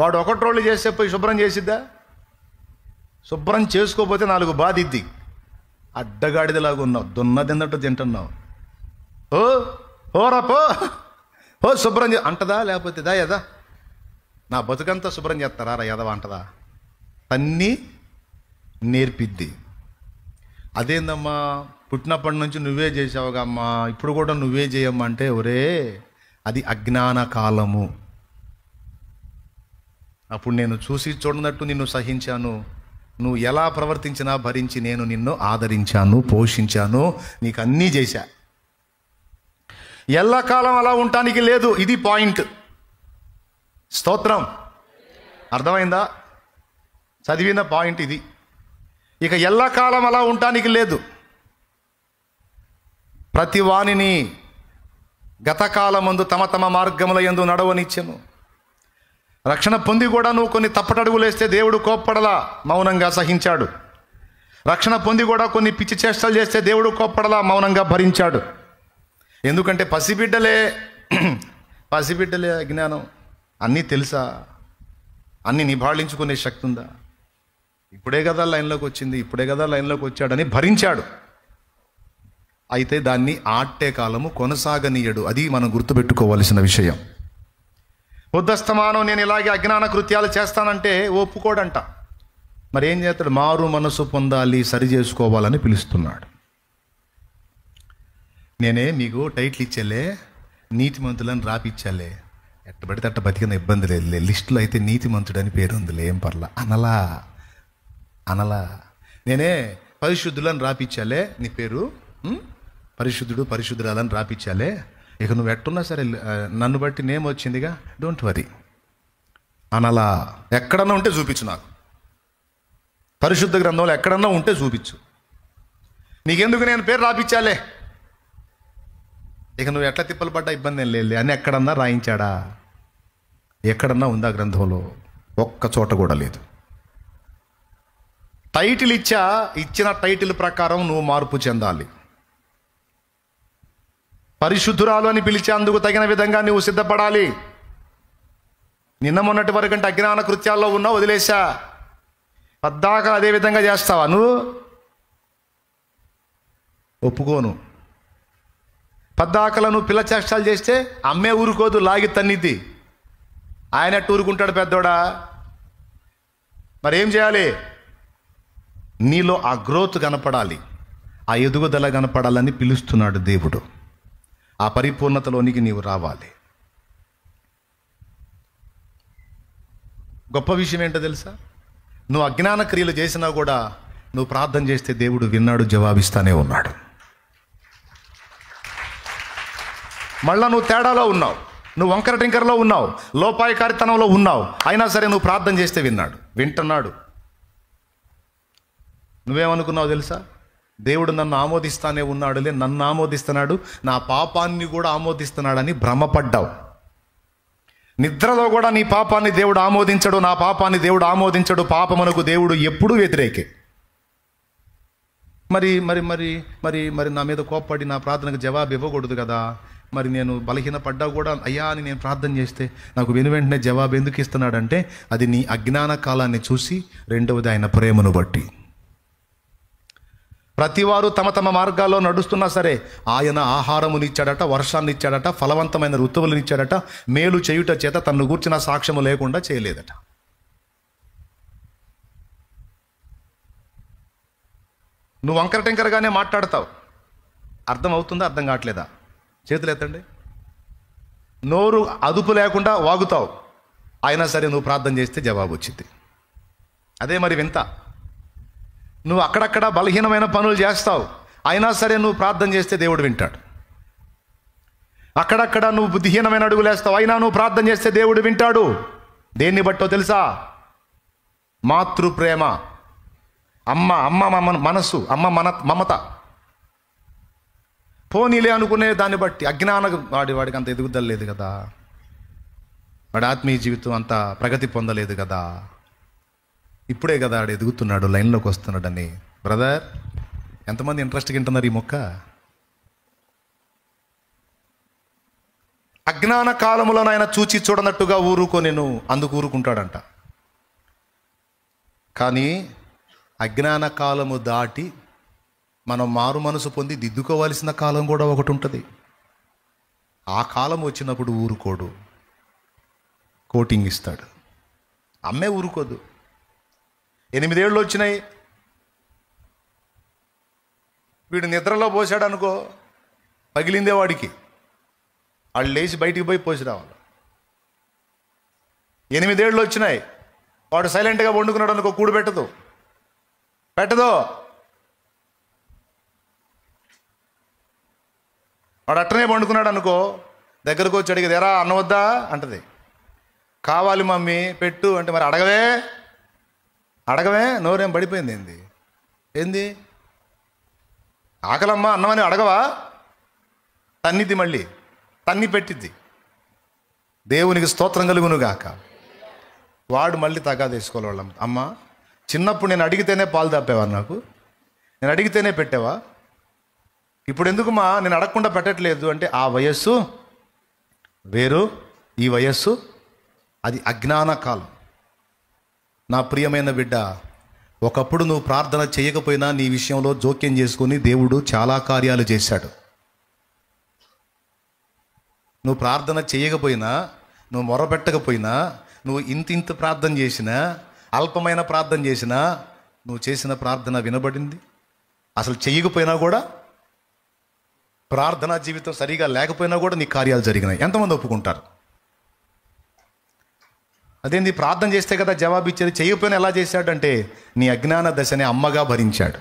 వాడు 1 రోజు చేస్తే పోయి శుభ్రం చేసిద్దా? శుభ్రం చేసుకోకపోతే 4 బాధిద్ది. అడ్డగాడిదలాగా ఉన్నావు, దున్నదిన్నట్టు తింటున్నావు. ఓ ఓరా ఓ శుభ్రం అంటదా, లేకపోతే దా యదా నా బతుకంతా శుభ్రం చేస్తారా రా యదవా అంటదా? అన్నీ నేర్పిద్ది. అదేందమ్మా పుట్టినప్పటి నుంచి నువ్వే చేసావుగా అమ్మా, ఇప్పుడు కూడా నువ్వే చేయమ్మా అంటే, ఒరే అది అజ్ఞాన కాలము. అప్పుడు నేను చూసి చూడనట్టు నిన్ను సహించాను, నువ్వు ఎలా ప్రవర్తించినా భరించి నేను నిన్ను ఆదరించాను, పోషించాను, నీకు అన్నీ చేశా. ఎల్లకాలం అలా ఉండటానికి లేదు, ఇది పాయింట్. స్తోత్రం. అర్థమైందా? చదివిన పాయింట్ ఇది. ఇక ఎల్లకాలం అలా ఉండటానికి లేదు. ప్రతి వానిని గతకాలమందు తమ తమ మార్గముల యందు నడవనిచ్చెను. రక్షణ పొంది కూడా నువ్వు కొన్ని తప్పటడుగులు వేస్తే దేవుడు కోప్పడలా, మౌనంగా సహించాడు. రక్షణ పొంది కూడా కొన్ని పిచ్చి చేష్టలు చేస్తే దేవుడు కోప్పడలా, మౌనంగా భరించాడు. ఎందుకంటే పసిబిడ్డలే అజ్ఞానం. అన్నీ తెలుసా? అన్నీ నిభాళించుకునే శక్తి ఉందా? ఇప్పుడే కదా లైన్లోకి వచ్చింది, ఇప్పుడే కదా లైన్లోకి వచ్చాడని భరించాడు. అయితే దాన్ని ఆట్టే కాలము కొనసాగనీయడు. అది మనం గుర్తుపెట్టుకోవలసిన విషయం. ఉద్దస్తమానం నేను ఇలాగే అజ్ఞాన కృత్యాలు చేస్తానంటే ఒప్పుకోడంట. మరి ఏం చేస్తాడు? మారు మనసు పొందాలి, సరి చేసుకోవాలని పిలుస్తున్నాడు. నేనే మీకు టైటిల్ ఇచ్చేలే, నీతిమంతులను రాపిచ్చాలే, ఎట్టబడితే అట్ట బతికిన ఇబ్బంది లేదు, లిస్టులో అయితే నీతిమంతుడని పేరు ఉందిలే, ఏం పర్లా అనలా. నేనే పరిశుద్ధులను రాపిచ్చాలే, నీ పేరు పరిశుద్ధుడు పరిశుద్ధురాలని రాపిచ్చాలే, ఇక నువ్వు ఎట్టున్నా సరే నన్ను బట్టి నేమ్ వచ్చిందిగా, డోంట్ వరీ అనలా. ఎక్కడన్నా ఉంటే చూపించు, నాకు పరిశుద్ధ గ్రంథంలో ఎక్కడన్నా ఉంటే చూపించు. నీకెందుకు నేను పేరు రాపిచ్చాలే, ఇక నువ్వు ఎట్లా తిప్పలు పడ్డా ఇబ్బంది ఏం లేదు అని ఎక్కడన్నా రాయించాడా? ఎక్కడన్నా ఉందా గ్రంథంలో? ఒక్క చోట కూడా లేదు. టైటిల్ ఇచ్చిన టైటిల్ ప్రకారం నువ్వు మార్పు చెందాలి. పరిశుద్ధురాలు అని పిలిచేందుకు తగిన విధంగా నువ్వు సిద్ధపడాలి. నిన్న మొన్నటి వరకు అంటే అజ్ఞాన కృత్యాల్లో ఉన్నావు, వదిలేసా. పద్దాక అదే విధంగా చేస్తావా నువ్వు? ఒప్పుకోను. పద్దాకల నువ్వు పిల్ల చేష్టాలు చేస్తే అమ్మే ఊరుకోదు, లాగి తన్నిద్ది. ఆయన ఊరుకుంటాడు పెద్దోడా? మరేం చేయాలి? నీలో ఆ గ్రోత్ కనపడాలి, ఆ ఎదుగుదల కనపడాలని పిలుస్తున్నాడు దేవుడు. ఆ పరిపూర్ణతలోనికి నీవు రావాలి. గొప్ప విషయం ఏంటో తెలుసా? నువ్వు అజ్ఞాన క్రియలు చేసినా కూడా నువ్వు ప్రార్థన చేస్తే దేవుడు విన్నాడు, జవాబిస్తానే ఉన్నాడు. మళ్ళా నువ్వు తేడాలో ఉన్నావు, నువ్వు వంకర టింకరలో ఉన్నావు, లోపాయకారితనంలో ఉన్నావు, అయినా సరే నువ్వు ప్రార్థన చేస్తే వింటున్నాడు. నువ్వేమనుకున్నావు తెలుసా? దేవుడు నన్ను ఆమోదిస్తానే ఉన్నాడులే, నన్ను ఆమోదిస్తున్నాడు, నా పాపాన్ని కూడా ఆమోదిస్తున్నాడని భ్రమపడ్డావు. నిద్రలో కూడా నీ పాపాన్ని దేవుడు ఆమోదించడు, నా పాపాన్ని దేవుడు ఆమోదించడు. పాపమునకు దేవుడు ఎప్పుడూ వ్యతిరేకే. మరి మరి మరి మరి మరి నా మీద కోప్పడి నా ప్రార్థనకు జవాబు ఇవ్వకూడదు కదా? మరి నేను బలహీనపడ్డా కూడా అయ్యా అని నేను ప్రార్థన చేస్తే నాకు వెంటనే జవాబు ఎందుకు ఇస్తున్నాడంటే, అది నీ అజ్ఞాన కాలాన్ని చూసి, రెండవది ఆయన ప్రేమను బట్టి. ప్రతివారు తమ తమ మార్గాల్లో నడుస్తున్నా సరే ఆయన ఆహారమునిచ్చాడట, వర్షాన్ని ఇచ్చాడట, ఫలవంతమైన ఋతువులనిచ్చాడట, మేలు చేయుట చేత తన్ను గూర్చిన సాక్ష్యము లేకుండా చేయలేదట. నువ్వు వంకర టెంకరగానే మాట్లాడతావు. అర్థం అవుతుందా? అర్థం కావట్లేదా? చేతులు ఎత్తండి. నోరు అదుపు లేకుండా వాగుతావు, అయినా సరే నువ్వు ప్రార్థన చేస్తే జవాబు వచ్చింది. అదే మరి వింత. నువ్వు అక్కడక్కడ బలహీనమైన పనులు చేస్తావు, అయినా సరే నువ్వు ప్రార్థన చేస్తే దేవుడు వింటాడు. అక్కడక్కడ నువ్వు బుద్ధిహీనమైన అడుగులు వేస్తావు, అయినా నువ్వు ప్రార్థన చేస్తే దేవుడు వింటాడు. దేన్ని బట్టో తెలుసా? మాతృప్రేమ, అమ్మ మనసు, మమత. పోనీలే అనుకునే దాన్ని బట్టి. అజ్ఞాన వాడికి అంత ఎదుగుదల లేదు కదా, వాడి ఆత్మీయ జీవితం అంత ప్రగతి పొందలేదు కదా. ఇప్పుడే కదా ఆడు ఎదుగుతున్నాడు, లైన్లోకి వస్తున్నాడని. బ్రదర్, ఎంతమంది ఇంట్రెస్ట్గా వింటున్నారు ఈ మొక్క? అజ్ఞాన కాలములో ఆయన చూచి చూడనట్టుగా ఊరుకొనెను, అందుకు ఊరుకుంటాడంట. కానీ అజ్ఞాన కాలము దాటి మనం మారు మనసు పొంది దిద్దుకోవాల్సిన కాలం కూడా ఒకటి ఉంటుంది. ఆ కాలం వచ్చినప్పుడు ఊరుకోడు, కోటింగ్ ఇస్తాడు. అమ్మే ఊరుకోదు. 8 ఏళ్ళు వచ్చినాయి, వీడు నిద్రలో పోసాడు అనుకో, పగిలిందే వాడికి. వాళ్ళు లేచి బయటికి పోయి పోసి రావాలి. 8 ఏళ్ళు వచ్చినాయి, వాడు సైలెంట్గా వండుకున్నాడు అనుకో, కూడు పెట్టదు. వాడు అట్టనే వండుకున్నాడు అనుకో, దగ్గరకు వచ్చి అడిగేది, ఎరా అన్నవద్దా అంటది. కావాలి మమ్మీ పెట్టు అంటే, మరి అడగవే నోరేం పడిపోయింది. ఏంది ఆకలమ్మా అన్నమని అడగవా? తన్నిది, మళ్ళీ తన్ని పెట్టిద్ది. దేవునికి స్తోత్రం కలుగునుగాక. వాడు మళ్ళీ తగాదా వేసుకోవాలి. వాళ్ళం, అమ్మ చిన్నప్పుడు నేను అడిగితేనే పాలు తాపేవా, నాకు నేను అడిగితేనే పెట్టావా, ఇప్పుడు ఎందుకుమా నేను అడగకుండా పెట్టట్లేదు అంటే, ఆ వయస్సు వేరు, ఈ వయస్సు అది అజ్ఞాన కాలం. నా ప్రియమైన బిడ్డ, ఒకప్పుడు నువ్వు ప్రార్థన చేయకపోయినా నీ విషయంలో జోక్యం చేసుకుని దేవుడు చాలా కార్యాలు చేశాడు. నువ్వు ప్రార్థన చేయకపోయినా, నువ్వు మొరపెట్టకపోయినా, నువ్వు ఇంత ప్రార్థన చేసినా, అల్పమైన ప్రార్థన చేసినా, నువ్వు చేసిన ప్రార్థన వినబడింది. అసలు చేయకపోయినా కూడా, ప్రార్థనా జీవితం సరిగా లేకపోయినా కూడా నీ కార్యాలు జరిగినాయి. ఎంతమంది ఒప్పుకుంటారు? అదేంది, ప్రార్థన చేస్తే కదా జవాబు ఇచ్చేది. చేయకపోయినా ఎలా చేశాడంటే, నీ అజ్ఞాన దశని అమ్మగా భరించాడు.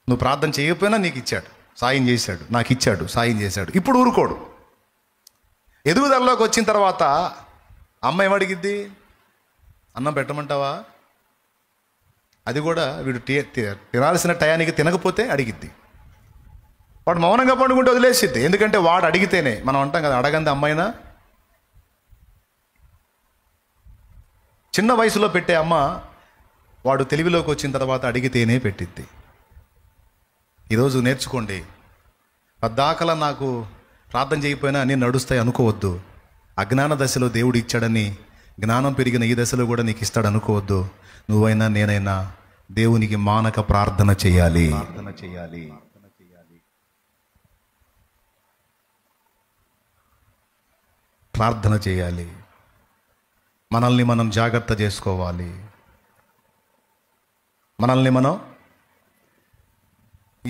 నువ్వు ప్రార్థన చేయకపోయినా నీకు ఇచ్చాడు, సాయం చేశాడు, నాకు ఇచ్చాడు, సాయం చేశాడు. ఇప్పుడు ఊరుకోడు. ఎదుగుదలలోకి వచ్చిన తర్వాత అమ్మ ఏమడిగిద్ది? అన్నం పెట్టమంటావా? అది కూడా వీడు తినాల్సిన టయానికి తినకపోతే అడిగిద్ది. వాడు మౌనంగా పండుకుంటే వదిలేసిద్ది. ఎందుకంటే వాడు అడిగితేనే. మనం అంటాం కదా, అడగంది అమ్మైనా. చిన్న వయసులో పెట్టే అమ్మ వాడు తెలివిలోకి వచ్చిన తర్వాత అడిగితేనే పెట్టిద్ది. ఈరోజు నేర్చుకోండి. పద్దాకలా నాకు ప్రార్థన చేయకపోయినా అన్నీ నడుస్తాయి అనుకోవద్దు. అజ్ఞాన దశలో దేవుడు ఇచ్చాడని, జ్ఞానం పెరిగిన ఈ దశలో కూడా నీకు ఇస్తాడు అనుకోవద్దు. నువ్వైనా నేనైనా దేవునికి మానక ప్రార్థన చేయాలి. ప్రార్థన చేయాలి. మనల్ని మనం జాగ్రత్త చేసుకోవాలి. మనల్ని మనం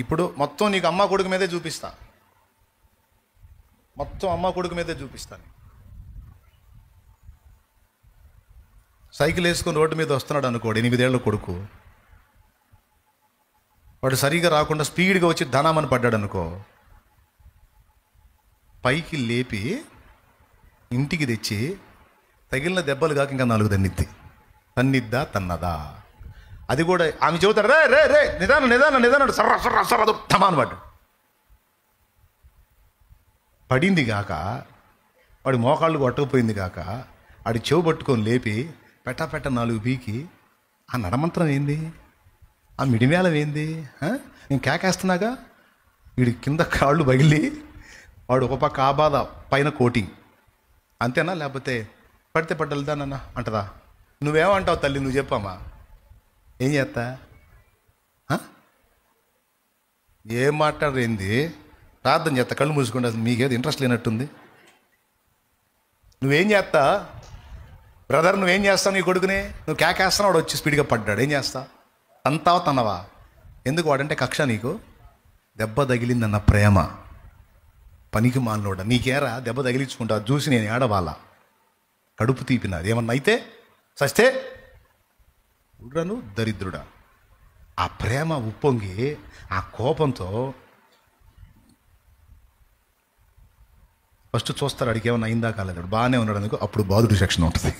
ఇప్పుడు మొత్తం నీకు అమ్మ కొడుకు మీదే చూపిస్తా. మొత్తం అమ్మ కొడుకు మీదే చూపిస్తాను. సైకిల్ వేసుకొని రోడ్డు మీద వస్తున్నాడు అనుకోడు, 8 ఏళ్ళ కొడుకు. వాడు సరిగా రాకుండా స్పీడ్గా వచ్చి ధనామని పడ్డాడు అనుకో, పైకి లేపి ఇంటికి తెచ్చి తగిలిన దెబ్బలు కాక ఇంకా 4 తన్నిద్దా తన్నదా? అది కూడా ఆమె చెబుతాడు, రే రే రే నిదానం సర్ర ధమాను పడ్డాడు. పడింది కాక, వాడి మోకాళ్ళు కొట్టకపోయింది కాక, వాడి చెవు పట్టుకొని లేపి పెట్ట 4 పీకి, ఆ నడమంత్రం ఏంది, ఆ మిడిమేళం ఏంది? నేను కేకేస్తున్నాగా, వీడి కింద కాళ్ళు పగిలి వాడు ఒక పక్క ఆ బాధ, పైన కోటింగ్. అంతేనా? లేకపోతే పడితే పడ్డలుదానన్నా అంటదా? నువ్వేమంటావు తల్లి, నువ్వు చెప్పమ్మా. ఏం చేస్తా? ఏం మాట్లాడరేంది? ప్రార్థన చేస్తా, కళ్ళు మూసుకుంటా. మీకేది ఇంట్రెస్ట్ లేనట్టుంది. నువ్వేం చేస్తా బ్రదర్? నువ్వేం చేస్తావు? నీ కొడుకుని నువ్వు కేకేస్తున్నావు, వాడు వచ్చి స్పీడ్గా పడ్డాడు. ఏం చేస్తా? అంతావా తన్నవా? ఎందుకు? వాడంటే కక్ష నీకు. దెబ్బ తగిలిందన్న ప్రేమ. పనికి మానలోడ నీకేరా దెబ్బ తగిలించుకుంటా చూసి నేను ఏడవాలా? కడుపు తీపినది ఏమన్నా అయితే సస్తే ఉడ్రను దరిద్రుడా. ఆ ప్రేమ ఉప్పొంగి ఆ కోపంతో ఫస్ట్ చూస్తారు, అడిగి ఏమన్నా అయిందా కాలేదు, బాగానే ఉన్నాడు అనుకో, అప్పుడు బాధుడు సెక్షన్ ఉంటుంది.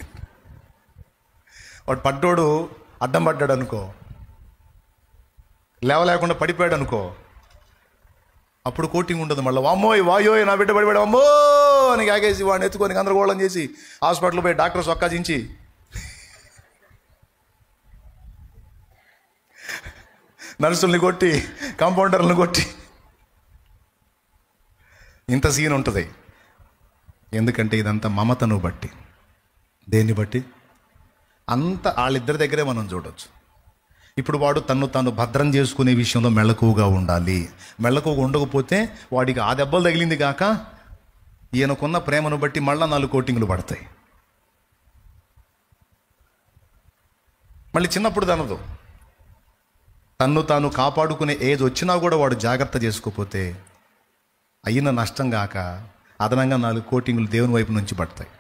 వాడు పడ్డోడు అడ్డం పడ్డాడు అనుకో, లేవలేకుండా పడిపోయాడు అనుకో, అప్పుడు కోటింగ్ ఉండదు. మళ్ళీ అమ్మోయ్ వాయోయ్ నా బిడ్డ పడిపోయాడు అమ్మో అని ఆగేసి వాడిని ఎత్తుకొని గందరగోళం చేసి హాస్పిటల్ పోయి డాక్టర్ సొక్కాజించి నర్సుల్ని కొట్టి కాంపౌండర్లను కొట్టి ఇంత సీన్ ఉంటుంది. ఎందుకంటే ఇదంతా మమతను బట్టి. దేన్ని బట్టి? అంత వాళ్ళిద్దరి దగ్గరే మనం చూడవచ్చు. ఇప్పుడు వాడు తన్ను తాను భద్రం చేసుకునే విషయంలో మెళకువగా ఉండాలి. మెళకువగా ఉండకపోతే వాడికి ఆ దెబ్బలు తగిలింది కాక ఈయనకున్న ప్రేమను బట్టి మళ్ళా 4 కోటింగులు పడతాయి. మళ్ళీ చిన్నప్పుడు తనదు. తన్ను తాను కాపాడుకునే ఏజ్ వచ్చినా కూడా వాడు జాగ్రత్త చేసుకోకపోతే అయిన నష్టం కాక అదనంగా 4 కోటింగులు దేవుని వైపు నుంచి పడతాయి.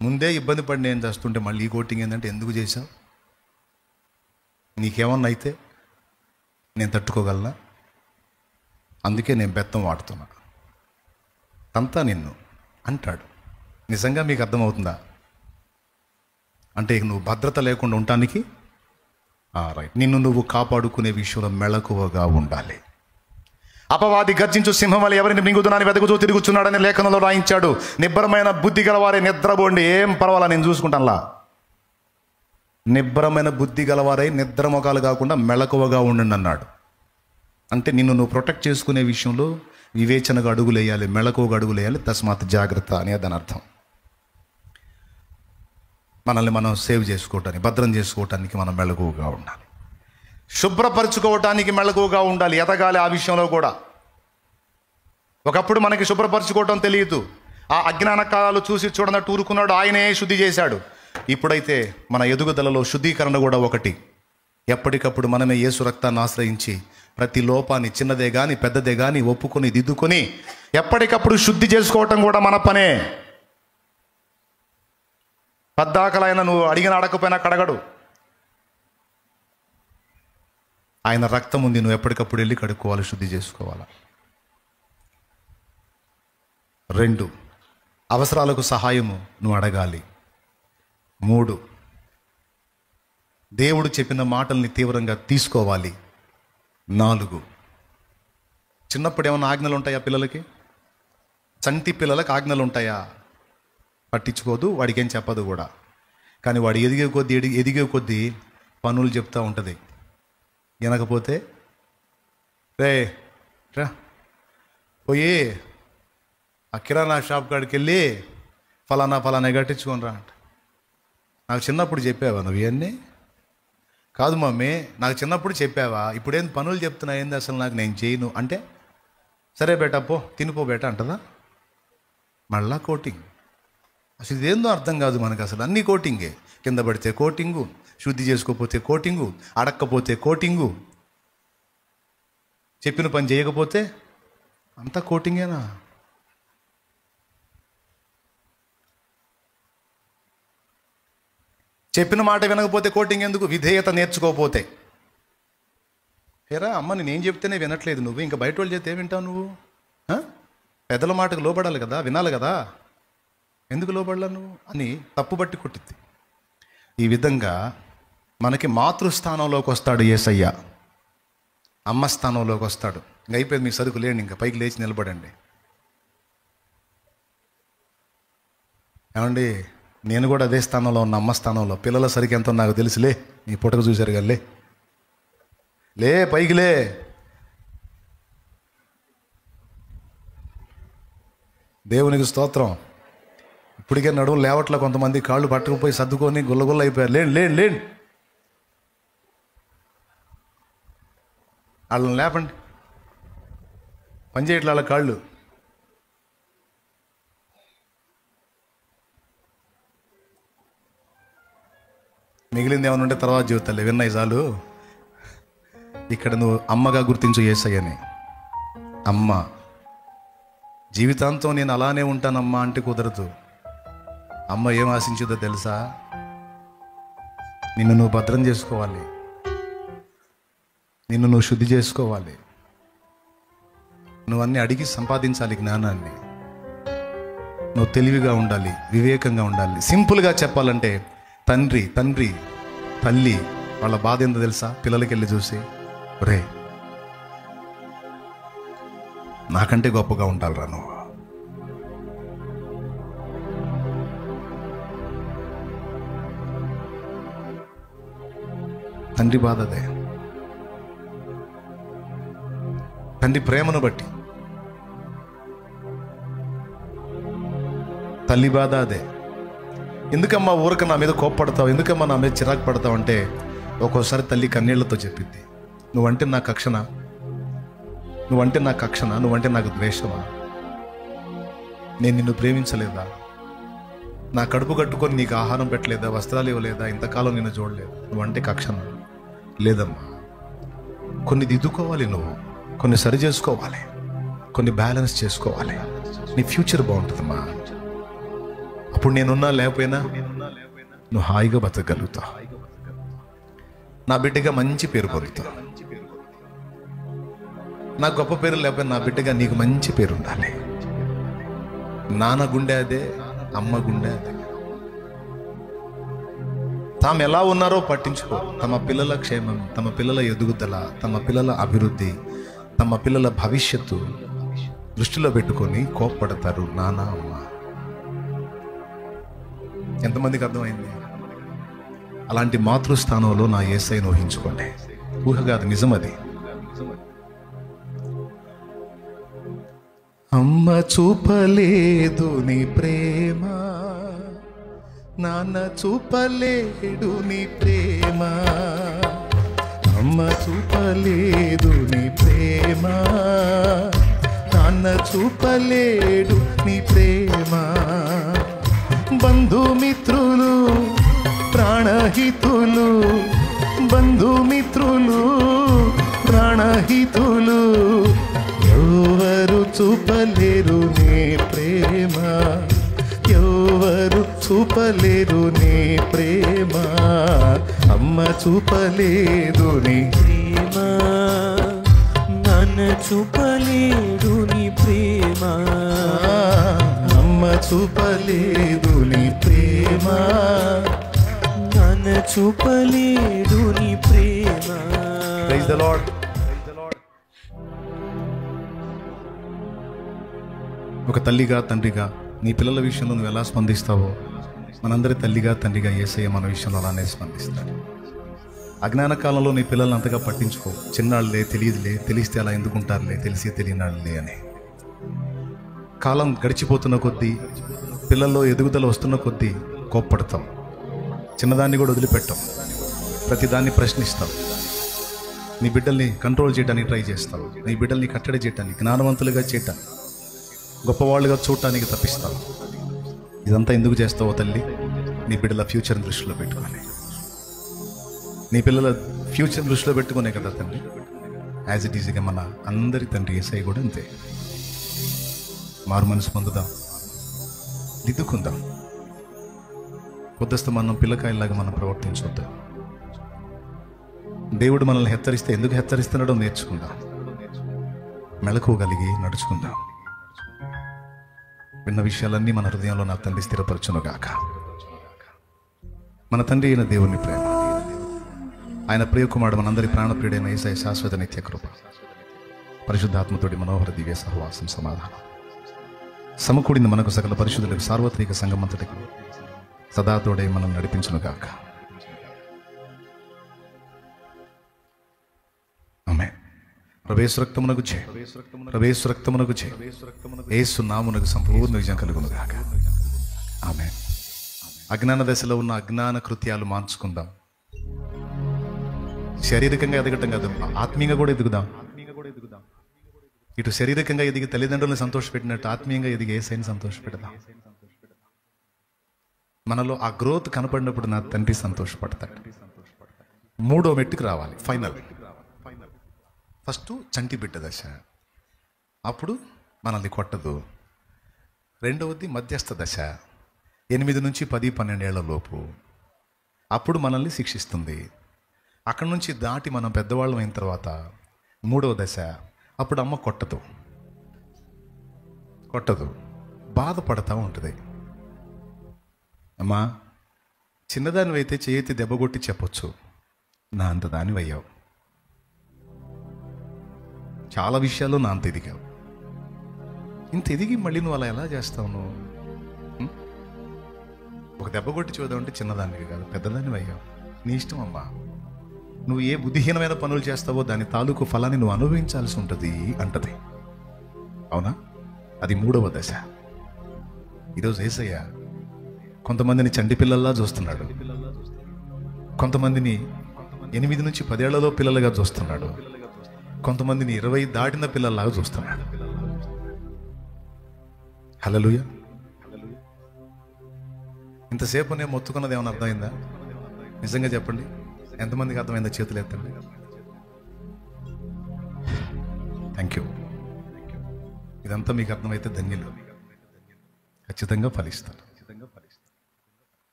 ముందే ఇబ్బంది పడి నేను చేస్తుంటే మళ్ళీ ఈ కోటింగ్ ఏంటంటే ఎందుకు చేశావు, నీకేమన్నా అయితే నేను తట్టుకోగలనా, అందుకే నేను బెత్తం వాడుతున్నా, అంతా నిన్ను అంటాడు. నిజంగా మీకు అర్థమవుతుందా? అంటే నువ్వు భద్రత లేకుండా ఉండటానికి రైట్, నిన్ను నువ్వు కాపాడుకునే విషయంలో మెళకువగా ఉండాలి. అపవాది గర్జించు సింహం వల్ల ఎవరిని మింగుదునని వెతుకుతూ తిరుగుచున్నాడని లేఖనంలో రాయించాడు. నిబ్బరమైన బుద్ధి గలవారే నిద్రపోండి, ఏం పర్వాలా నేను చూసుకుంటానులా. నిబ్బరమైన బుద్ధి గలవారై నిద్రమొఖాలు కాకుండా మెళకువగా ఉండండి అన్నాడు. అంటే నిన్ను నువ్వు ప్రొటెక్ట్ చేసుకునే విషయంలో వివేచనగా అడుగులేయాలి, మెళకువగా అడుగులేయాలి. తస్మాత్ జాగ్రత్త అనే దాని అర్థం. మనల్ని మనం సేవ్ చేసుకోవటానికి, భద్రం చేసుకోవటానికి మనం మెళకువగా ఉండాలి. శుభ్రపరచుకోవటానికి మెళకువగా ఉండాలి, ఎదగాలి. ఆ విషయంలో కూడా ఒకప్పుడు మనకి శుభ్రపరచుకోవటం తెలియదు. ఆ అజ్ఞాన కాలాలు చూసి చూడనట్టు ఊరుకున్నాడు, ఆయనే శుద్ధి చేశాడు. ఇప్పుడైతే మన ఎదుగుదలలో శుద్ధీకరణ కూడా ఒకటి. ఎప్పటికప్పుడు మనమే యేసు రక్తాన్ని ఆశ్రయించి ప్రతి లోపాన్ని, చిన్నదే కానీ పెద్దదే కానీ ఒప్పుకొని దిద్దుకొని ఎప్పటికప్పుడు శుద్ధి చేసుకోవటం కూడా మన పనే. పద్దాకలైన నువ్వు అడిగిన అడగకపోయినా కడగడు. ఆయన రక్తం ఉంది, నువ్వు ఎప్పటికప్పుడు వెళ్ళి కడుక్కోవాలి, శుద్ధి చేసుకోవాలి. 2, అవసరాలకు సహాయము నువ్వు అడగాలి. 3, దేవుడు చెప్పిన మాటల్ని తీవ్రంగా తీసుకోవాలి. 4, చిన్నప్పుడు ఏమైనా ఆజ్ఞలు ఉంటాయా పిల్లలకి? చంటి పిల్లలకు ఆజ్ఞలు ఉంటాయా? పట్టించుకోదు, వాడికి ఏం చెప్పదు కూడా. కానీ వాడు ఎదిగే కొద్దీ పనులు చెప్తూ ఉంటుంది. వినకపోతే రా పోయి ఆ కిరాణా షాప్ కాడికి వెళ్ళి ఫలానా కట్టించుకొని రా అంట. నాకు చిన్నప్పుడు చెప్పావా నువ్వు ఇవన్నీ? కాదు మమ్మీ, నాకు చిన్నప్పుడు చెప్పావా, ఇప్పుడేం పనులు చెప్తున్నా ఏంది అసలు, నాకు నేను చేయను అంటే, సరే బేటా పో తినిపో బేటా అంటదా? మళ్ళా కోటింగ్. అసలు ఇదేందో అర్థం కాదు మనకు. అసలు అన్ని కోటింగే. కింద పడితే కోటింగు, శుద్ధి చేసుకోకపోతే కోటింగు, అడక్కపోతే కోటింగు, చెప్పిన పని చేయకపోతే అంతా కోటింగేనా? చెప్పిన మాట వినకపోతే కోటింగ్ ఎందుకు? విధేయత నేర్చుకోకపోతే. ఏరా అమ్మ నేనేం చెప్తేనే వినట్లేదు నువ్వు, ఇంకా బయట వాళ్ళు చెప్తే ఏం వింటావు నువ్వు? పెద్దల మాటకు లోబడాలి కదా, వినాలి కదా, ఎందుకు లోబడలా నువ్వు అని తప్పుబట్టి కొట్టింది. ఈ విధంగా మనకి మాతృస్థానంలోకి వస్తాడు యేసయ్య, అమ్మ స్థానంలోకి వస్తాడు. ఇంక అయిపోయింది, మీ సరుకు లేండి, ఇంకా పైకి లేచి నిలబడండి. ఏమండి, నేను కూడా అదే స్థానంలో ఉన్న, అమ్మ స్థానంలో. పిల్లల సరికి ఎంతో నాకు తెలుసులే, నీ పుట్టకు చూశారు కదా, లే పైకి లే. దేవునికి స్తోత్రం. ఇప్పటికే నడుము లేవట్ల, కొంతమంది కాళ్ళు పట్టుకుపోయి సర్దుకొని గుల్లగుల్ల అయిపోయారు. లేండి వాళ్ళని లేపండి, పని చేయట్లే వాళ్ళ కాళ్ళు. మిగిలింది ఏమైనా ఉంటే తర్వాత జీవితాలే, విన్నాయి చాలు. ఇక్కడ నువ్వు అమ్మగా గుర్తించు యేసయ్యని. అమ్మ, జీవితాంతం నేను అలానే ఉంటానమ్మా అంటే కుదరదు. అమ్మ ఏం ఆశించుదో తెలుసా? నిన్ను నువ్వు భద్రం చేసుకోవాలి, నిన్ను నువ్వు శుద్ధి చేసుకోవాలి, నువ్వు అన్నీ అడిగి సంపాదించాలి జ్ఞానాన్ని, నువ్వు తెలివిగా ఉండాలి, వివేకంగా ఉండాలి. సింపుల్గా చెప్పాలంటే తండ్రి తల్లి వాళ్ళ బాధ ఏందో తెలుసా? పిల్లలకి వెళ్ళి చూసి, రే నాకంటే గొప్పగా ఉండాలిరా నువ్వు. తండ్రి బాధ అదే, తండ్రి ప్రేమను బట్టి. తల్లి బాధ అదే. ఎందుకమ్మా ఊరక నా మీద కోప్పడతావు, ఎందుకమ్మా నా మీద చిరాకు పడతావు అంటే, ఒక్కోసారి తల్లి కన్నీళ్లతో చెప్పిద్ది, నువ్వంటే నా కక్షణ, నువ్వంటే నా కక్షణ, నువ్వంటే నాకు ద్వేషమా, నేను నిన్ను ప్రేమించలేదా, నా కడుపు కట్టుకొని నీకు ఆహారం పెట్టలేదా, వస్త్రాలు ఇవ్వలేదా, ఇంతకాలం నిన్ను చూడలేదు, నువ్వంటే కక్షణ. లేదమ్మా, కొన్ని దిద్దుకోవాలి, నువ్వు కొన్ని సరి చేసుకోవాలి, కొన్ని బ్యాలెన్స్ చేసుకోవాలి, నీ ఫ్యూచర్ బాగుంటుందమ్మా. అప్పుడు నేనున్నా లేకపోయినా నువ్వు హాయిగా బతకగలుగుతావు, నా బిడ్డగా మంచి పేరు పొందుతావు. నాకు గొప్ప పేరు లేకపోయినా నా బిడ్డగా నీకు మంచి పేరు ఉండాలి. నాన్న గుండె అదే, అమ్మ గుండె అదే. తాము ఎలా ఉన్నారో పట్టించుకో. తమ పిల్లల క్షేమం, తమ పిల్లల ఎదుగుదల, తమ పిల్లల అభివృద్ధి, తమ పిల్లల భవిష్యత్తు దృష్టిలో పెట్టుకొని కోప్పడతారు నాన్న అమ్మ. ఎంతమందికి అర్థమైంది? అలాంటి మాతృస్థానంలో నా యేసయ్యను ఊహించుకోండి. ఊహ కాదు, నిజం అది. అమ్మ చూపలేదు నీ ప్రేమ, నాన్న చూపలేడు నీ ప్రేమ. అమ్మ చూపలేదు నీ ప్రేమ, నాన్న చూపలేడు నీ ప్రేమ. బంధుమిత్రులు ప్రాణహితులు, బంధుమిత్రులు ప్రాణహితులు ఎవరు చూపలేరు నీ ప్రేమ, ఎవరు చూపలేరు నీ ప్రేమ. అమ్మ చూపలేదు నీ ప్రేమ, నాన్న చూపలేడు నీ ప్రేమ. అమ్మ చూపలేదు నీ ప్రేమ, నాన్న చూపలేడు నీ ప్రేమ. Praise the lord. ఒక తల్లిగా తండ్రిగా నీ పిల్లల విషయంలో నువ్వు ఎలా స్పందిస్తావో మనందరి తల్లిగా తండ్రిగా యేసయ్య మన విషయంలో అలానే స్పందిస్తాడు. అజ్ఞాన కాలంలో నీ పిల్లల్ని అంతగా పట్టించుకో. చిన్నాళ్ళే, తెలియదులే, తెలిస్తే అలా ఎందుకుంటారులే, తెలిసి తెలియనాళ్ళే అని. కాలం గడిచిపోతున్న కొద్దీ, పిల్లల్లో ఎదుగుదల వస్తున్న కొద్దీ కోప్పడతాం. చిన్నదాన్ని కూడా వదిలిపెట్టాం, ప్రతిదాన్ని ప్రశ్నిస్తాం. నీ బిడ్డల్ని కంట్రోల్ చేయడానికి ట్రై చేస్తావు, నీ బిడ్డల్ని కట్టడి చేయడానికి, జ్ఞానవంతులుగా చేయటానికి, గొప్పవాళ్ళుగా చూడటానికి తప్పిస్తావు. ఇదంతా ఎందుకు చేస్తావో తల్లి? నీ బిడ్డల ఫ్యూచర్ని దృష్టిలో పెట్టుకొని, నీ పిల్లల ఫ్యూచర్ దృష్టిలో పెట్టుకునే కదా తండ్రి. యాజ్ ఇట్ ఈజ్గా మన అందరి తండ్రి యేసయ్య కూడా అంతే. మారు మనసు పొందుదాం, దిద్దుకుందాం. కొద్దిస్తూ మనం పిల్లకాయలాగా మనం ప్రవర్తించొద్దాం. దేవుడు మనల్ని హెచ్చరిస్తే ఎందుకు హెచ్చరిస్తున్నాడో నేర్చుకుందాం, మెళకువగలిగి నడుచుకుందాం. విన్న విషయాలన్నీ మన హృదయంలో నా తండ్రి స్థిరపరచునుగాక. మన తండ్రి అయిన దేవుని ప్రేమ, ఆయన ప్రియకుమారుడు మనందరి ప్రాణప్రియుడైన యేసయ్య శాశ్వత నిత్య కృప, పరిశుద్ధాత్మతోటి మనోహర దివ్య సహవాసం, సమాధానం సమకూడిన మనకు సకల పరిశుద్ధులకు సార్వత్రిక సంగమంతటికి సదాతోడే మనం నడిపించునుగాక. ఆమేన్. ప్రవేశ రక్తమునకు జయ, ప్రవేశ రక్తమునకు జయ, యేసు నామమునకు సంపూర్ణ విజయం కలుగునుగాక. ఆమేన్. అజ్ఞాన దశలో ఉన్న అజ్ఞాన కృత్యాలు మార్చుకుందాం. శారీరకంగా ఎదగటం కాదు, ఆత్మీయంగా కూడా ఎదుగుదాం. ఇటు శారీరకంగా ఎదిగి తల్లిదండ్రులను సంతోషపెట్టినట్టు ఆత్మీయంగా ఎదిగి యేసయ్యని సంతోషపెడదాం. మనలో ఆ గ్రోత్ కనపడినప్పుడు నా తండ్రి సంతోషపడతాడు. మూడో మెట్టుకు రావాలి, ఫైనల్. ఫస్ట్ చంటి బిడ్డ దశ, అప్పుడు మనల్ని కొట్టదు. రెండవది మధ్యస్థ దశ, 8 నుంచి 10-12 ఏళ్ల లోపు, అప్పుడు మనల్ని శిక్షిస్తుంది. అక్కడి నుంచి దాటి మనం పెద్దవాళ్ళం అయిన తర్వాత మూడవ దశ, అప్పుడు అమ్మ కొట్టదు, బాధపడతా ఉంటుంది. అమ్మా, చిన్నదానివి అయితే చేతి దెబ్బగొట్టి చెప్పొచ్చు, నా అంత దానివి అయ్యావు, చాలా విషయాల్లో నా అంత ఎదిగావు, ఇంత ఎదిగి మళ్ళీ నువ్వు అలా ఎలా చేస్తావు? నువ్వు ఒక దెబ్బ కొట్టి చూద్దామంటే చిన్నదానివి కాదు, పెద్దదానివి అయ్యావు, నీ ఇష్టం అమ్మా. నువ్వు ఏ బుద్ధిహీనమైన పనులు చేస్తావో దాని తాలూకు ఫలాన్ని నువ్వు అనుభవించాల్సి ఉంటుంది అంటది. అవునా? అది మూడవ దశ. ఈరోజు యేసయ్య కొంతమందిని చంటి పిల్లల్లా చూస్తున్నాడు, కొంతమందిని 8 నుంచి 10 ఏళ్లలో పిల్లలుగా చూస్తున్నాడు, కొంతమందిని 20 దాటిన పిల్లల్లాగా చూస్తున్నాడు. హల్లెలూయా. ఇంతసేపు నేను మొత్తుకున్నది ఏమైనా అర్థమైందా? నిజంగా చెప్పండి, ఎంతమందికి అర్థమైందా? చేతులు ఎత్తండి. Thank you. ఇదంతా మీకు అర్థమైతే ధన్యులు, ఖచ్చితంగా ఫలిస్తాను.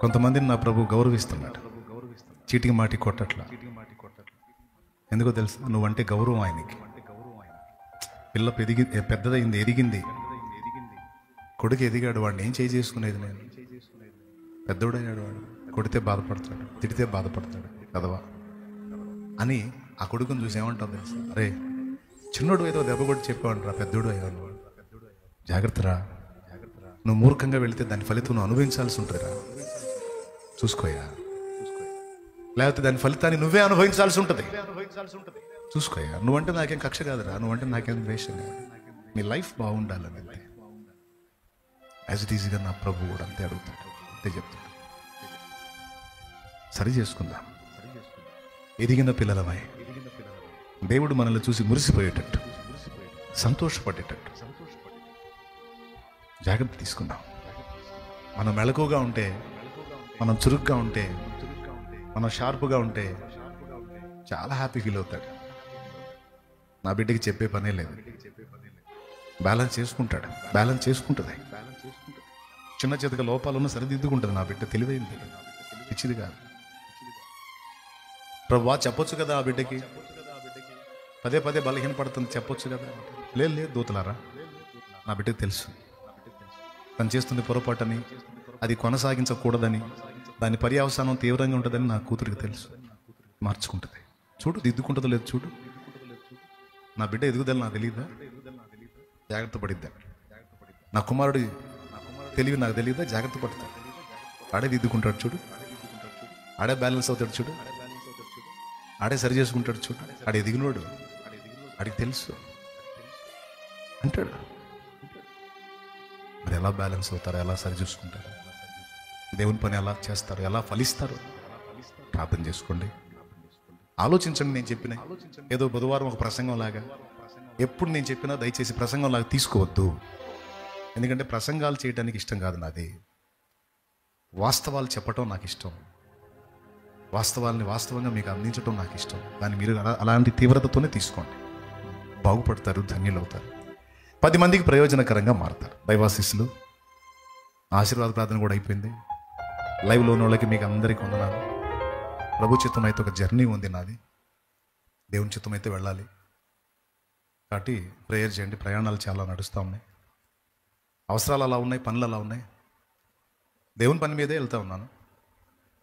కొంతమందిని నా ప్రభు గౌరవిస్తున్నాడు, చీటికి మాటి కొట్టట్లా. ఎందుకో తెలుసా? నువ్వంటే గౌరవం ఆయనకి. పిల్ల పెద్దదైంది, ఎదిగింది, కొడుకు ఎదిగాడు, వాడిని ఏం చేసుకునేది నేను? పెద్దోడయ్యాడు, వాడు కొడితే బాధపడతాడు, తిడితే బాధపడతాడు కదవా అని ఆ కొడుకుని చూసి ఏమంటావు తెలుసా? అరే చిన్నోడు ఏదో దెబ్బ కొట్టి చెప్పావంటరా, పెద్దోడు అయ్యాడు, జాగ్రత్తరా, నువ్వు మూర్ఖంగా వెళితే దాని ఫలితం నువ్వు అనుభవించాల్సి ఉంటుందిరా, చూసుకోయా. లేకపోతే దాని ఫలితాన్ని నువ్వే అనుభవించాల్సి ఉంటుంది, చూసుకోయా. నువ్వంటే నాకేం కక్ష కాదురా, నువ్వంటే నాకేం ద్వేషం కాదు, నీ లైఫ్ బాగుండాలని అంతే. యాజ్ ఇట్ ఈజీగా నా ప్రభు కూడా అంతే అడుగుతాడు, అంతే చెప్తాడు. సరి చేసుకుందాం. ఎదిగిన పిల్లలమై దేవుడు మనల్ని చూసి మురిసిపోయేటట్టు, సంతోషపడేటట్టు జాగ్రత్త తీసుకుందాం. మనం మెలకుగా ఉంటే, మనం చురుగ్గా ఉంటే, మనం షార్ప్గా ఉంటే చాలా హ్యాపీ ఫీల్ అవుతాడు. నా బిడ్డకి చెప్పే పనే లేదు, బ్యాలెన్స్ చేసుకుంటాడు, బ్యాలెన్స్ చేసుకుంటుంది. చిన్న చేతిగా లోపాలున్న సరిదిద్దుకుంటుంది. నా బిడ్డ తెలివైంది, పిచ్చిది కాదు. ప్రభువా చెప్పొచ్చు కదా ఆ బిడ్డకి, పదే పదే బలహీనపడుతుంది చెప్పొచ్చు కదా. లేదు దూతలారా, నా బిడ్డకి తెలుసు తను చేస్తుంది పొరపాటని, అది కొనసాగించకూడదని, దాని పర్యవసానం తీవ్రంగా ఉంటుందని నా కూతురికి తెలుసు. మార్చుకుంటుంది, చూడు దిద్దుకుంటుందో లేదు చూడు. నా బిడ్డ ఎదుగుదల నాకు తెలియదా? జాగ్రత్త పడిద్దా? నా కుమారుడి తెలివి నాకు తెలియదా? జాగ్రత్త పడతాడు, ఆడే దిద్దుకుంటాడు చూడు, ఆడే బ్యాలెన్స్ అవుతాడు చూడు, ఆడే సరి చేసుకుంటాడు చూడు. ఆడే ఎదిగినోడు, ఆడికి తెలుసు అంటాడు. మరి ఎలా బ్యాలెన్స్ అవుతారు, ఎలా సరి చూసుకుంటారు, దేవుని పని ఎలా చేస్తారు, ఎలా ఫలిస్తారు? ప్రార్థన చేసుకోండి, ఆలోచించండి. నేను చెప్పిన ఏదో బుధవారం ఒక ప్రసంగం లాగా, ఎప్పుడు నేను చెప్పినా దయచేసి ప్రసంగం లాగా తీసుకోవద్దు. ఎందుకంటే ప్రసంగాలు చేయడానికి ఇష్టం కాదు నాది, వాస్తవాలు చెప్పటం నాకు ఇష్టం, వాస్తవాల్ని వాస్తవంగా మీకు అందించడం నాకు ఇష్టం. దాన్ని మీరు అలాంటి తీవ్రతతోనే తీసుకోండి, బాగుపడతారు, ధన్యులవుతారు, 10 మందికి ప్రయోజనకరంగా మారుతారు. దైవాశీస్సులు, ఆశీర్వాద ప్రార్థన కూడా అయిపోయింది. లైవ్లో ఉన్న వాళ్ళకి మీకు అందరికీ వందనాలు. ప్రభు చిత్తం అయితే ఒక జర్నీ ఉంది నాది, దేవుని చిత్తం అయితే వెళ్ళాలి కాబట్టి ప్రేయర్ చేయండి. ప్రయాణాలు చాలా నడుస్తూ ఉన్నాయి, అవసరాలు అలా ఉన్నాయి, పనులు అలా ఉన్నాయి. దేవుని పని మీదే వెళ్తూ ఉన్నాను,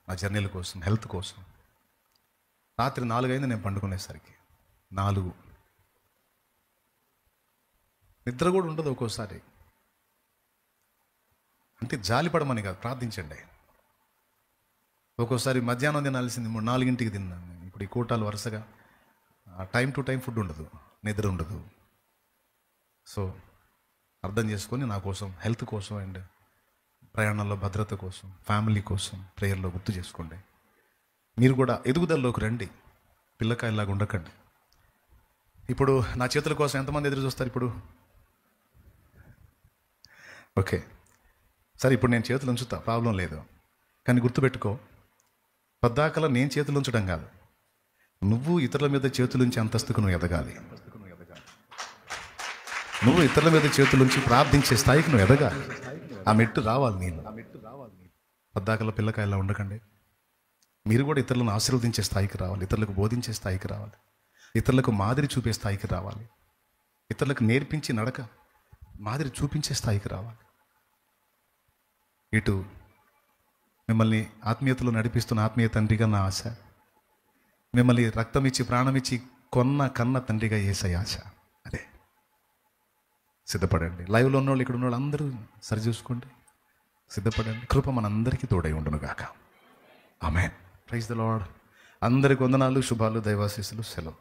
నా జర్నీల కోసం, హెల్త్ కోసం. రాత్రి 4 అయింది నేను పండుకునేసరికి, 4. నిద్ర కూడా ఉండదు ఒక్కోసారి. అంటే జాలిపడమని కాదు, ప్రార్థించండి. ఒక్కోసారి మధ్యాహ్నం తినాల్సింది 4ంటికి తిన్నాను. ఇప్పుడు ఈ కూటాలు వరుసగా టైం టు టైం ఫుడ్ ఉండదు, నిద్ర ఉండదు. సో అర్థం చేసుకొని నా కోసం, హెల్త్ కోసం అండ్ ప్రయాణాల్లో భద్రత కోసం, ఫ్యామిలీ కోసం ప్రేయర్లో గుర్తు చేసుకోండి. మీరు కూడా ఎదుగుదలలోకి రండి, పిల్లకాయలాగా ఉండకండి. ఇప్పుడు నా చేతుల కోసం ఎంతమంది ఎదురు చూస్తారు ఇప్పుడు? ఓకే సరే, ఇప్పుడు నేను చేతులు ఉంచుతా, ప్రాబ్లం లేదు. కానీ గుర్తుపెట్టుకో, పద్దాకలా నేను చేతులు ఉంచడం కాదు, నువ్వు ఇతరుల మీద చేతులుంచి అంతస్తుకు నువ్వు ఎదగాలి. నువ్వు ఇతరుల మీద చేతులుంచి ప్రార్థించే స్థాయికి నువ్వు ఎదగాలి. ఆ మెట్టు రావాలి. నేను పద్దాకలా పిల్లకాయలా ఉండకండి. మీరు కూడా ఇతరులను ఆశీర్వదించే స్థాయికి రావాలి, ఇతరులకు బోధించే స్థాయికి రావాలి, ఇతరులకు మాదిరి చూపే స్థాయికి రావాలి, ఇతరులకు నేర్పించి నడక మాదిరి చూపించే స్థాయికి రావాలి. ఇటు మిమ్మల్ని ఆత్మీయతలో నడిపిస్తున్న ఆత్మీయ తండ్రిగా నా ఆశ, మిమ్మల్ని రక్తం ఇచ్చి ప్రాణమిచ్చి కన్న తండ్రిగా యేసయ్య ఆశ. అదే సిద్ధపడండి. లైవ్లో ఉన్న వాళ్ళు, ఇక్కడ ఉన్న వాళ్ళు అందరూ సరి చూసుకోండి, సిద్ధపడండి. కృప మనందరికీ తోడై ఉండును గాక. ఆమేన్. Praise the lord. అందరికి వందనాలు, శుభాలు, దైవాశీస్సులు, సెలవు.